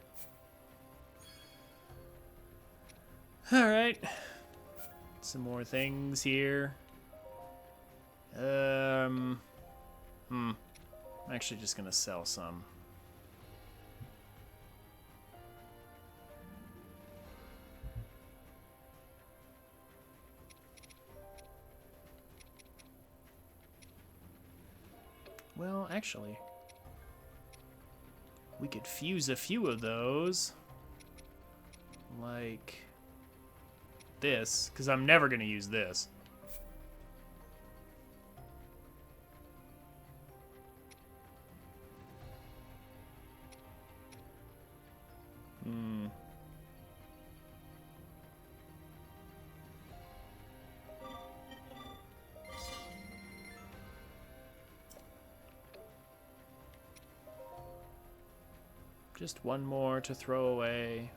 All right. Some more things here. I'm actually just gonna sell some. Well, actually, we could fuse a few of those. Like this, because I'm never going to use this. Just one more to throw away.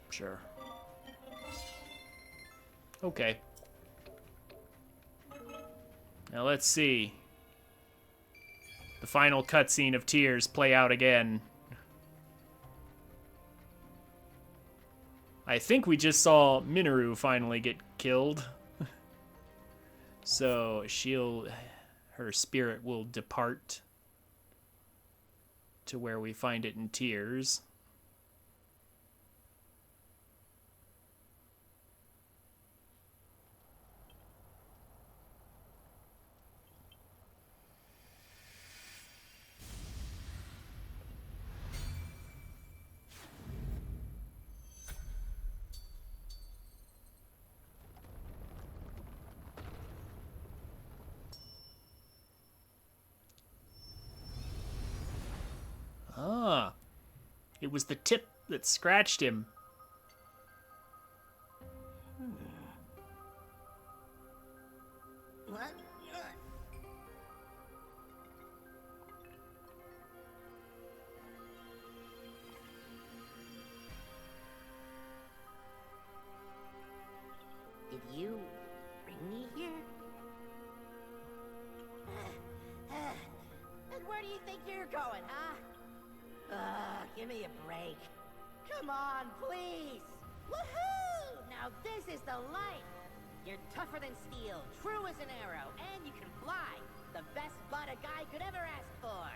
Sure. Okay. Now let's see the final cutscene of Tears play out again. I think we just saw Minoru finally get killed. So her spirit will depart to where we find it in Tears. Ah, it was the tip that scratched him. What? Did you bring me here? And where do you think you're going, huh? Give me a break. Come on, please. Woohoo! Now this is the life. You're tougher than steel, true as an arrow, and you can fly. The best butt a guy could ever ask for.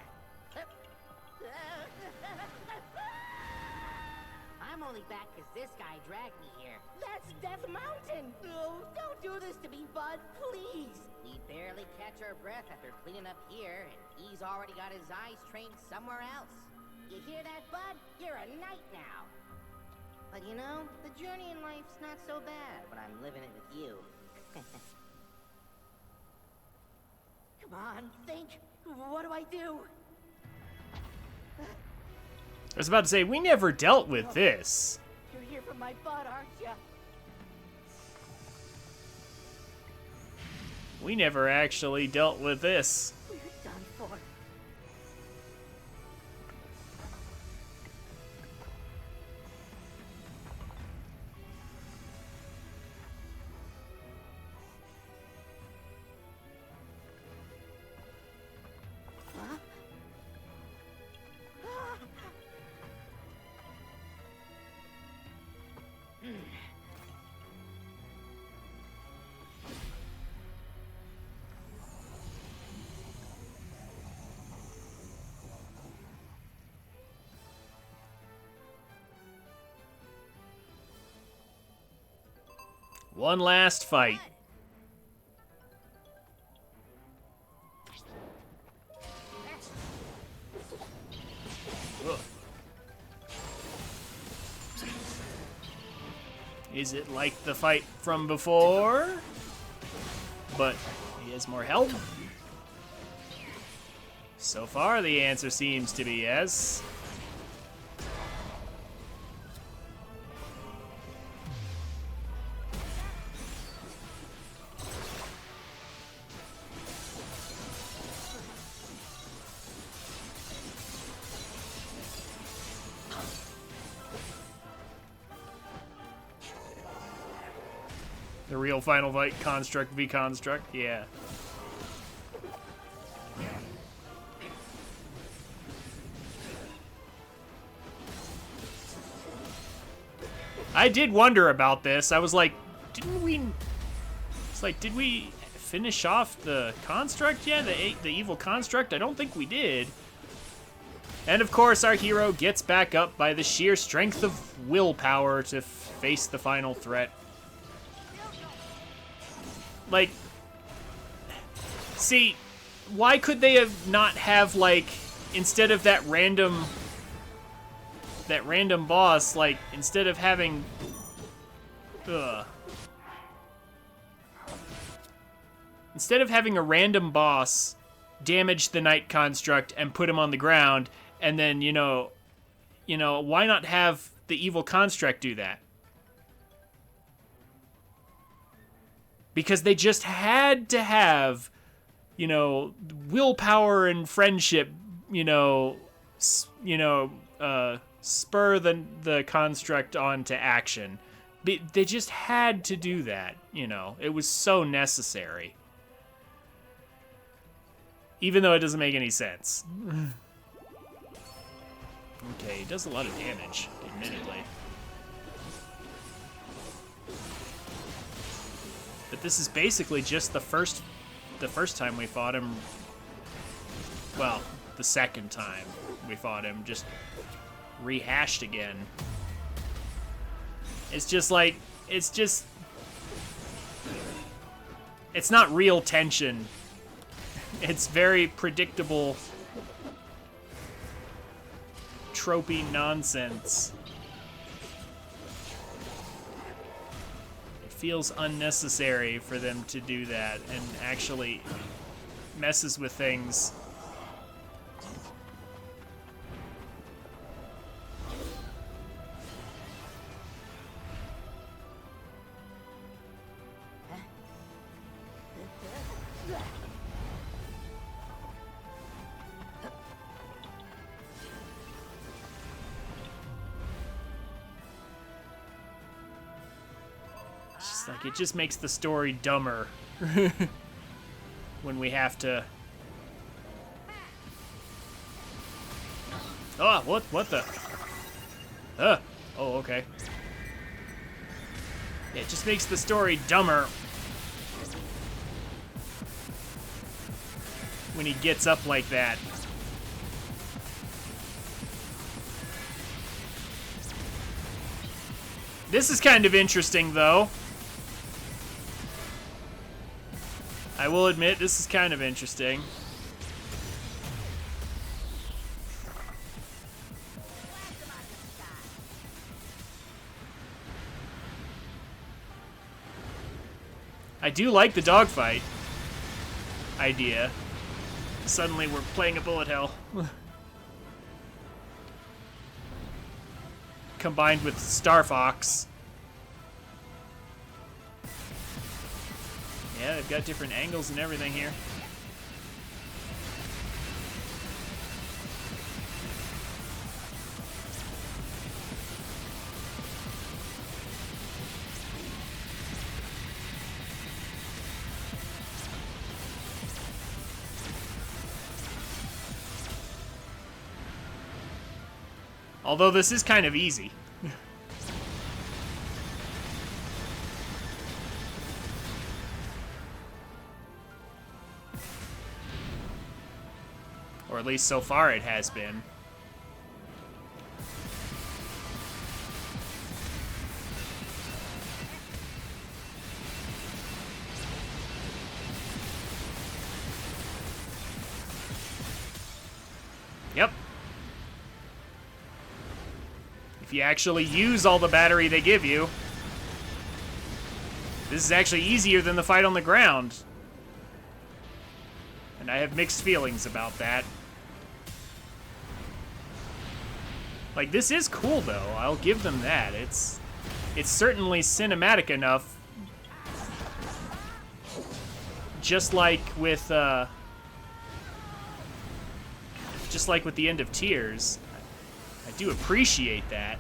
I'm only back because this guy dragged me here. That's Death Mountain! Oh, don't do this to me, bud, please! We barely catch our breath after cleaning up here, and he's already got his eyes trained somewhere else. You hear that, bud? You're a knight now. But you know, the journey in life's not so bad when I'm living it with you. Come on, think. What do I do? I was about to say, we never dealt with this. You're here for my butt, aren't you? We never actually dealt with this. We're done for. Huh? One last fight. Ugh. Is it like the fight from before? But he has more health? So far, the answer seems to be yes. The real Final Fight Construct v Construct, yeah. I did wonder about this. I was like, did we finish off the Construct yet? The evil Construct? I don't think we did. And of course, our hero gets back up by the sheer strength of willpower to face the final threat. Like, see, why could they have not have, like, instead of that random boss, like, instead of having, instead of having a random boss damage the Night Construct and put him on the ground, and then, you know, why not have the evil construct do that? Because they just had to have, you know, willpower and friendship, spur the construct on to action. They just had to do that, you know. It was so necessary. Even though it doesn't make any sense. Okay, it does a lot of damage, admittedly. But this is basically just the first time we fought him. Well, the second time we fought him, just rehashed again. It's just like, it's not real tension. It's very predictable, tropey nonsense. It feels unnecessary for them to do that and actually messes with things. Like, it just makes the story dumber when we have to... Oh, what the? Oh, okay. Yeah, it just makes the story dumber when he gets up like that. This is kind of interesting, though. I will admit, this is kind of interesting. I do like the dogfight idea. Suddenly we're playing a bullet hell. Combined with Star Fox. Yeah, they've got different angles and everything here. Although this is kind of easy. Or at least so far it has been. Yep. If you actually use all the battery they give you, this is actually easier than the fight on the ground. And I have mixed feelings about that. Like, this is cool, though. I'll give them that. It's certainly cinematic enough. Just like with the end of Tears. I do appreciate that.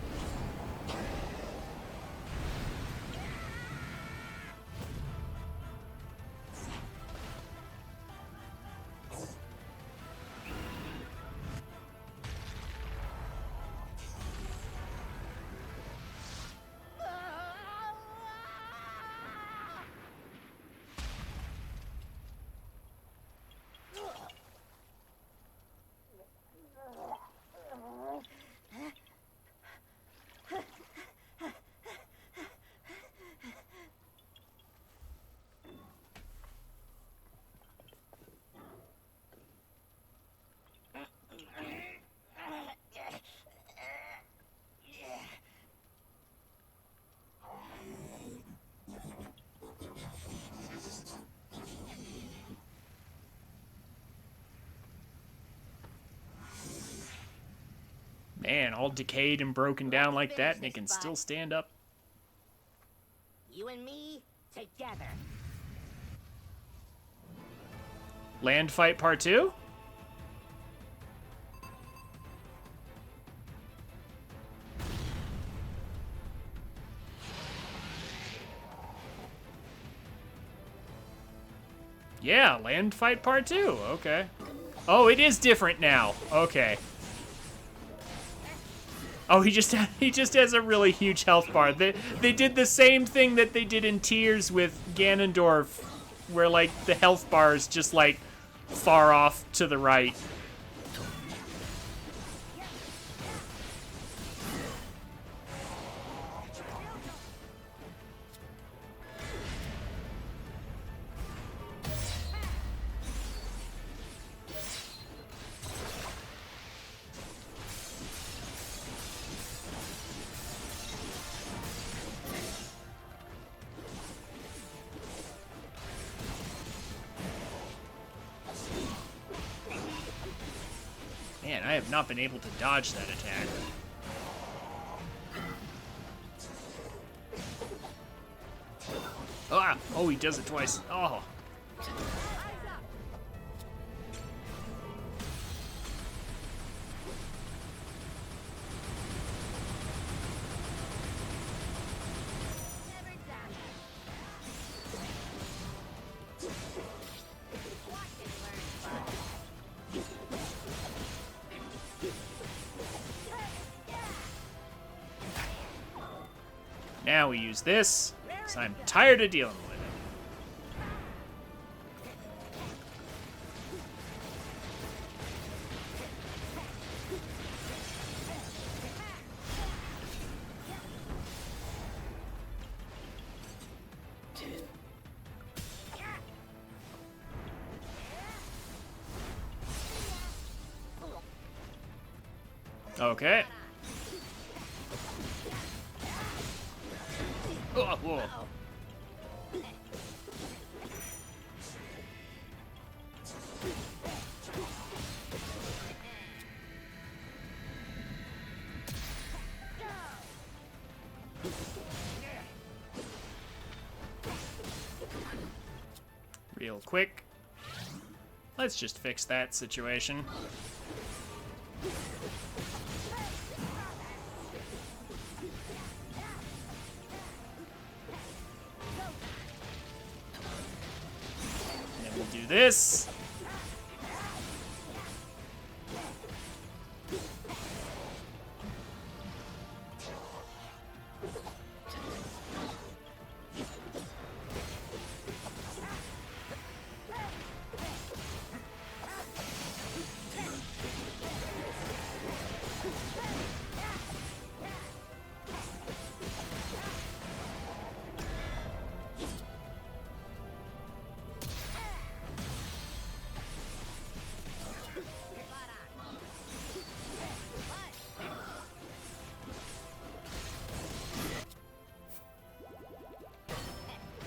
Man, all decayed and broken down like that, and it can still stand up. You and me, together. Land fight part 2? Yeah, land fight part 2. Okay. Oh, it is different now. Okay. Oh, he just has a really huge health bar. They did the same thing that they did in Tears with Ganondorf, where like the health bar is just like far off to the right. Man, I have not been able to dodge that attack. Ah! Oh, he does it twice. Oh. Now we use this, because I'm tired of dealing with it. Okay. Oh, whoa. Real quick. Let's just fix that situation. Do this.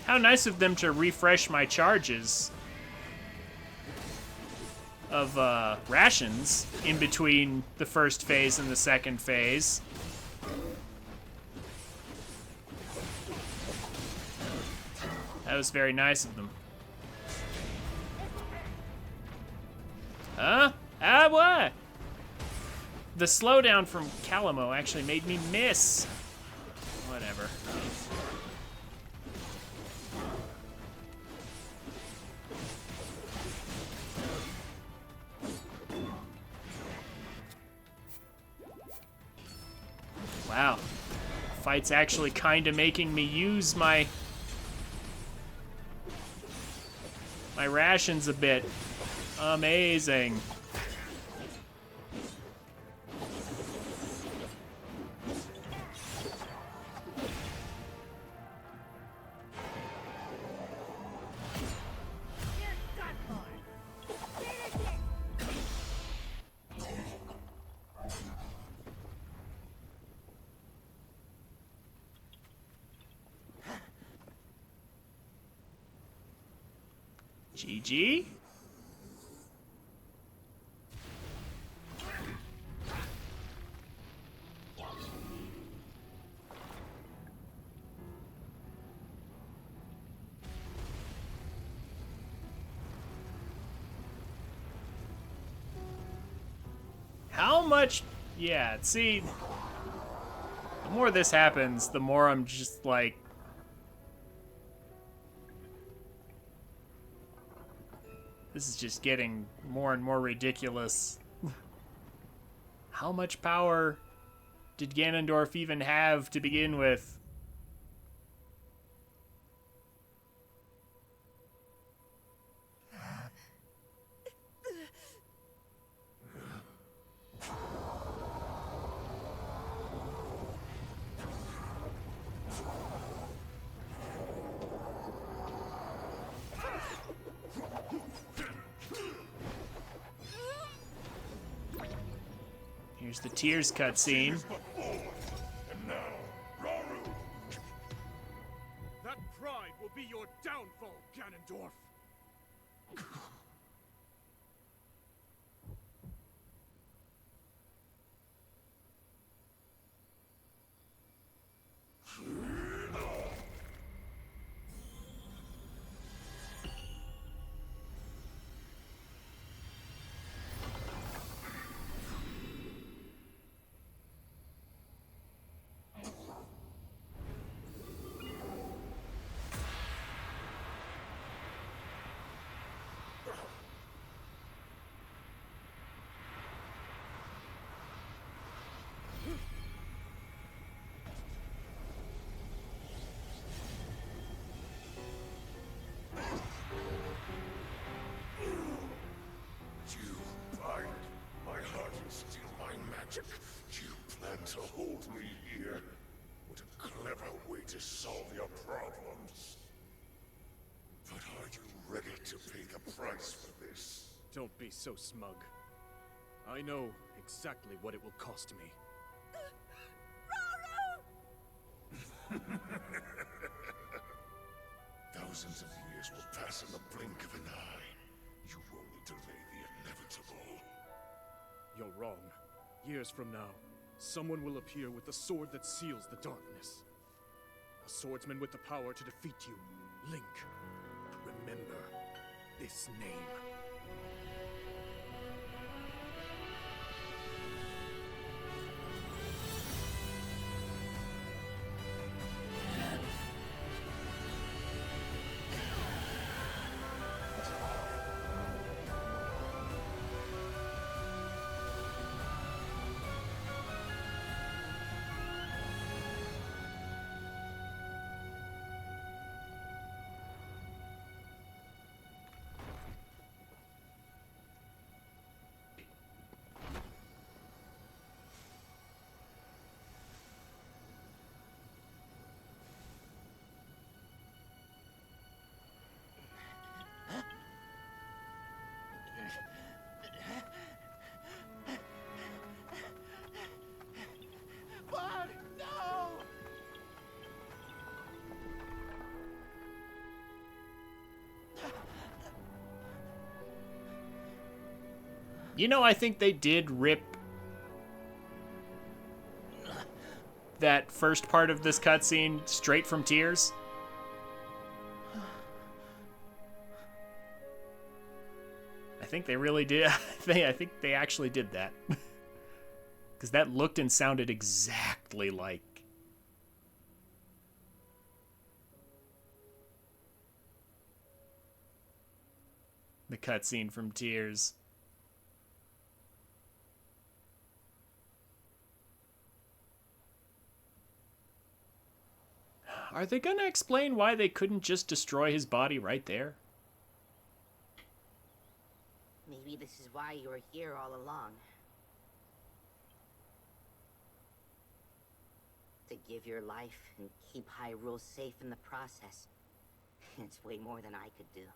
How nice of them to refresh my charges of rations in between the first phase and the second phase. That was very nice of them. Huh? Ah, what? The slowdown from Calamo actually made me miss. Whatever. Wow. Fight's actually kind of making me use my rations a bit. Amazing. GG. How much... Yeah, see... The more this happens, the more I'm just like... This is just getting more and more ridiculous. How much power did Ganondorf even have to begin with? Here's the Tears cutscene. And now, Raru. That pride will be your downfall, Ganondorf. You pirate, my heart and steal my magic. You plan to hold me here? What a clever way to solve your problems. But are you ready to pay the price for this? Don't be so smug. I know exactly what it will cost me. Thousands of years will pass in the blink of an eye. You only delay the inevitable. You're wrong. Years from now, someone will appear with the sword that seals the darkness. A swordsman with the power to defeat you, Link. Remember this name. You know, I think they did rip that first part of this cutscene straight from Tears. I think they really did. I think they actually did that. Because that looked and sounded exactly like the cutscene from Tears. Are they gonna explain why they couldn't just destroy his body right there? Maybe this is why you were here all along. To give your life and keep Hyrule safe in the process. It's way more than I could do.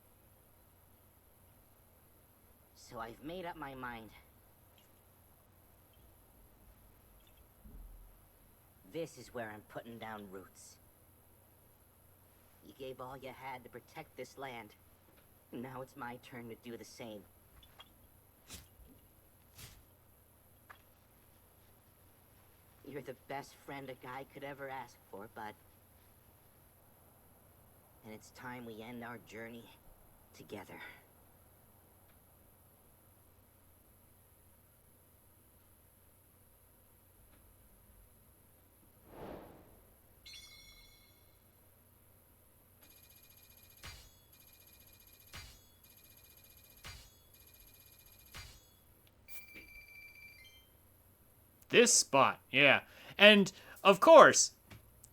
So I've made up my mind. This is where I'm putting down roots. You gave all you had to protect this land. Now it's my turn to do the same. You're the best friend a guy could ever ask for, bud. And it's time we end our journey together. This spot, yeah. And, of course,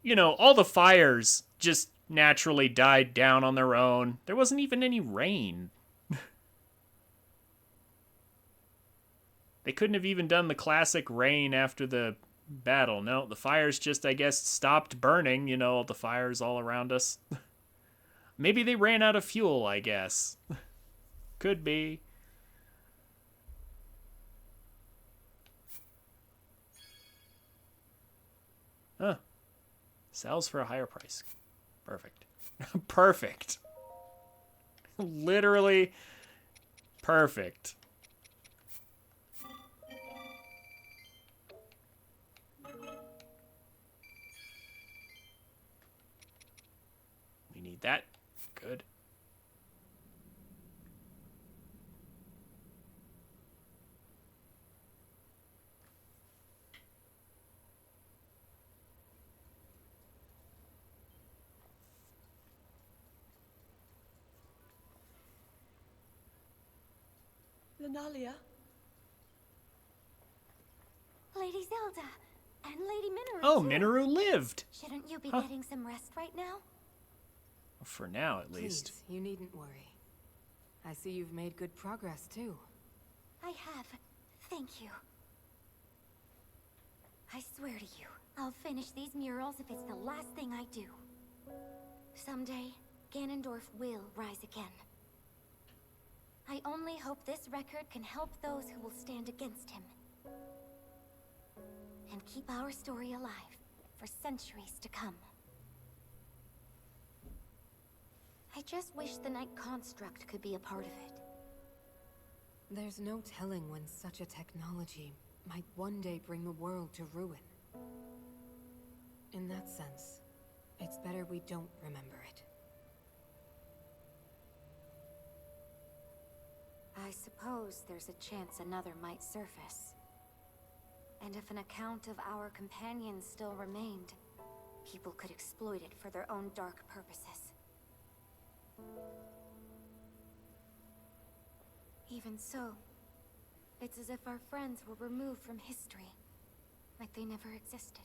you know, all the fires just naturally died down on their own. There wasn't even any rain. They couldn't have even done the classic rain after the battle. No, the fires just, I guess, stopped burning, you know, the fires all around us. Maybe they ran out of fuel, I guess. Could be. Huh. Sells for a higher price. Perfect. Perfect. Literally perfect. We need that. Good. Lenalia? Lady Zelda and Lady Minoru. Oh, too. Minoru lived. Shouldn't you be Huh. getting some rest right now? For now, at least. Please, you needn't worry. I see you've made good progress, too. I have. Thank you. I swear to you, I'll finish these murals if it's the last thing I do. Someday, Ganondorf will rise again. I only hope this record can help those who will stand against him. And keep our story alive for centuries to come. I just wish the Night Construct could be a part of it. There's no telling when such a technology might one day bring the world to ruin. In that sense, it's better we don't remember it. I suppose there's a chance another might surface. And if an account of our companions still remained, people could exploit it for their own dark purposes. Even so, it's as if our friends were removed from history, like they never existed.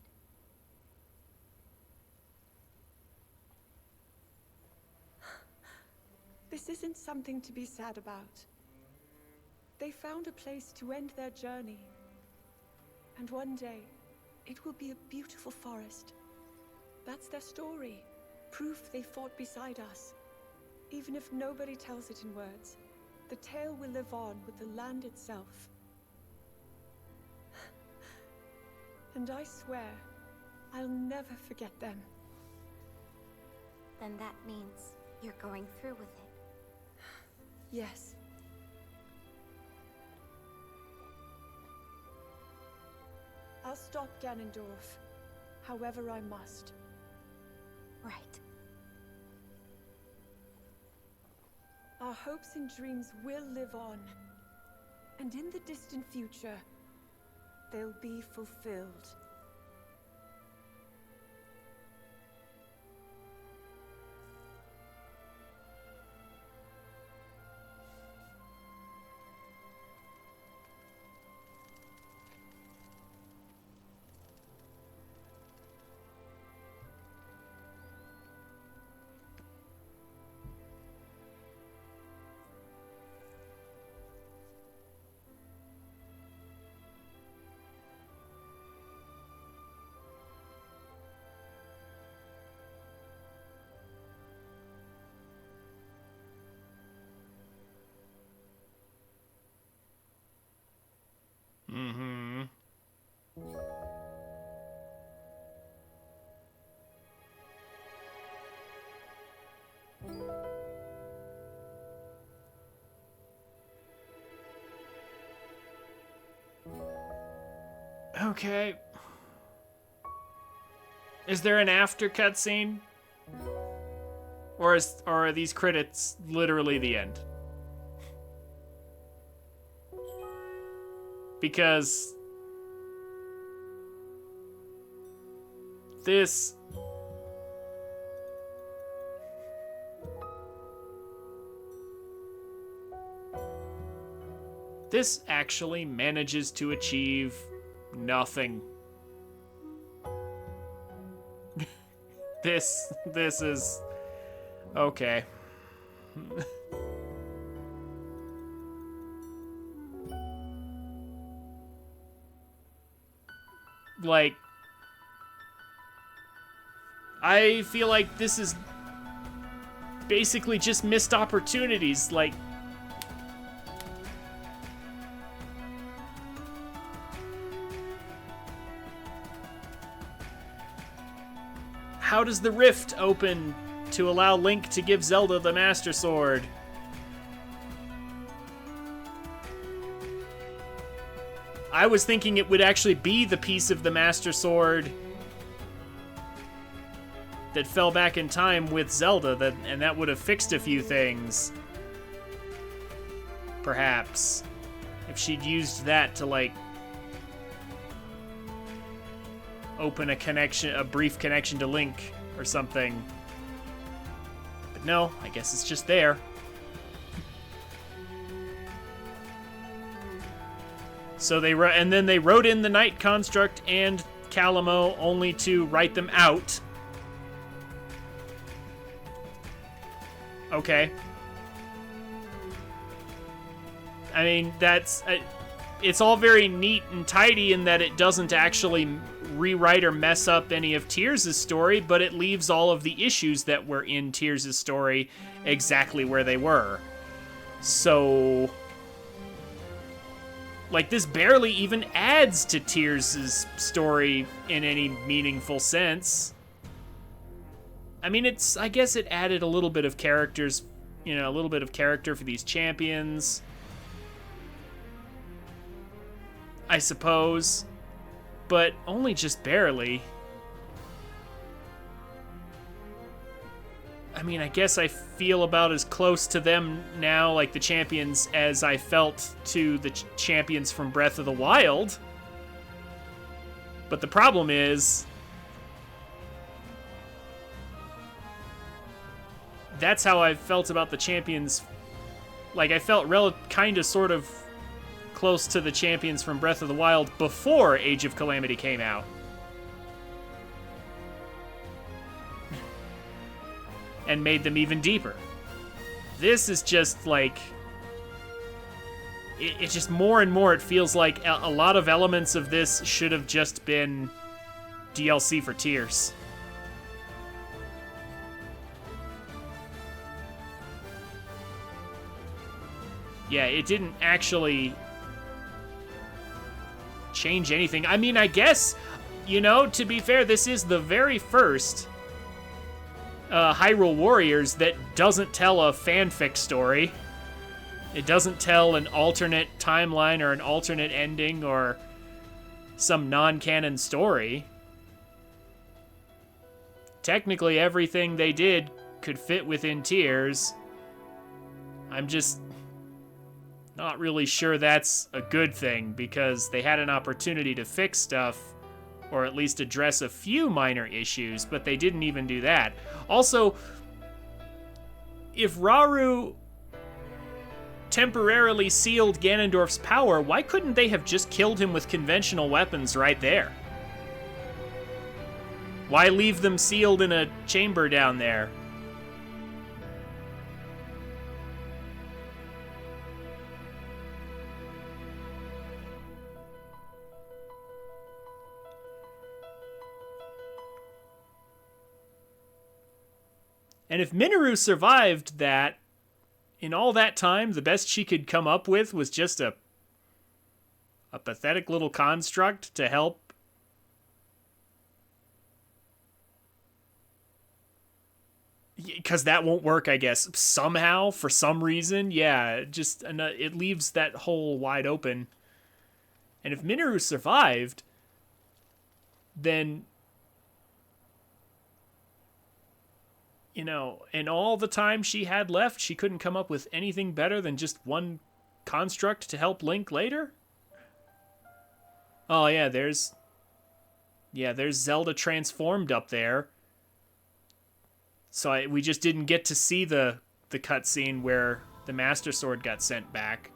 This isn't something to be sad about. They found a place to end their journey. And one day, it will be a beautiful forest. That's their story. Proof they fought beside us. Even if nobody tells it in words, the tale will live on with the land itself. And I swear, I'll never forget them. Then that means you're going through with it. Yes. I'll stop Ganondorf, however I must. Right. Our hopes and dreams will live on. And in the distant future, they'll be fulfilled. Mm-hmm. Okay. Is there an after cutscene? Or are these credits literally the end? Because this actually manages to achieve Nothing. This is... okay. Like... I feel like this is basically just missed opportunities, like... How does the rift open to allow Link to give Zelda the Master Sword? I was thinking it would actually be the piece of the Master Sword that fell back in time with Zelda, and that would have fixed a few things. Perhaps. If she'd used that to, like, open a brief connection to Link or something. But no, I guess it's just there. So then they wrote in the Night Construct and Calamo only to write them out. Okay. I mean, it's all very neat and tidy in that it doesn't actually rewrite or mess up any of Tears' story, but it leaves all of the issues that were in Tears' story exactly where they were. So... like, this barely even adds to Tears' story in any meaningful sense. I mean, I guess it added a little bit of characters, a little bit of character for these champions, I suppose, but only just barely. I mean, I guess I feel about as close to them now, like the champions, as I felt to the champions from Breath of the Wild. But the problem is, that's how I felt about the champions. Like, I felt kind of sort of close to the champions from Breath of the Wild before Age of Calamity came out. And made them even deeper. This is just like... It's just more and more, it feels like a lot of elements of this should have just been DLC for Tears. Yeah, it didn't actually change anything. I mean, I guess, to be fair, this is the very first Hyrule Warriors that doesn't tell a fanfic story. It doesn't tell an alternate timeline or an alternate ending or some non-canon story. Technically, everything they did could fit within Tears. I'm just not really sure that's a good thing, because they had an opportunity to fix stuff, or at least address a few minor issues, but they didn't even do that. Also, if Rauru temporarily sealed Ganondorf's power, why couldn't they have just killed him with conventional weapons right there? Why leave them sealed in a chamber down there? And if Minoru survived that, in all that time, the best she could come up with was just a pathetic little construct to help. Because that won't work, I guess. Somehow, for some reason, yeah, it leaves that hole wide open. And if Minoru survived, then... in all the time she had left, she couldn't come up with anything better than just one construct to help Link later? Oh, yeah, there's Zelda transformed up there. So we just didn't get to see the cutscene where the Master Sword got sent back.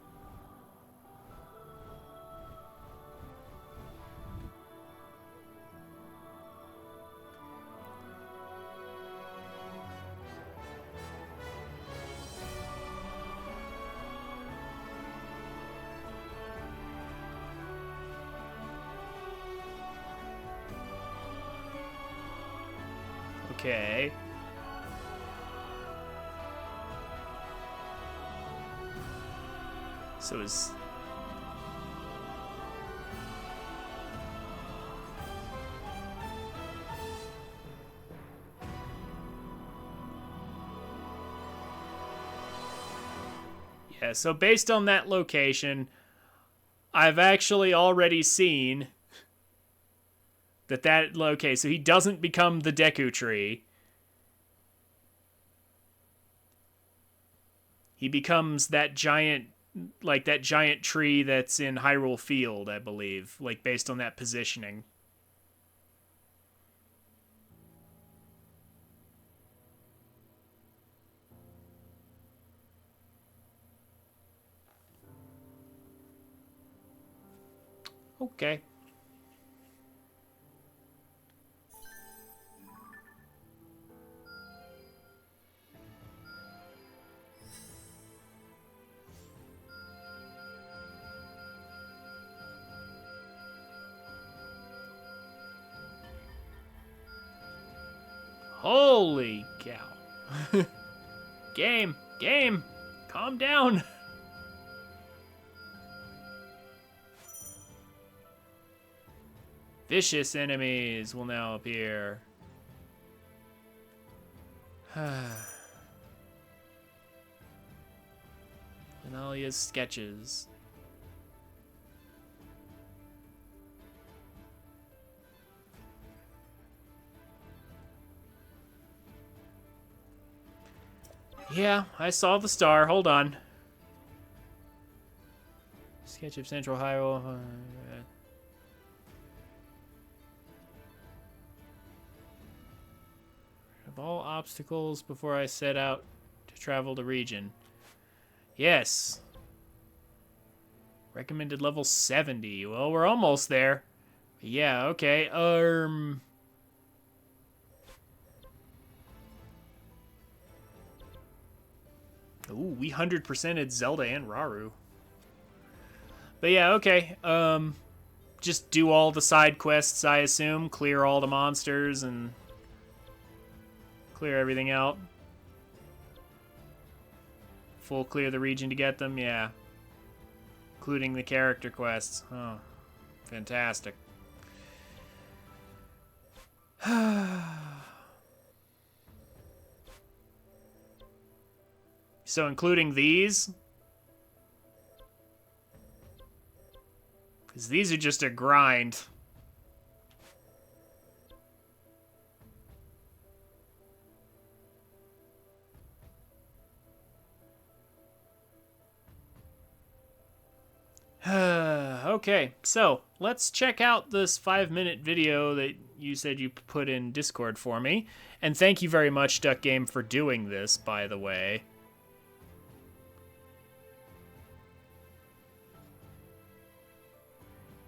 Okay. So is... Yeah, so based on that location, I've actually already seen okay, so he doesn't become the Deku Tree. He becomes that giant tree that's in Hyrule Field, I believe, like based on that positioning. Okay. Holy cow. Game, calm down. Vicious enemies will now appear. Analia's sketches. Yeah, I saw the star. Hold on. Sketch of Central Hyrule. Of all obstacles before I set out to travel the region. Yes. Recommended level 70. Well, we're almost there. Yeah, okay. Ooh, we 100%ed Zelda and Raru. But yeah, okay. Just do all the side quests, I assume. Clear all the monsters and clear everything out. Full clear the region to get them, yeah. Including the character quests. Oh, fantastic. So including these? Because these are just a grind. Okay, so let's check out this 5-minute video that you said you put in Discord for me. And thank you very much, Duck Game, for doing this, by the way.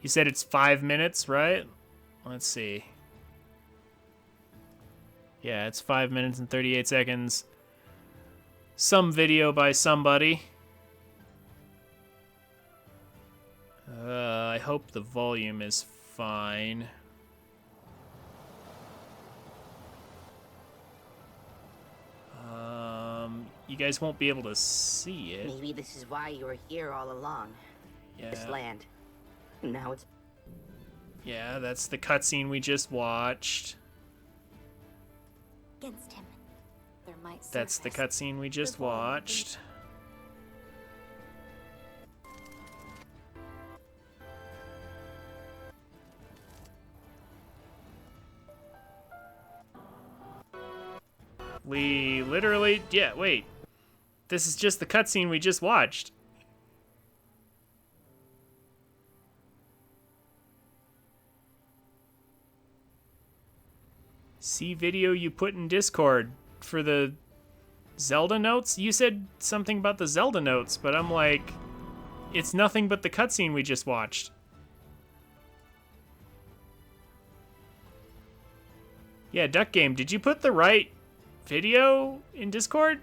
You said it's 5 minutes, right? Let's see. Yeah, it's 5 minutes and 38 seconds. Some video by somebody. I hope the volume is fine. You guys won't be able to see it. Maybe this is why you were here all along. Yeah. This land. Now it's... Yeah, that's the cutscene we just watched. Against him. There might That's the cutscene we just watched. We literally... Yeah, wait. This is just the cutscene we just watched. See video you put in Discord for the Zelda notes? You said something about the Zelda notes, but I'm like... It's nothing but the cutscene we just watched. Yeah, Duck Game, did you put the right video in Discord?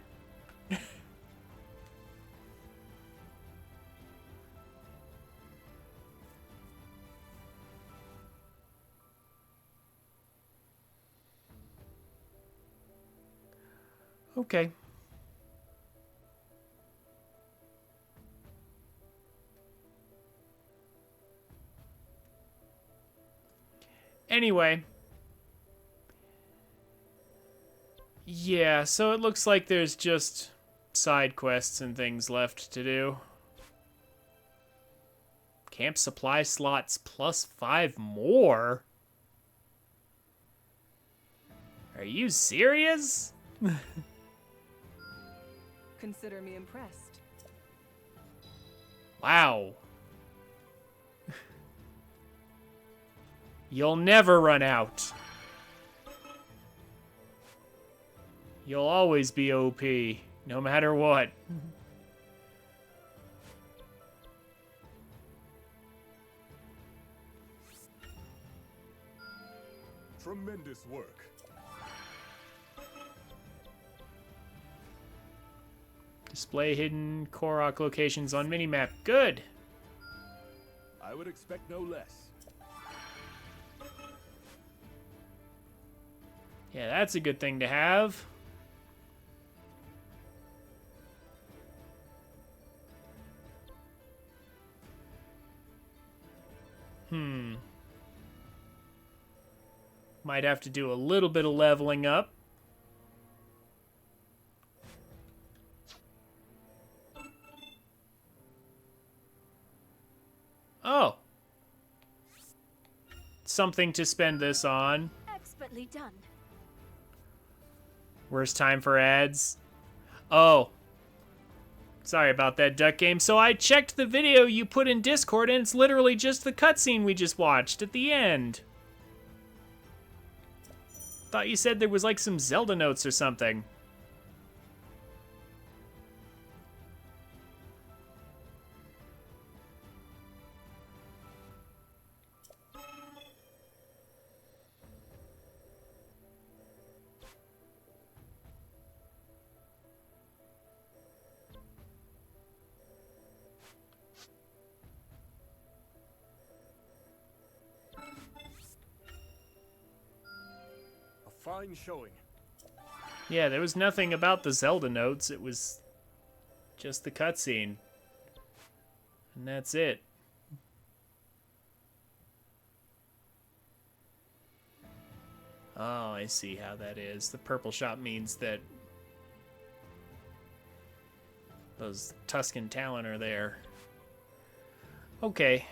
Okay. Anyway. Yeah, so it looks like there's just side quests and things left to do. Camp supply slots plus 5 more? Are you serious? Consider me impressed. Wow. You'll never run out. You'll always be OP, no matter what. Tremendous work. Display hidden Korok locations on minimap. Good. I would expect no less. Yeah, that's a good thing to have. Might have to do a little bit of leveling up. Oh. Something to spend this on. Expertly done. Worst time for ads. Oh. Sorry about that, Duck Game. So I checked the video you put in Discord, and it's literally just the cutscene we just watched at the end. Thought you said there was like some Zelda notes or something. Fine showing. Yeah, there was nothing about the Zelda notes. It was just the cutscene. And that's it. Oh, I see how that is. The purple shop means that those Tuscan Talon are there. Okay.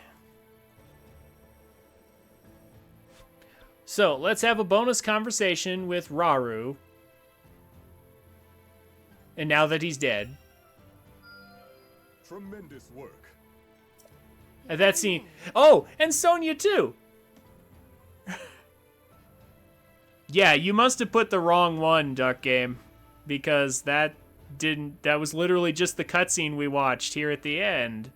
So, let's have a bonus conversation with Rauru. And now that he's dead. Tremendous work. And that scene. Oh, and Sonya too. Yeah, you must have put the wrong one, Duck Game, because that was literally just the cutscene we watched here at the end.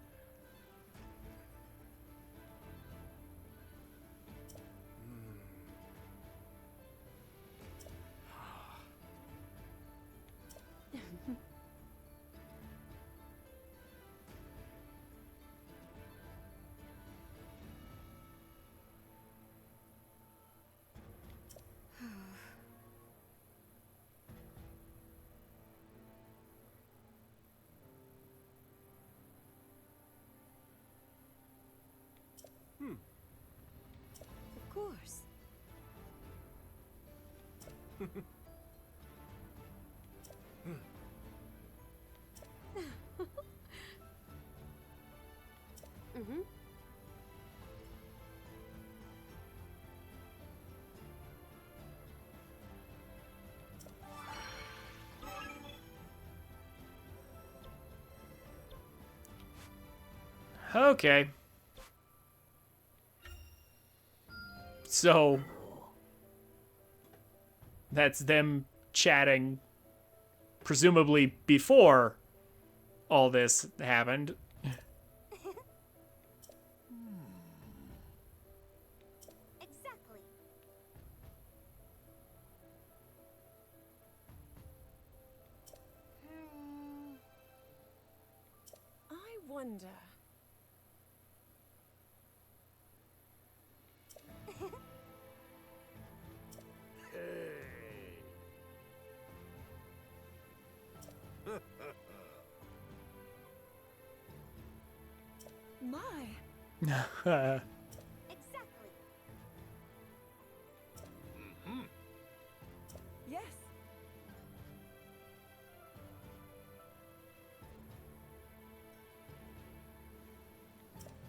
Of course. Mm-hmm. Okay. So, that's them chatting, presumably before all this happened. Exactly. I wonder. Exactly. Yes.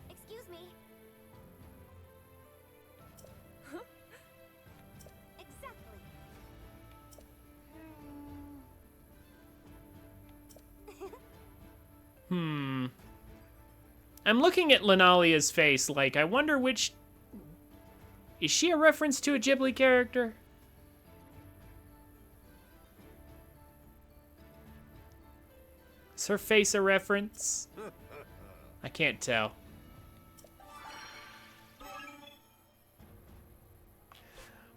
Excuse me. Exactly. I'm looking at Linalia's face like, I wonder which... Is she a reference to a Ghibli character? Is her face a reference? I can't tell.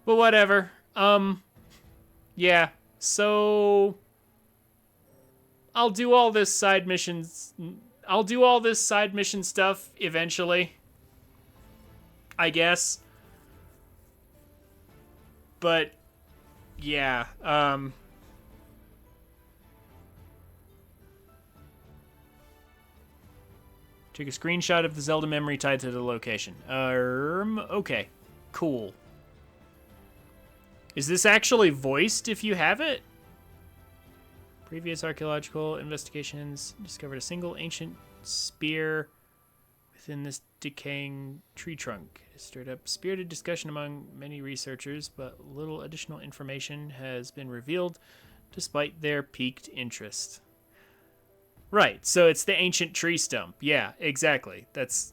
But whatever. Yeah. So I'll do all this side missions. I'll do all this side mission stuff eventually, I guess. But yeah, take a screenshot of the Zelda memory tied to the location. Okay. Cool. Is this actually voiced if you have it? Previous archaeological investigations discovered a single ancient spear within this decaying tree trunk. It stirred up spirited discussion among many researchers, but little additional information has been revealed despite their piqued interest. Right, so it's the ancient tree stump. Yeah, exactly. That's...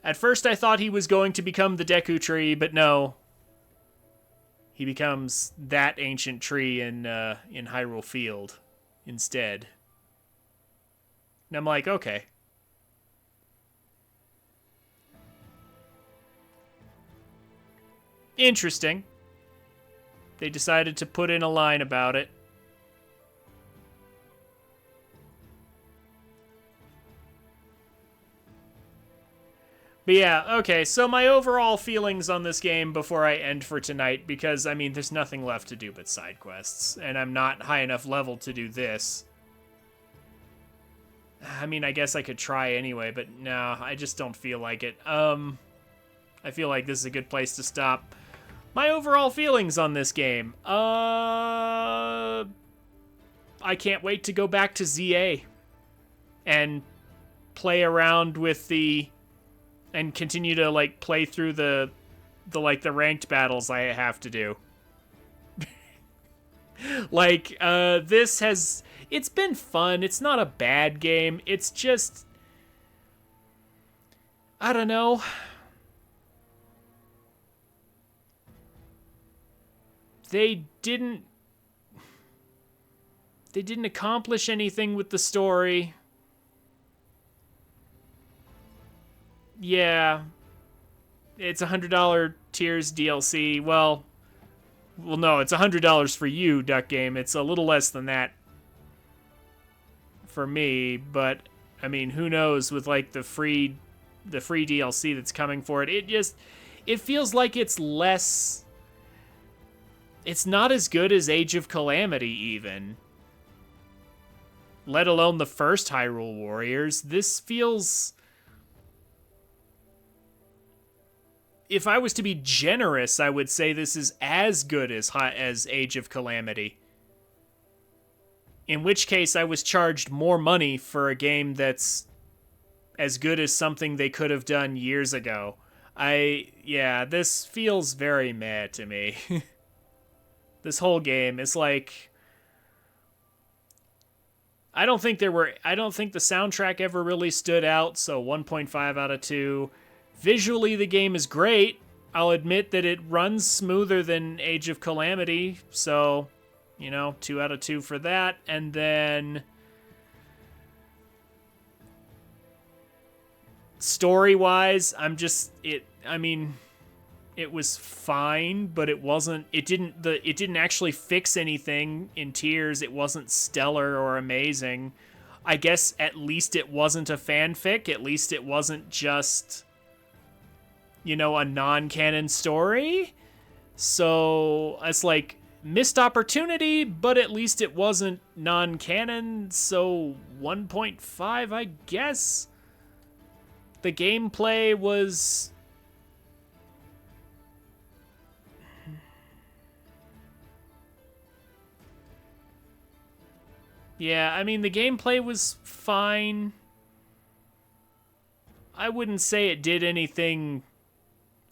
At first I thought he was going to become the Deku tree, but no. He becomes that ancient tree in Hyrule Field instead. And I'm like, okay. Interesting. They decided to put in a line about it. But yeah, okay, so my overall feelings on this game before I end for tonight, because, I mean, there's nothing left to do but side quests, and I'm not high enough level to do this. I mean, I guess I could try anyway, but no, I just don't feel like it. I feel like this is a good place to stop. My overall feelings on this game. I can't wait to go back to ZA and play around with the... and continue to, like, play through the ranked battles I have to do. Like, this has... It's been fun. It's not a bad game. It's just... I don't know. They didn't accomplish anything with the story. Yeah, it's $100 tiers DLC. Well, no, it's $100 for you, Duck Game. It's a little less than that for me, but I mean, who knows with like the free DLC that's coming for it. It feels like it's less. It's not as good as Age of Calamity even. Let alone the first Hyrule Warriors. This feels... If I was to be generous, I would say this is as good as Age of Calamity. In which case, I was charged more money for a game that's as good as something they could have done years ago. Yeah, this feels very meh to me. This whole game is like... I don't think the soundtrack ever really stood out, so 1.5 out of 2. Visually, the game is great. I'll admit that it runs smoother than Age of Calamity, so, 2 out of 2 for that. And then... story-wise, it was fine, but it didn't actually fix anything in Tears. It wasn't stellar or amazing. I guess at least it wasn't a fanfic. At least it wasn't just, a non-canon story. So it's like missed opportunity, but at least it wasn't non-canon. So 1.5, I guess. The gameplay was... Yeah, I mean, the gameplay was fine. I wouldn't say it did anything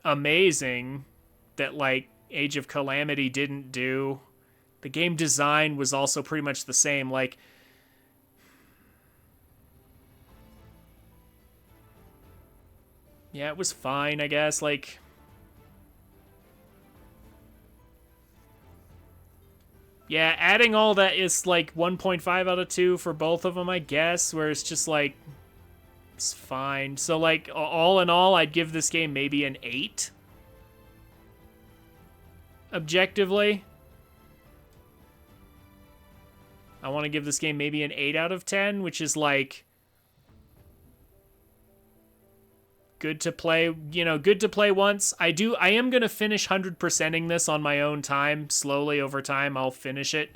amazing that, like, Age of Calamity didn't do. The game design was also pretty much the same. Like, yeah, it was fine, I guess. Like, yeah, adding all that is like 1.5 out of 2 for both of them, I guess, where it's just like, it's fine. So, like, all in all, I'd give this game maybe an 8. Objectively. I want to give this game maybe an 8 out of 10, which is like good to play, you know, good to play once. I am going to finish 100%ing this on my own time. Slowly over time, I'll finish it.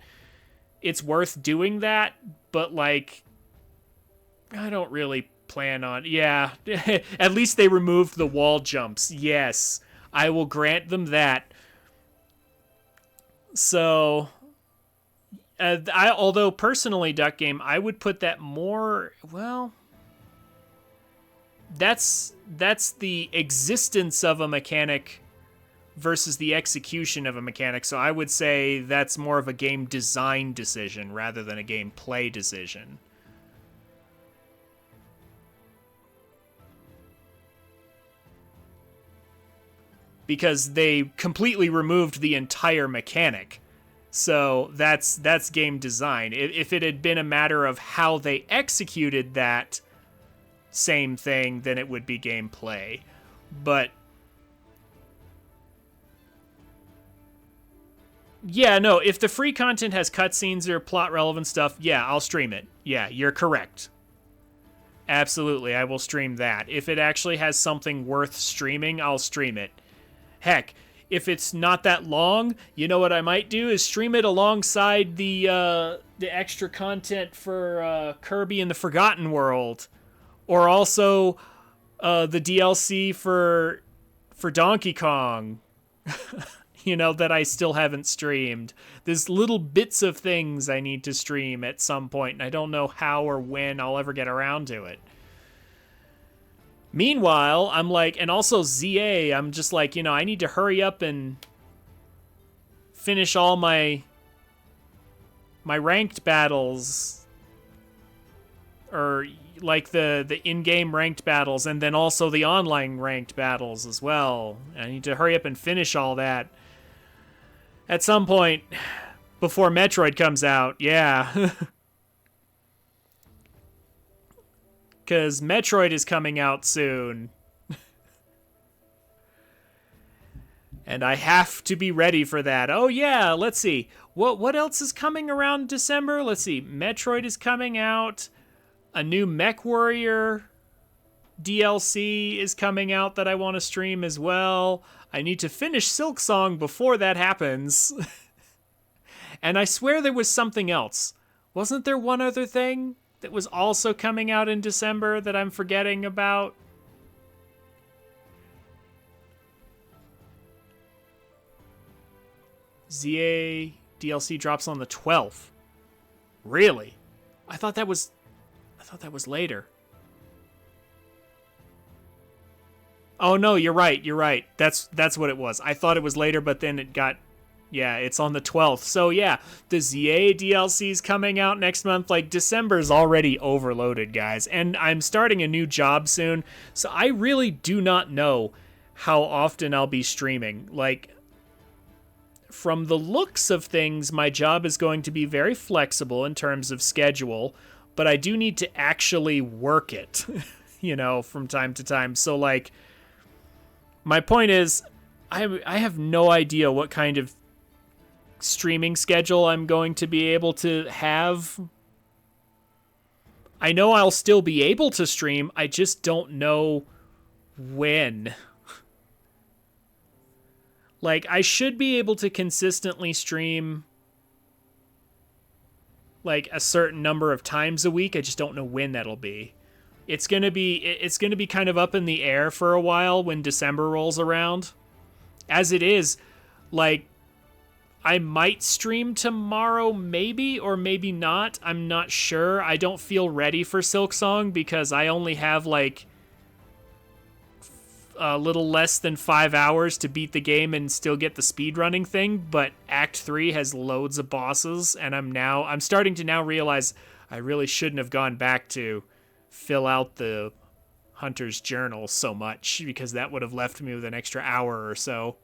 It's worth doing that, but like, I don't really plan on, yeah. At least they removed the wall jumps. Yes, I will grant them that. So, although personally, Duck Game, I would put that more, well, that's the existence of a mechanic versus the execution of a mechanic. So I would say that's more of a game design decision rather than a game play decision. Because they completely removed the entire mechanic. So that's game design. If it had been a matter of how they executed that same thing, then it would be gameplay. But yeah, no, if the free content has cutscenes or plot relevant stuff, yeah, I'll stream it. Yeah, you're correct. Absolutely, I will stream that. If it actually has something worth streaming, I'll stream it. Heck, if it's not that long, you know what I might do is stream it alongside the extra content for Kirby and the Forgotten World, or also the DLC for Donkey Kong. You know, that I still haven't streamed. There's little bits of things I need to stream at some point, and I don't know how or when I'll ever get around to it. Meanwhile, I'm like, and also ZA, I'm just like, you know, I need to hurry up and finish all my ranked battles, or like the in-game ranked battles, and then also the online ranked battles as well. I need to hurry up and finish all that at some point before Metroid comes out. Yeah. Because Metroid is coming out soon. And I have to be ready for that. Oh yeah, let's see. What else is coming around December? Let's see. Metroid is coming out. A new MechWarrior DLC is coming out that I want to stream as well. I need to finish Silksong before that happens. And I swear there was something else. Wasn't there one other thing that was also coming out in December that I'm forgetting about? ZA DLC drops on the 12th. Really? I thought that was later. Oh no, you're right. That's what it was. I thought it was later, but then it got, yeah, it's on the 12th. So yeah, the ZA DLC is coming out next month. Like, December's already overloaded, guys. And I'm starting a new job soon, so I really do not know how often I'll be streaming. Like, from the looks of things, my job is going to be very flexible in terms of schedule, but I do need to actually work it, you know, from time to time. So, like, my point is, I have no idea what kind of streaming schedule I'm going to be able to have. I know I'll still be able to stream, I just don't know when. Like, I should be able to consistently stream like a certain number of times a week. I just don't know when that'll be. it's gonna be kind of up in the air for a while when December rolls around. As it is, like, I might stream tomorrow, maybe, or maybe not. I'm not sure. I don't feel ready for Silksong because I only have, like, a little less than 5 hours to beat the game and still get the speedrunning thing, but Act 3 has loads of bosses, and I'm starting to now realize I really shouldn't have gone back to fill out the Hunter's Journal so much, because that would have left me with an extra hour or so.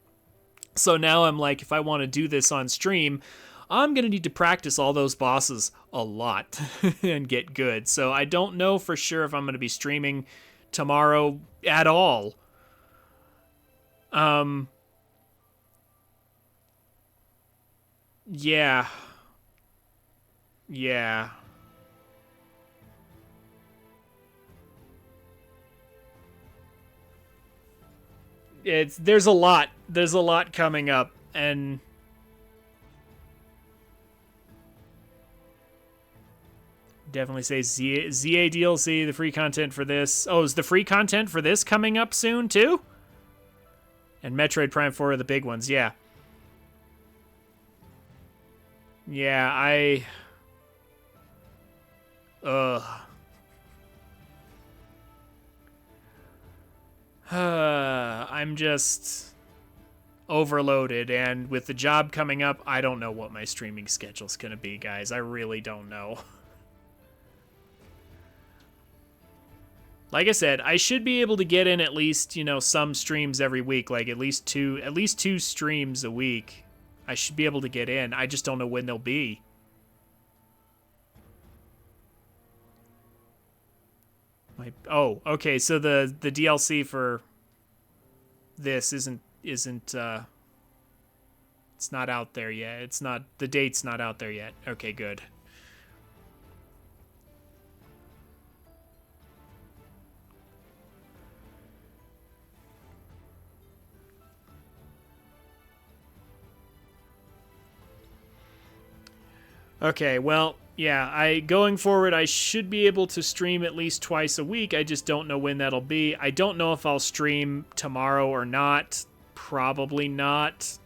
So now I'm like, if I want to do this on stream, I'm going to need to practice all those bosses a lot and get good. So I don't know for sure if I'm going to be streaming tomorrow at all. Yeah. Yeah. There's a lot coming up, and definitely say ZA DLC, the free content for this. Oh, is the free content for this coming up soon too? And Metroid Prime 4 are the big ones, yeah. Yeah, I'm just overloaded, and with the job coming up, I don't know what my streaming schedule's gonna be, guys. I really don't know. Like I said, I should be able to get in at least, some streams every week, like at least two streams a week. I should be able to get in. I just don't know when they'll be. Oh, okay, so the DLC for this isn't it's not out there yet. The date's not out there yet. Okay, good. Okay, well, yeah, going forward, I should be able to stream at least twice a week. I just don't know when that'll be. I don't know if I'll stream tomorrow or not. Probably not.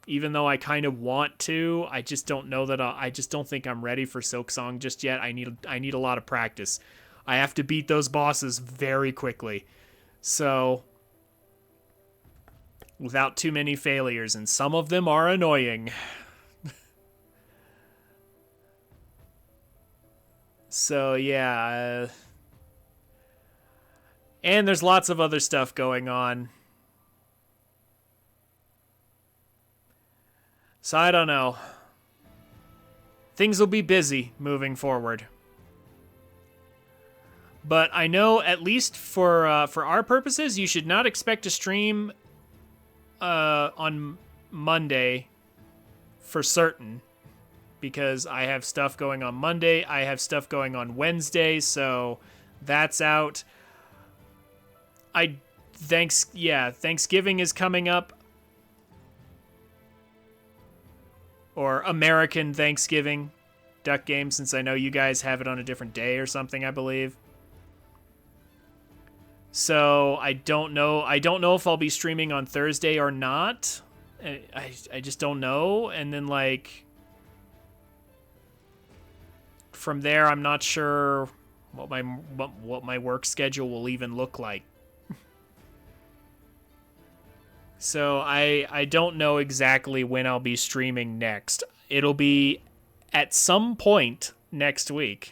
Even though I kind of want to, I just don't know that I just don't think I'm ready for Silksong just yet. I need a lot of practice. I have to beat those bosses very quickly. So, without too many failures, and some of them are annoying. So, yeah. And there's lots of other stuff going on. So, I don't know. Things will be busy moving forward. But I know, at least for our purposes, you should not expect to stream on Monday for certain. Because I have stuff going on Monday, I have stuff going on Wednesday, so that's out. Thanksgiving is coming up. Or American Thanksgiving Duck Game, since I know you guys have it on a different day or something, I believe. So I don't know if I'll be streaming on Thursday or not. I just don't know. And then, like, from there, I'm not sure what my work schedule will even look like. So I don't know exactly when I'll be streaming next. It'll be at some point next week.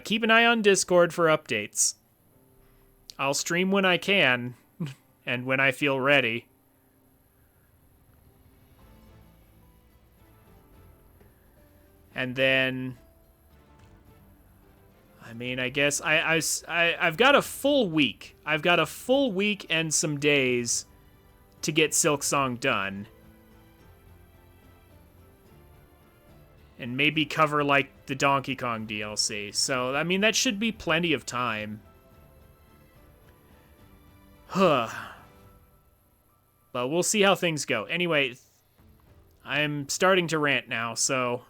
Keep an eye on Discord for updates. I'll stream when I can and when I feel ready. And then, I mean, I guess I've got a full week. I've got a full week and some days to get Silksong done. And maybe cover, like, the Donkey Kong DLC. So, I mean, that should be plenty of time. Huh. But we'll see how things go. Anyway, I'm starting to rant now, so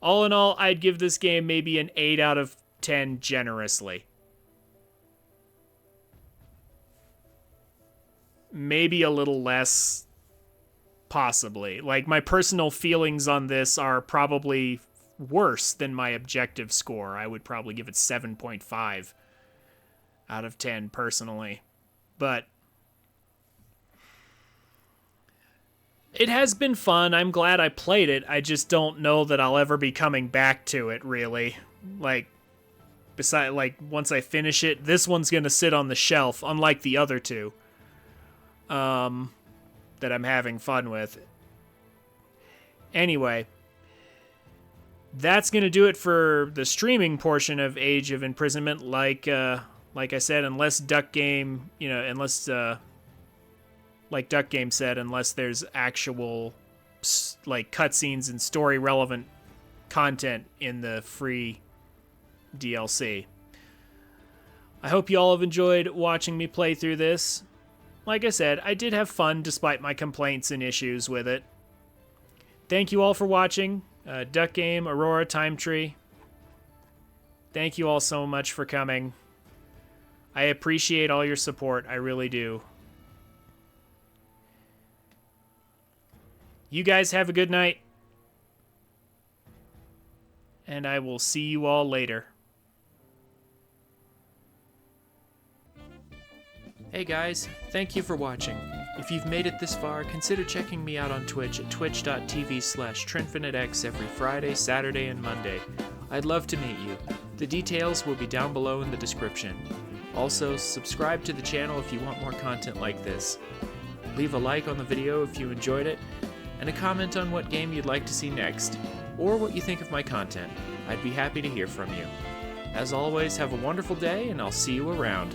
all in all, I'd give this game maybe an 8 out of 10 generously. Maybe a little less, possibly. Like, my personal feelings on this are probably worse than my objective score. I would probably give it 7.5 out of 10 personally. But it has been fun. I'm glad I played it. I just don't know that I'll ever be coming back to it, really. Like, once I finish it, this one's going to sit on the shelf, unlike the other two that I'm having fun with. Anyway, that's going to do it for the streaming portion of Age of Imprisonment. Like I said, unless Duck Game, like Duck Game said, unless there's actual like cutscenes and story relevant content in the free DLC. I hope you all have enjoyed watching me play through this. Like I said, I did have fun despite my complaints and issues with it. Thank you all for watching. Duck Game, Aurora, Time Tree. Thank you all so much for coming. I appreciate all your support. I really do. You guys have a good night. And I will see you all later. Hey guys, thank you for watching. If you've made it this far, consider checking me out on Twitch at twitch.tv/TrinfiniteX every Friday, Saturday, and Monday. I'd love to meet you. The details will be down below in the description. Also, subscribe to the channel if you want more content like this. Leave a like on the video if you enjoyed it, and a comment on what game you'd like to see next, or what you think of my content. I'd be happy to hear from you. As always, have a wonderful day, and I'll see you around.